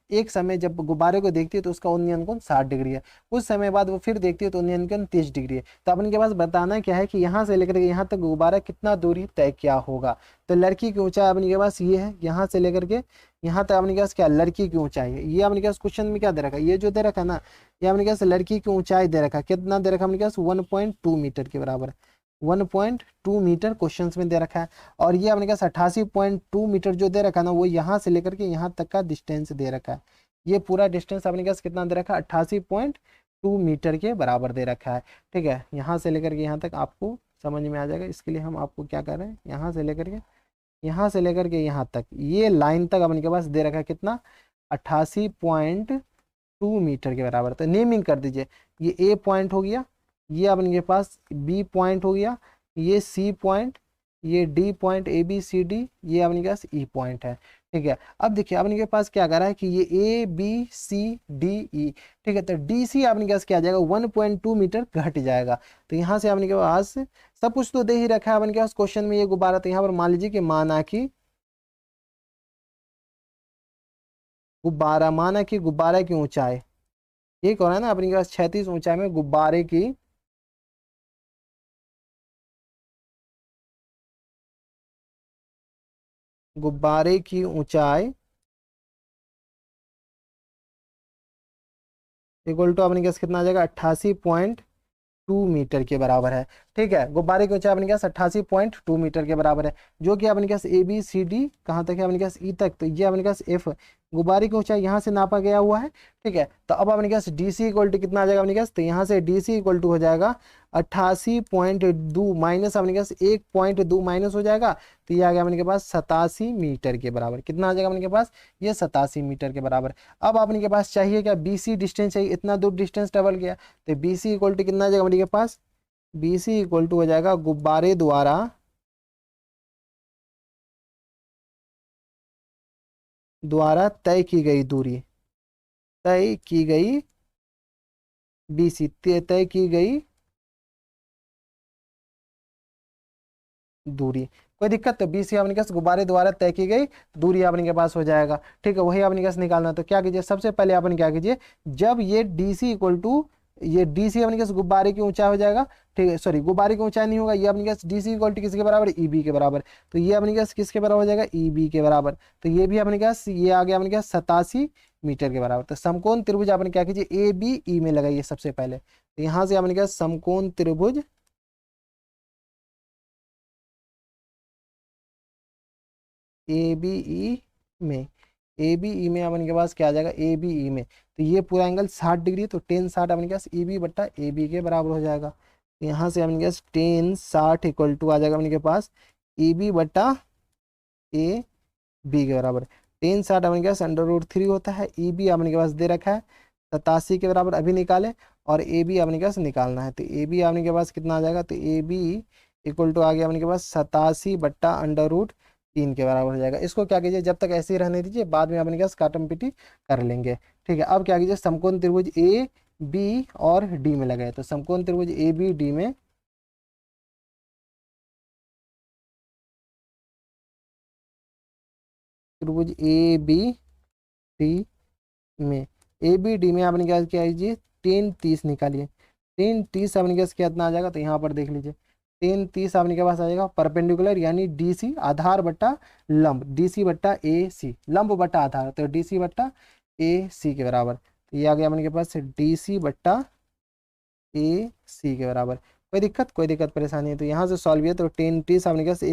एक समय जब गुब्बारे को देखती है तो उसका उन्नयन कोण 60 डिग्री है। कुछ समय बाद वो फिर देखती है तो उन्नयन कोण 30 डिग्री है। तो अपने के पास बताना क्या है कि यहाँ से लेकर के यहाँ तक गुब्बारा कितना दूरी तय किया होगा। तो लड़की की ऊंचाई अपने के पास ये है, यहाँ से लेकर के यहाँ तक अपने के पास क्या लड़की की ऊंचाई है। ये अपने के पास क्वेश्चन में क्या दे रखा है, ये जो दे रखा है ना, ये अपने के पास लड़की की ऊंचाई दे रखा है। कितना दे रखा है अपने के पास 1.2 मीटर के बराबर। 1.2 मीटर क्वेश्चंस में दे रखा है। और ये अपने पास 88.2 मीटर जो दे रखा है ना, वो यहाँ से लेकर के यहाँ तक का डिस्टेंस दे रखा है। ये पूरा डिस्टेंस अपने पास कितना दे रखा है 88.2 मीटर के बराबर दे रखा है। ठीक है, यहाँ से लेकर के यहाँ तक आपको समझ में आ जाएगा। इसके लिए हम आपको क्या कर रहे हैं, यहाँ से लेकर के यहाँ तक ये लाइन तक अपने के पास दे रखा है कितना 88.2 मीटर के बराबर। तो नेमिंग कर दीजिए, ये A पॉइंट हो गया, ये अपने के पास B पॉइंट हो गया, ये C पॉइंट, ये D पॉइंट ABCD, ये अपने के पास E पॉइंट है। ठीक है, अब देखिए अपने के पास क्या कर रहा है कि ये ABCDE। ठीक है, तो DC अपने के पास क्या आ जाएगा 1.2 मीटर घट जाएगा। तो यहाँ से अपने के पास सब कुछ तो दे ही रखा है अपने के पास क्वेश्चन में ये गुब्बारा। तो यहाँ पर मान लीजिए कि माना कि गुब्बारे की ऊंचाई, ये कह रहा है ना अपने के पास 36 ऊंचाई में गुब्बारे की ऊंचाई इक्वल टू अपने के पास कितना आ जाएगा 88.2 मीटर के बराबर है। ठीक है, गुब्बारे की ऊंचाई अपने के पास 88.2 मीटर के बराबर है, जो कि अपने के पास ABCD कहाँ तक है अपने के पास E तक। तो ये अपने के पास F गुब्बारे की ऊंचाई यहाँ से नापा गया हुआ है। ठीक है, तो अब अपने के पास DC इक्वल टू कितना आ जाएगा अपने के पास, तो यहाँ से DC इक्वल टू हो जाएगा 88.2 माइनस अपने के पास 1.2 माइनस हो जाएगा। तो ये आ गया अपने के पास 87 मीटर के बराबर। कितना आ जाएगा अपने के पास, ये 87 मीटर के बराबर। अब अपने के पास चाहिए क्या BC डिस्टेंस चाहिए, इतना दूर डिस्टेंस डबल गया। तो BC इक्वल टू कितना आ जाएगा अपने के पास, BC इक्वल टू हो जाएगा गुब्बारे द्वारा तय की गई दूरी, BC तय की गई दूरी। कोई दिक्कत, तो BC अपने पास गुब्बारे द्वारा तय की गई दूरी अपने के पास हो जाएगा। ठीक है, वही अपने पास निकालना। तो क्या कीजिए, सबसे पहले अपन क्या कीजिए, जब ये DC इक्वल टू ये DC अपने पास गुब्बारे की ऊंचाई हो जाएगा। ठीक है, सॉरी गुब्बारे की ऊंचाई नहीं होगा, ये अपने पास DC इक्वल टू किसके बराबर, EB के बराबर। तो ये अपने पास किसके बराबर हो जाएगा, EB के बराबर। तो ये भी अपने पास ये आ गया अपने पास 87 मीटर के बराबर। तो समकोण त्रिभुज आपने क्या कीजिए ए बी ई में लगाइए सबसे पहले। तो यहां से आपने क्या समकोण त्रिभुज ए बी ई में, ए बी ई में अपन के पास क्या आ जाएगा ए बी ई में, तो ये पूरा एंगल 60 डिग्री है, तो टेन 60 अपन के पास ई बी बट्टा ए बी के बराबर हो जाएगा। तो यहाँ से अपन के पास टेन 60 इक्वल टू आ जाएगा अपन के पास ई बी बट्टा ए बी के बराबर। टेन 60 अपन के पास √3 होता है, ई बी अपन के पास दे रखा है 87 के बराबर, अभी निकाले, और ए बी अपने के पास निकालना है। तो ए बी अपने के पास कितना आ जाएगा, तो ए बी इक्वल टू आ गया अपने के पास 87 बट्टा √3 के बराबर हो जाएगा। इसको क्या कीजिए जब तक ऐसे ही रहने दीजिए, बाद में अपने के पास काटम पीटी कर लेंगे। ठीक है, अब क्या कीजिए समकोण त्रिभुज ए बी और डी में लगाए। तो समकोण त्रिभुज ए बी डी में त्रिभुज ए बी डी में, ए बी डी में आपने क्या किया कीजिए टेन 30 निकालिए। टेन 30 आपने क्या कितना आ जाएगा, तो यहाँ पर देख लीजिए टेन 30 आपने के पास आ जाएगा परपेंडिकुलर यानी डी सी आधार बट्टा लंब, डी सी बट्टा ए सी, लंब बट्टा आधार, तो डी सी बट्टा ए सी के बराबर। तो ये आ गया अपने के पास डी सी बट्टा ए सी के बराबर। कोई दिक्कत परेशानी है तो यहाँ से सॉल्व किया, तो टेन 30 अपने के पास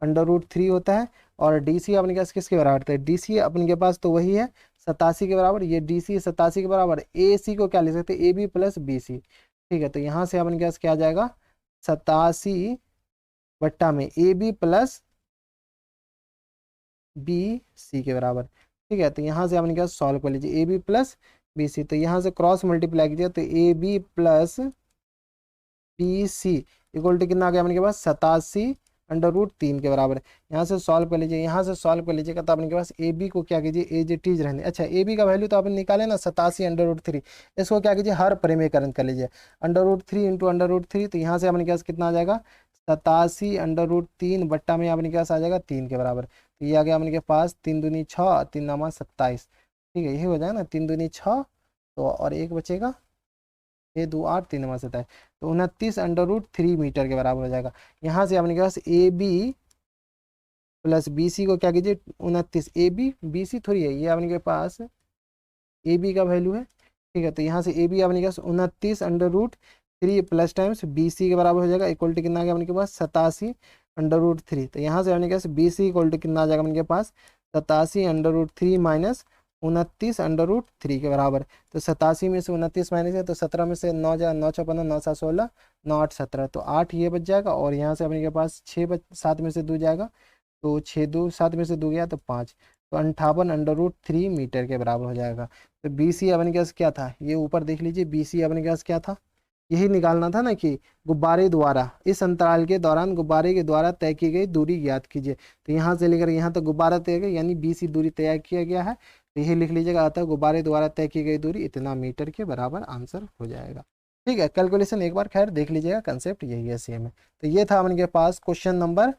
1/√3 होता है, और डी सी अपने के पास किसके बराबर है, डी सी अपने के पास तो वही है 87 के बराबर, ये डी सी 87 के बराबर, ए सी को क्या लिख सकते हैं A B plus B C. ठीक है, तो यहाँ से अपने के पास क्या आ जाएगा 87 बट्टा में A B plus B C के बराबर। ठीक है, तो यहाँ से अपने क्या सॉल्व कर लीजिए A B plus B C, तो यहाँ से क्रॉस मल्टीप्लाई कीजिए, तो A B plus B C equal to कितना आ गया अपने के पास 87 √3 के बराबर। यहाँ से सॉल्व कर लीजिए, यहाँ से सॉल्व कर लीजिएगा तो अपने के पास ए बी को क्या कीजिए एज इट इज रहने। अच्छा, ए बी का वैल्यू तो आपने निकाले ना 87 √3, इसको क्या कीजिए हर परिमेयकरण कर लीजिए √3 इंटू √3, तो यहाँ से अपने के पास कितना आ जाएगा 87 √3 बट्टा में अपने के पास आ जाएगा 3 के बराबर। तो ये आ गया अपने के पास 3 दूनी 6 3 नामा 27। ठीक है, यही हो जाएगा ना 3 दूनी 6, तो और एक बचेगा 6 2 8 3 नामा 27, तो 29 √3 मीटर के बराबर हो जाएगा। यहाँ से अपने के पास A B plus B C को क्या कीजिए 29, ए बी बी सी थोड़ी है, ये अपने के पास ए बी का वैल्यू है। ठीक है, तो यहाँ से ए बी अपने के पास 29 √3 प्लस टाइम्स बी सी के बराबर हो जाएगा, इक्वल टू कितना आ गया अपने के पास 87 √3। तो यहाँ से अपने के पास बी सी इक्वल टू कितना आ जाएगा अपने के पास 87 √3 माइनस 29 √3 के बराबर। तो 87 में से 29 माइनस है, तो 17 में से 9 जाए 9 6 15 9 7 16 9 8 17, तो 8 ये बच जाएगा, और यहाँ से अपने के पास 7 में से 2 जाएगा, तो 6 2 7 में से 2 गया तो 5, तो 58 √3 मीटर के बराबर हो जाएगा। तो बी सी अपने के पास क्या था, ये ऊपर देख लीजिए बी सी अपने के पास क्या था, यही निकालना था ना कि गुब्बारे द्वारा इस अंतराल के दौरान गुब्बारे के द्वारा तय की गई दूरी ज्ञात कीजिए। तो यहाँ से लेकर यहाँ तक गुब्बारा तय गया यानी बी सी दूरी तय किया गया है, तो यही लिख लीजिएगा, अतः गुब्बारे द्वारा तय की गई दूरी इतना मीटर के बराबर आंसर हो जाएगा। ठीक है, कैलकुलेशन एक बार खैर देख लीजिएगा, कंसेप्ट यही है सेम है। तो ये था अपने पास क्वेश्चन नंबर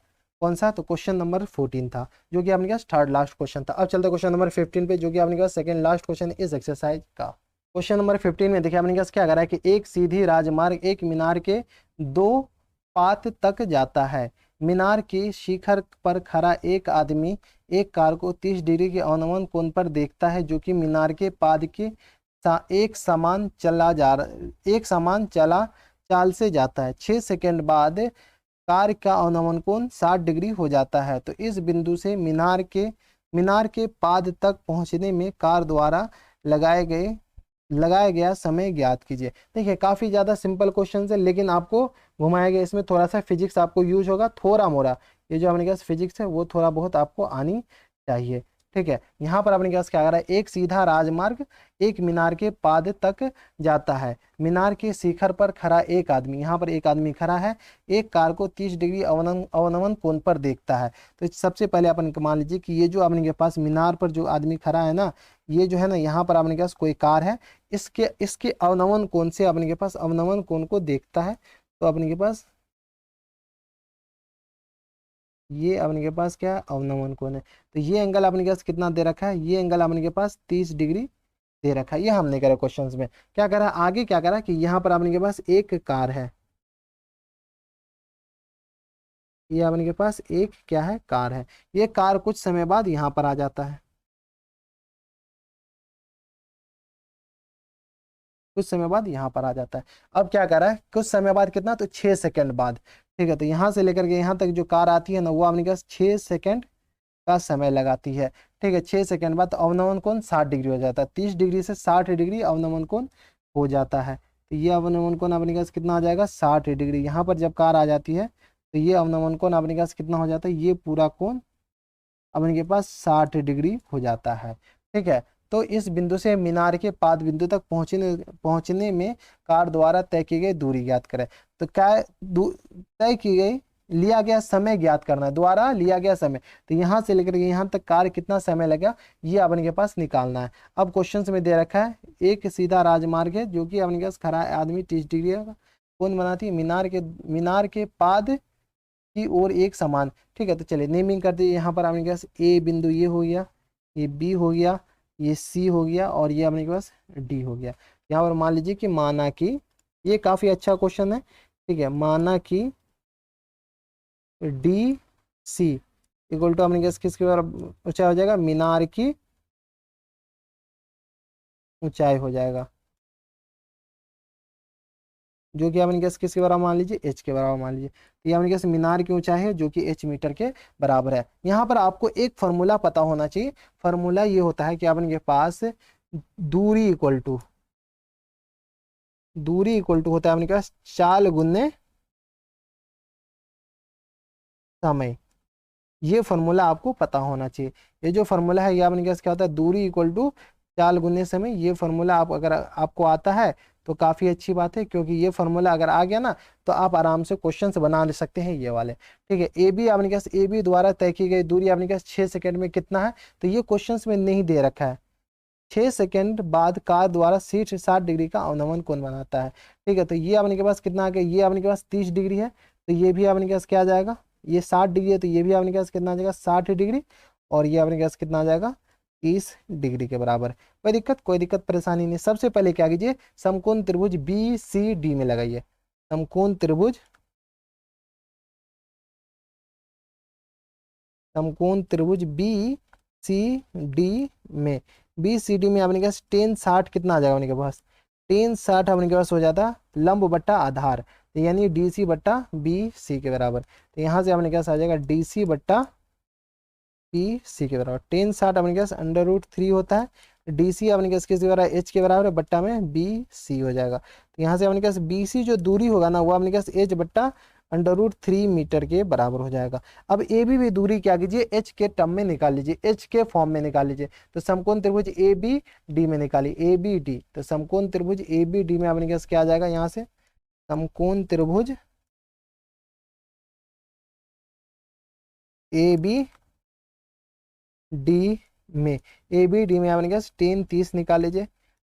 कौन सा, तो क्वेश्चन नंबर 14 था, जो कि आपने पास थर्ड लास्ट क्वेश्चन था। अब चलते क्वेश्चन नंबर 15 पे, जो कि आपने पास सेकंड लास्ट क्वेश्चन इस एक्सरसाइज का। क्वेश्चन नंबर 15 में देखिए आपने क्या करा है कि एक सीधी राजमार्ग एक मीनार के 2 पात तक जाता है। मीनार के शिखर पर खड़ा एक आदमी एक कार को 30 डिग्री के अवनमन कोण पर देखता है, जो कि मीनार के पाद के एक समान चला चाल से जाता है। 6 सेकंड बाद कार का अवनमन कोण 60 डिग्री हो जाता है। तो इस बिंदु से मीनार के पाद तक पहुंचने में कार द्वारा लगाया गया समय ज्ञात कीजिए। देखिए काफी ज्यादा सिंपल क्वेश्चन है, लेकिन आपको घुमाया गया, इसमें थोड़ा सा फिजिक्स आपको यूज होगा, थोड़ा मोड़ा ये जो अपने पास फिजिक्स है वो थोड़ा बहुत आपको आनी चाहिए। ठीक है, यहाँ पर अपने पास क्या कर रहा है, एक सीधा राजमार्ग एक मीनार के पाद तक जाता है। मीनार के शिखर पर खड़ा एक आदमी, यहाँ पर एक आदमी खड़ा है, एक कार को 30 डिग्री अवनमन कोण पर देखता है। तो सबसे पहले अपन मान लीजिए कि ये जो अपने के पास मीनार पर जो आदमी खड़ा है ना, ये जो है ना यहाँ पर अपने के पास कोई कार है, इसके अवनमन कोण से अपने के पास अवनमन कोण को देखता है। तो अपने के पास ये अपने के पास क्या अवनमन कोण है, तो ये एंगल अपने के पास कितना दे रखा है, ये एंगल अपने के पास 30 डिग्री दे रखा है। ये हमने करा क्वेश्चंस में, क्या करा आगे क्या करा कि यहाँ पर अपने के पास एक कार है, ये अपने के पास एक क्या है कार है, ये कार कुछ समय बाद यहाँ पर आ जाता है। कुछ समय बाद यहाँ पर आ जाता है। अब क्या कर रहा है, कुछ समय बाद कितना, तो 6 सेकंड बाद। ठीक है, तो यहाँ से लेकर के यहाँ तक जो कार आती है ना, वो अपने पास 6 सेकंड का समय लगाती है। ठीक है, 6 सेकंड बाद अवनमन कोण 60 डिग्री हो जाता है। 30 डिग्री से 60 डिग्री अवनमन कोण हो जाता है। तो ये अवनमन कोण अपने पास कितना आ जाएगा, 60 डिग्री। यहाँ पर जब कार आ जाती है तो ये अवनमन कोण अपने पास कितना हो जाता है, ये पूरा कोण अपने के पास 60 डिग्री हो जाता है। ठीक है, तो इस बिंदु से मीनार के पाद बिंदु तक पहुंचने में कार द्वारा तय की गई दूरी ज्ञात करें। तो क्या तय की गई, लिया गया समय ज्ञात करना है, द्वारा लिया गया समय। तो यहाँ से लेकर के यहाँ तक कार कितना समय लगा, ये अपने के पास निकालना है। अब क्वेश्चन में दे रखा है एक सीधा राजमार्ग है जो कि अपने के पास खड़ा आदमी 30 डिग्री का कोण बनाती है, मीनार के पाद की ओर एक समान। ठीक है, तो चलिए नेमिंग कर दिए। यहाँ पर अपने पास ए बिंदु ये हो गया, ये बी हो गया, ये सी हो गया, और ये अपने पास डी हो गया। यहाँ पर मान लीजिए कि माना कि, ये काफी अच्छा क्वेश्चन है। ठीक है, माना कि डी सी इक्वल टू अपने पास किसके बराबर ऊंचाई हो जाएगा, मीनार की ऊंचाई हो जाएगा, जो कि अपने पास किसके बराबर मान लीजिए, एच के बराबर मान लीजिए। तो ये अपने पास मीनार की ऊंचाई है जो कि एच मीटर के बराबर है। यहाँ पर आपको एक फॉर्मूला पता होना चाहिए। फॉर्मूला ये होता है कि अपने पास दूरी इक्वल टू होता है अपने पास चाल गुने समय। ये फॉर्मूला आपको पता होना चाहिए। ये जो फॉर्मूला है ये अपने पास क्या होता है, दूरी इक्वल टू चाल गुने समय। ये फॉर्मूला आप अगर आपको आता है तो काफी अच्छी बात है, क्योंकि ये फॉर्मूला अगर आ गया ना तो आप आराम से क्वेश्चंस बना सकते हैं ये वाले। ठीक है, ए बी अपने पास, ए बी द्वारा तय की गई दूरी अपने पास 6 सेकंड में कितना है, तो ये क्वेश्चंस में नहीं दे रखा है। 6 सेकंड बाद कार द्वारा 60 डिग्री का अवनमन कोण बनाता है। ठीक है, तो ये अपने के पास कितना आ गया, ये अपने के पास 30 डिग्री है, तो ये भी अपने के पास क्या आ जाएगा, ये 60 डिग्री है, तो ये भी अपने के पास कितना आ जाएगा 60 डिग्री, और ये अपने के पास कितना आ जाएगा 30 डिग्री के बराबर। कोई दिक्कत परेशानी नहीं। सबसे पहले क्या कीजिए, समकोण त्रिभुज बी सी डी में लगाइए। समकोण त्रिभुज बी सी डी में, बी सी डी में अपने के पास टेन 60 कितना आ जाएगा, अपने के पास टेन 60 अपने के पास हो जाता लंब बट्टा आधार, तो यानी डी सी बट्टा बी सी के बराबर। तो यहाँ से अपने के पास आ जाएगा डी सी बट्टा बी सी के बराबर। टेन 60 अपने के पास √3 होता है। डी सी अपने के पास किसके बराबर, एच के बराबर है, बट्टा में बी सी हो जाएगा। तो यहाँ से अपने के पास बी सी जो दूरी होगा ना, वो अपने के पास एच बट्टा √3 मीटर के बराबर हो जाएगा। अब ए बी भी दूरी क्या कीजिए, एच के टर्म में निकाल लीजिए, एच के फॉर्म में निकाल लीजिए। तो समकोण त्रिभुज ए बी डी में निकालिए, ए बी डी। तो समकोण त्रिभुज ए बी डी में अपने पास क्या आ जाएगा, यहाँ से समकोण त्रिभुज ए बी डी में, ए बी डी में अपने पास टेन 30 निकाल लीजिए।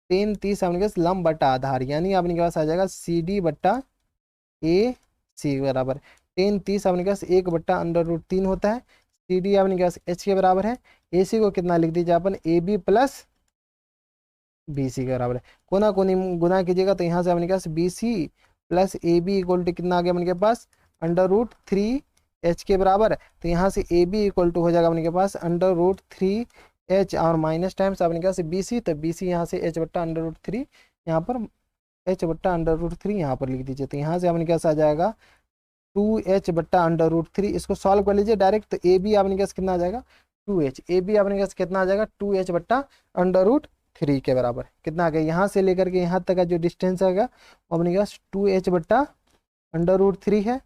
टेन 30 अपने पास लंब बट्टा आधार, यानी अपने के पास आ जाएगा सी डी बट्टा ए सी के बराबर। टेन 30 अपने पास 1 बट्टा √3 होता है। सी डी अपने पास एच के बराबर है। ए सी को कितना लिख दीजिए अपन, A B plus B C के बराबर है। कोना कोनी गुना कीजिएगा, तो यहाँ से अपने पास B C plus A B equal to कितना आ गया अपने के पास, √3 एच के बराबर है। तो यहाँ से ए बी इक्वल टू हो जाएगा अपने के पास √3 एच और माइनस टाइम्स अपने के पास बी सी। तो बी सी यहाँ से एच बट्टा √3, यहाँ पर एच बट्टा √3 यहाँ पर लिख दीजिए। तो यहाँ से अपने पास आ जाएगा 2h बट्टा √3। इसको सॉल्व कर लीजिए डायरेक्ट, तो ए बी अपने पास कितना आ जाएगा 2h, ए बी अपने पास कितना आ जाएगा 2h बट्टा √3 के बराबर। कितना आ गया, यहाँ से लेकर के यहाँ तक का जो डिस्टेंस आएगा वो अपने पास 2h बट्टा √3 है।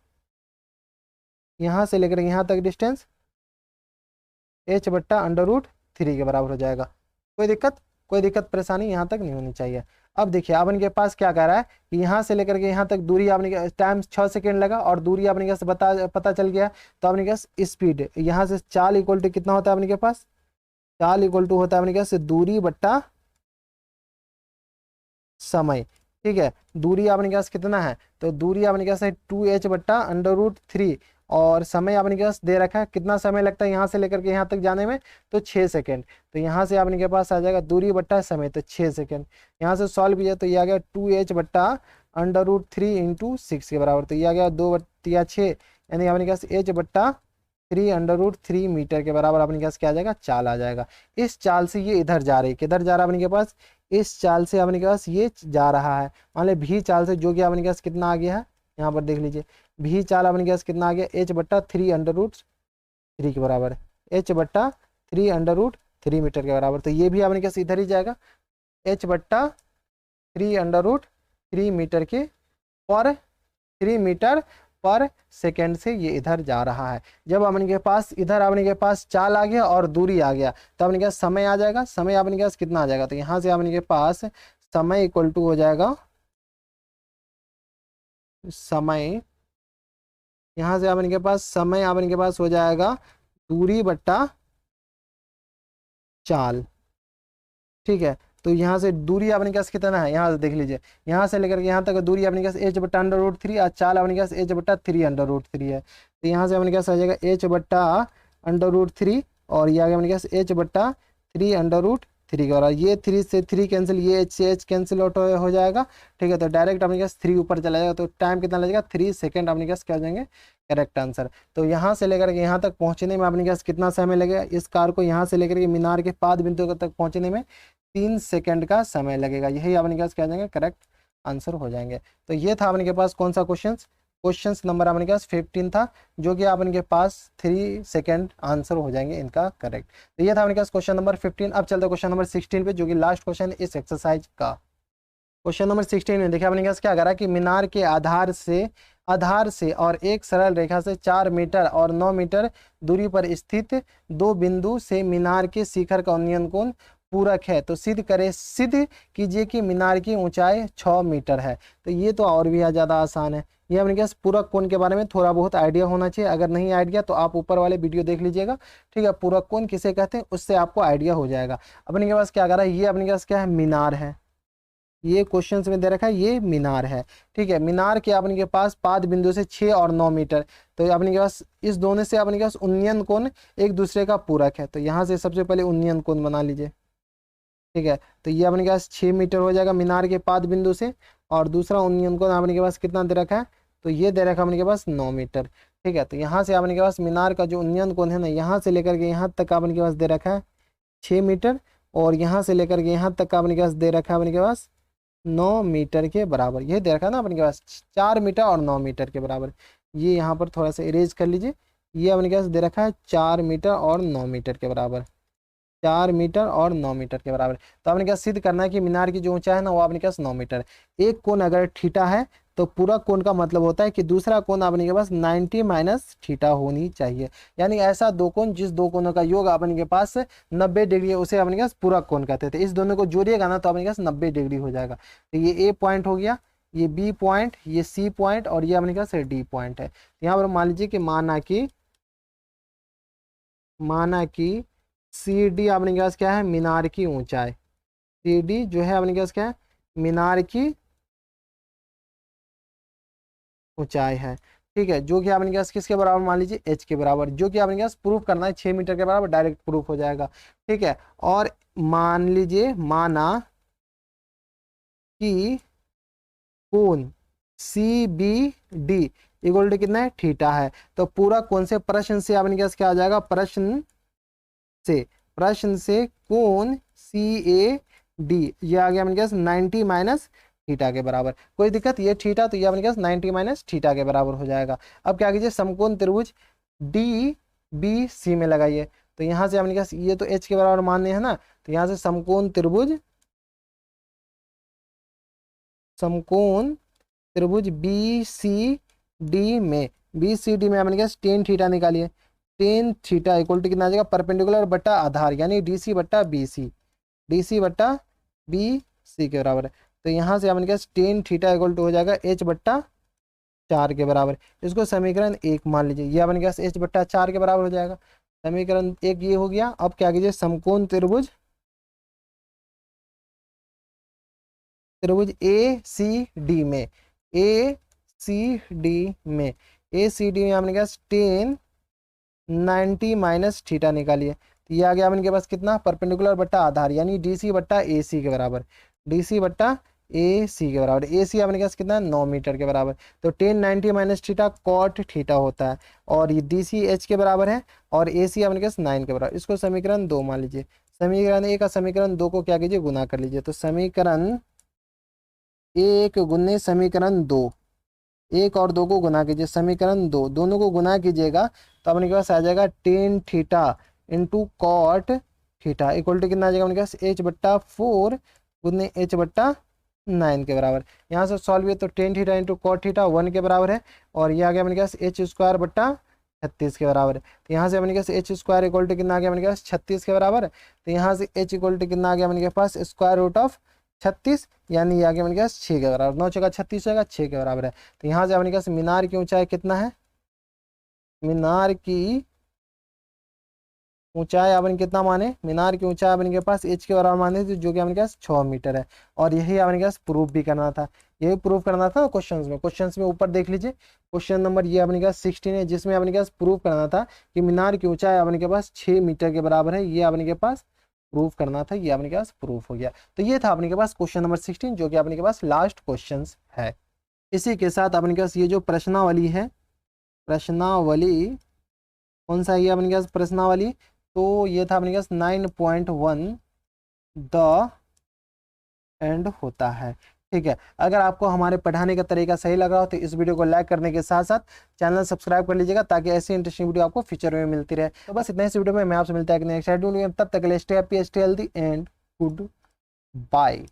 यहाँ से लेकर यहाँ तक डिस्टेंस h बट्टा √3 के बराबर हो जाएगा। कोई दिक्कत परेशानी यहाँ तक नहीं होनी चाहिए। अब देखिए, अब इनके पास क्या कह रहा है कि यहाँ से लेकर के यहाँ तक दूरी आपने के टाइम 6 सेकेंड लगा, और दूरी आपने के पता चल गया। तो आपने के स्पीड यहाँ से चाल इक्वल टू कितना होता है अपने के पास, चाल इक्वल टू होता है अपने के दूरी बट्टा समय। ठीक है, दूरी आपने के पास कितना है, तो दूरी आपने के पास है 2h बट्टा √3, और समय आपने के पास दे रखा है कितना समय लगता है यहाँ से लेकर के यहाँ तक जाने में, तो 6 सेकेंड। तो यहाँ से आपने के पास आ जाएगा दूरी बट्टा समय, तो 6 सेकेंड। यहाँ से सॉल्व किया तो ये आ गया 2h बट्टा √3 × 6 के बराबर। तो ये आ गया 2 बट्टा 6, यानी आपने के पास h बट्टा 3√3 मीटर के बराबर अपने पास क्या आ जाएगा, चाल आ जाएगा। इस चाल से ये इधर जा रही है, किधर जा रहा है अपने के पास, इस चाल से अपने के पास ये जा रहा है। मान ली भी चाल से जो कि अपने के पास कितना आ गया है, यहाँ पर देख लीजिए भी चाल अपने के पास कितना आ गया, h/3√3 के बराबर, h/3√3 मीटर के बराबर। तो ये भी अपने के पास इधर ही जाएगा, h/3√3 मीटर के पर 3 मीटर पर सेकेंड से ये इधर जा रहा है। जब अपने के पास इधर अपने के पास चाल आ गया और दूरी आ गया तो अपने के पास समय आ जाएगा। समय अपने के पास कितना आ जाएगा, तो यहाँ से अपने के पास समय इक्वल टू हो जाएगा, समय यहाँ से अपने के पास समय अपने के पास हो जाएगा दूरी बट्टा चाल। ठीक है, तो यहाँ से दूरी अपने के पास कितना है, यहाँ से देख लीजिए, यहाँ से लेकर के यहाँ तक दूरी अपने के पास h/√3 और चाल अपने के पास h/3√3 है। तो यहाँ से अपने के पास आ जाएगा h/√3 और ये आ गया अपने के पास h/3√3 के बराबर। ये 3 से 3 कैंसिल, ये h से h कैंसिल आउट हो जाएगा। ठीक है, तो डायरेक्ट अपने के पास 3 ऊपर चला जाएगा। तो टाइम कितना लगेगा, 3 सेकेंड अपने के पास क्या हो जाएंगे, करेक्ट आंसर। तो यहाँ से लेकर के यहाँ तक पहुँचने में अपने के पास कितना समय लगेगा, इस कार को यहाँ से लेकर के मीनार के पाद बिंदु तक पहुँचने में 3 सेकंड का समय लगेगा। यही अपने के पास क्या जाएंगे, करेक्ट आंसर हो जाएंगे। तो ये था अपने के पास कौन सा क्वेश्चन नंबर अपने के पास 15 था, जो कि अपने के पास 3 सेकंड आंसर हो जाएंगे इनका करेक्ट। तो ये था अपने के पास क्वेश्चन नंबर 15। अब चलते क्वेश्चन नंबर 16 पे, जो कि लास्ट क्वेश्चन है इस एक्सरसाइज का। क्वेश्चन नंबर 16 में देखिए अपने के पास क्या करा कि मीनार के आधार से और एक सरल रेखा से 4 मीटर और 9 मीटर दूरी पर स्थित दो बिंदु से मीनार के शिखर का उन्नयन कोण पूरक है। तो सिद्ध कीजिए कि मीनार की ऊंचाई 6 मीटर है। तो ये तो और भी ज़्यादा आसान है। ये अपने पास पूरक कोण के बारे में थोड़ा बहुत आइडिया होना चाहिए। अगर नहीं आइडिया तो आप ऊपर वाले वीडियो देख लीजिएगा। ठीक है, पूरक कोण किसे कहते हैं उससे आपको आइडिया हो जाएगा। अपने के पास क्या कर रहा है, ये अपने पास क्या है, मीनार है। ये क्वेश्चन में दे रखा है, ये मीनार है। ठीक है, मीनार के अपने के पास पाद बिंदु से 6 और 9 मीटर। तो अपने के पास इस दोनों से अपने के पास उन्नयन कोण एक दूसरे का पूरक है। तो यहाँ से सबसे पहले उन्नयन कोण बना लीजिए। ठीक है, तो ये अपने के पास 6 मीटर हो जाएगा मीनार के पाद बिंदु से, और दूसरा उन्नयन कोण अपने के पास कितना दे रखा है, तो ये दे रखा है अपने के पास 9 मीटर। ठीक है, तो यहाँ से अपने के पास मीनार का जो उन्नयन कोण है ना, यहाँ से लेकर के यहाँ तक अपने के पास दे रखा है 6 मीटर, और यहाँ से लेकर के यहाँ तक का अपने के पास दे रखा है अपने के पास 9 मीटर के बराबर। ये दे रखा है ना अपने के पास 4 मीटर और 9 मीटर के बराबर। ये यहाँ पर थोड़ा सा इरेज कर लीजिए। ये अपने के पास दे रखा है 4 मीटर और 9 मीटर के बराबर, 4 मीटर और 9 मीटर के बराबर। तो अपने क्या सिद्ध करना है कि मीनार की जो ऊंचाई है ना वो अपने पास 9 मीटर। एक कोण अगर थीटा है तो पूरा कोण का मतलब होता है कि दूसरा कोण अपने के पास 90 माइनस थीटा होनी चाहिए। यानी ऐसा दो कोण जिस दो कोणों का योग अपने के पास 90 डिग्री है उसे अपने के पास पूरा कोण कहते थे। इस दोनों को जोड़िएगा ना तो अपने के पास 90 डिग्री हो जाएगा। तो ये ए पॉइंट हो गया, ये बी पॉइंट, ये सी पॉइंट, और ये अपने के पास डी पॉइंट है। यहाँ पर मान लीजिए कि माना कि सी डी अपने के पास क्या है, मीनार की ऊंचाई। सी डी जो है अपने के पास क्या है, मीनार की ऊंचाई है। ठीक है, जो कि अपने के पास किसके बराबर, मान लीजिए एच के बराबर, जो कि अपने के पास प्रूफ करना है 6 मीटर के बराबर, डायरेक्ट प्रूफ हो जाएगा। ठीक है, और मान लीजिए माना कि कोण C B D equal to कितना है, थीटा है। तो पूरा कोण से प्रश्न से अपने के पास क्या आ जाएगा, प्रश्न से कोण सी ए डी ये आ गया अपने पास 90 माइनस थीटा के बराबर। कोई दिक्कत, ये थीटा तो ये अपने पास 90 माइनस थीटा के बराबर हो जाएगा। अब क्या कीजिए, समकोण त्रिभुज डी बी सी में लगाइए। तो यहाँ से अपने पास ये तो एच के बराबर मानने है ना, तो यहाँ से समकोण त्रिभुज बी सी डी में अपने पास टेन थीटा निकालिए। टेन थीटा इक्वल टू कितना आ जाएगा, परपेंडिकुलर बट्टा आधार, यानी डीसी बट्टा बीसी के बराबर है। तो यहाँ से अपने पास टेन थीटा इक्वल टू हो जाएगा h/4 के बराबर। इसको समीकरण 1 मान लीजिए, ये अपने पास h/4 के बराबर हो जाएगा। समीकरण 1 ये हो गया। अब क्या कीजिए, समकोण त्रिभुज ए सी डी में अपने पास टेन 90 माइनस थीटा निकालिए। तो ये आ गया अपने के पास कितना, परपेंडिकुलर बट्टा आधार, यानी डीसी बट्टा एसी के बराबर, डीसी बट्टा ए सी के बराबर। ए सी अपने पास कितना है 9 मीटर के बराबर। तो tan 90 minus theta cot theta होता है और ये डी सी एच के बराबर है और ए सी अपने पास 9 के बराबर। इसको समीकरण 2 मान लीजिए। समीकरण 1 का समीकरण 2 को क्या कीजिए गुना कर लीजिए। तो समीकरण 1 गुने समीकरण 2, 1 और 2 को गुना कीजिए, समीकरण 2 दोनों को गुना कीजिएगा तो अपने पास आ जाएगा tan theta into cot theta equal to कितना आ जाएगा अपने पास एच बट्टा 4 गुने एच बट्टा 9 के बराबर। यहाँ से सॉल्व किया तो tan theta into cot theta 1 के बराबर है और ये आ गया अपने पास एच स्क्वायर बट्टा 36 के बराबर है। तो यहाँ से अपने पास एच स्क्वायर इक्वल टू कितना आ गया अपने पास 36 के बराबर। तो यहाँ से एच इक्वल टू कितना आ गया अपने पास स्क्वायर रूट ऑफ 36 यानी ये आ गया अपने पास 6 के बराबर। 9 चौका 36 होगा 6 के बराबर है। तो यहाँ से अपने पास मीनार की ऊंचाई कितना है, मीनार की ऊंचाई अपन कितना माने, मीनार की ऊंचाई अपन के पास एच के बराबर माने थे जो कि अपने पास 6 मीटर है। और यही अपने पास प्रूफ भी करना था, यही प्रूफ करना था क्वेश्चंस में ऊपर देख लीजिए। क्वेश्चन नंबर ये अपने पास 16 है जिसमें अपने पास प्रूफ करना था कि मीनार की ऊंचाई अपने के पास 6 मीटर के बराबर है। ये अपने के पास प्रूफ करना था, ये अपने के पास प्रूफ हो गया। तो ये था अपने के पास क्वेश्चन नंबर 16 जो कि अपने के पास लास्ट क्वेश्चन है। इसी के साथ अपने के पास ये जो प्रश्नावली है, प्रश्नावली कौन सा है ये अपने के पास प्रश्नावली, तो ये था अपने पास 9.1 द एंड होता है। ठीक है, अगर आपको हमारे पढ़ाने का तरीका सही लग रहा हो तो इस वीडियो को लाइक करने के साथ साथ चैनल सब्सक्राइब कर लीजिएगा ताकि ऐसी इंटरेस्टिंग वीडियो आपको फ्यूचर में मिलती रहे। तो बस इतना ही इस वीडियो में, मैं आपसे मिलता है नेक्स्ट वीडियो में। तब तक के लिए stay happy, stay healthy and good bye.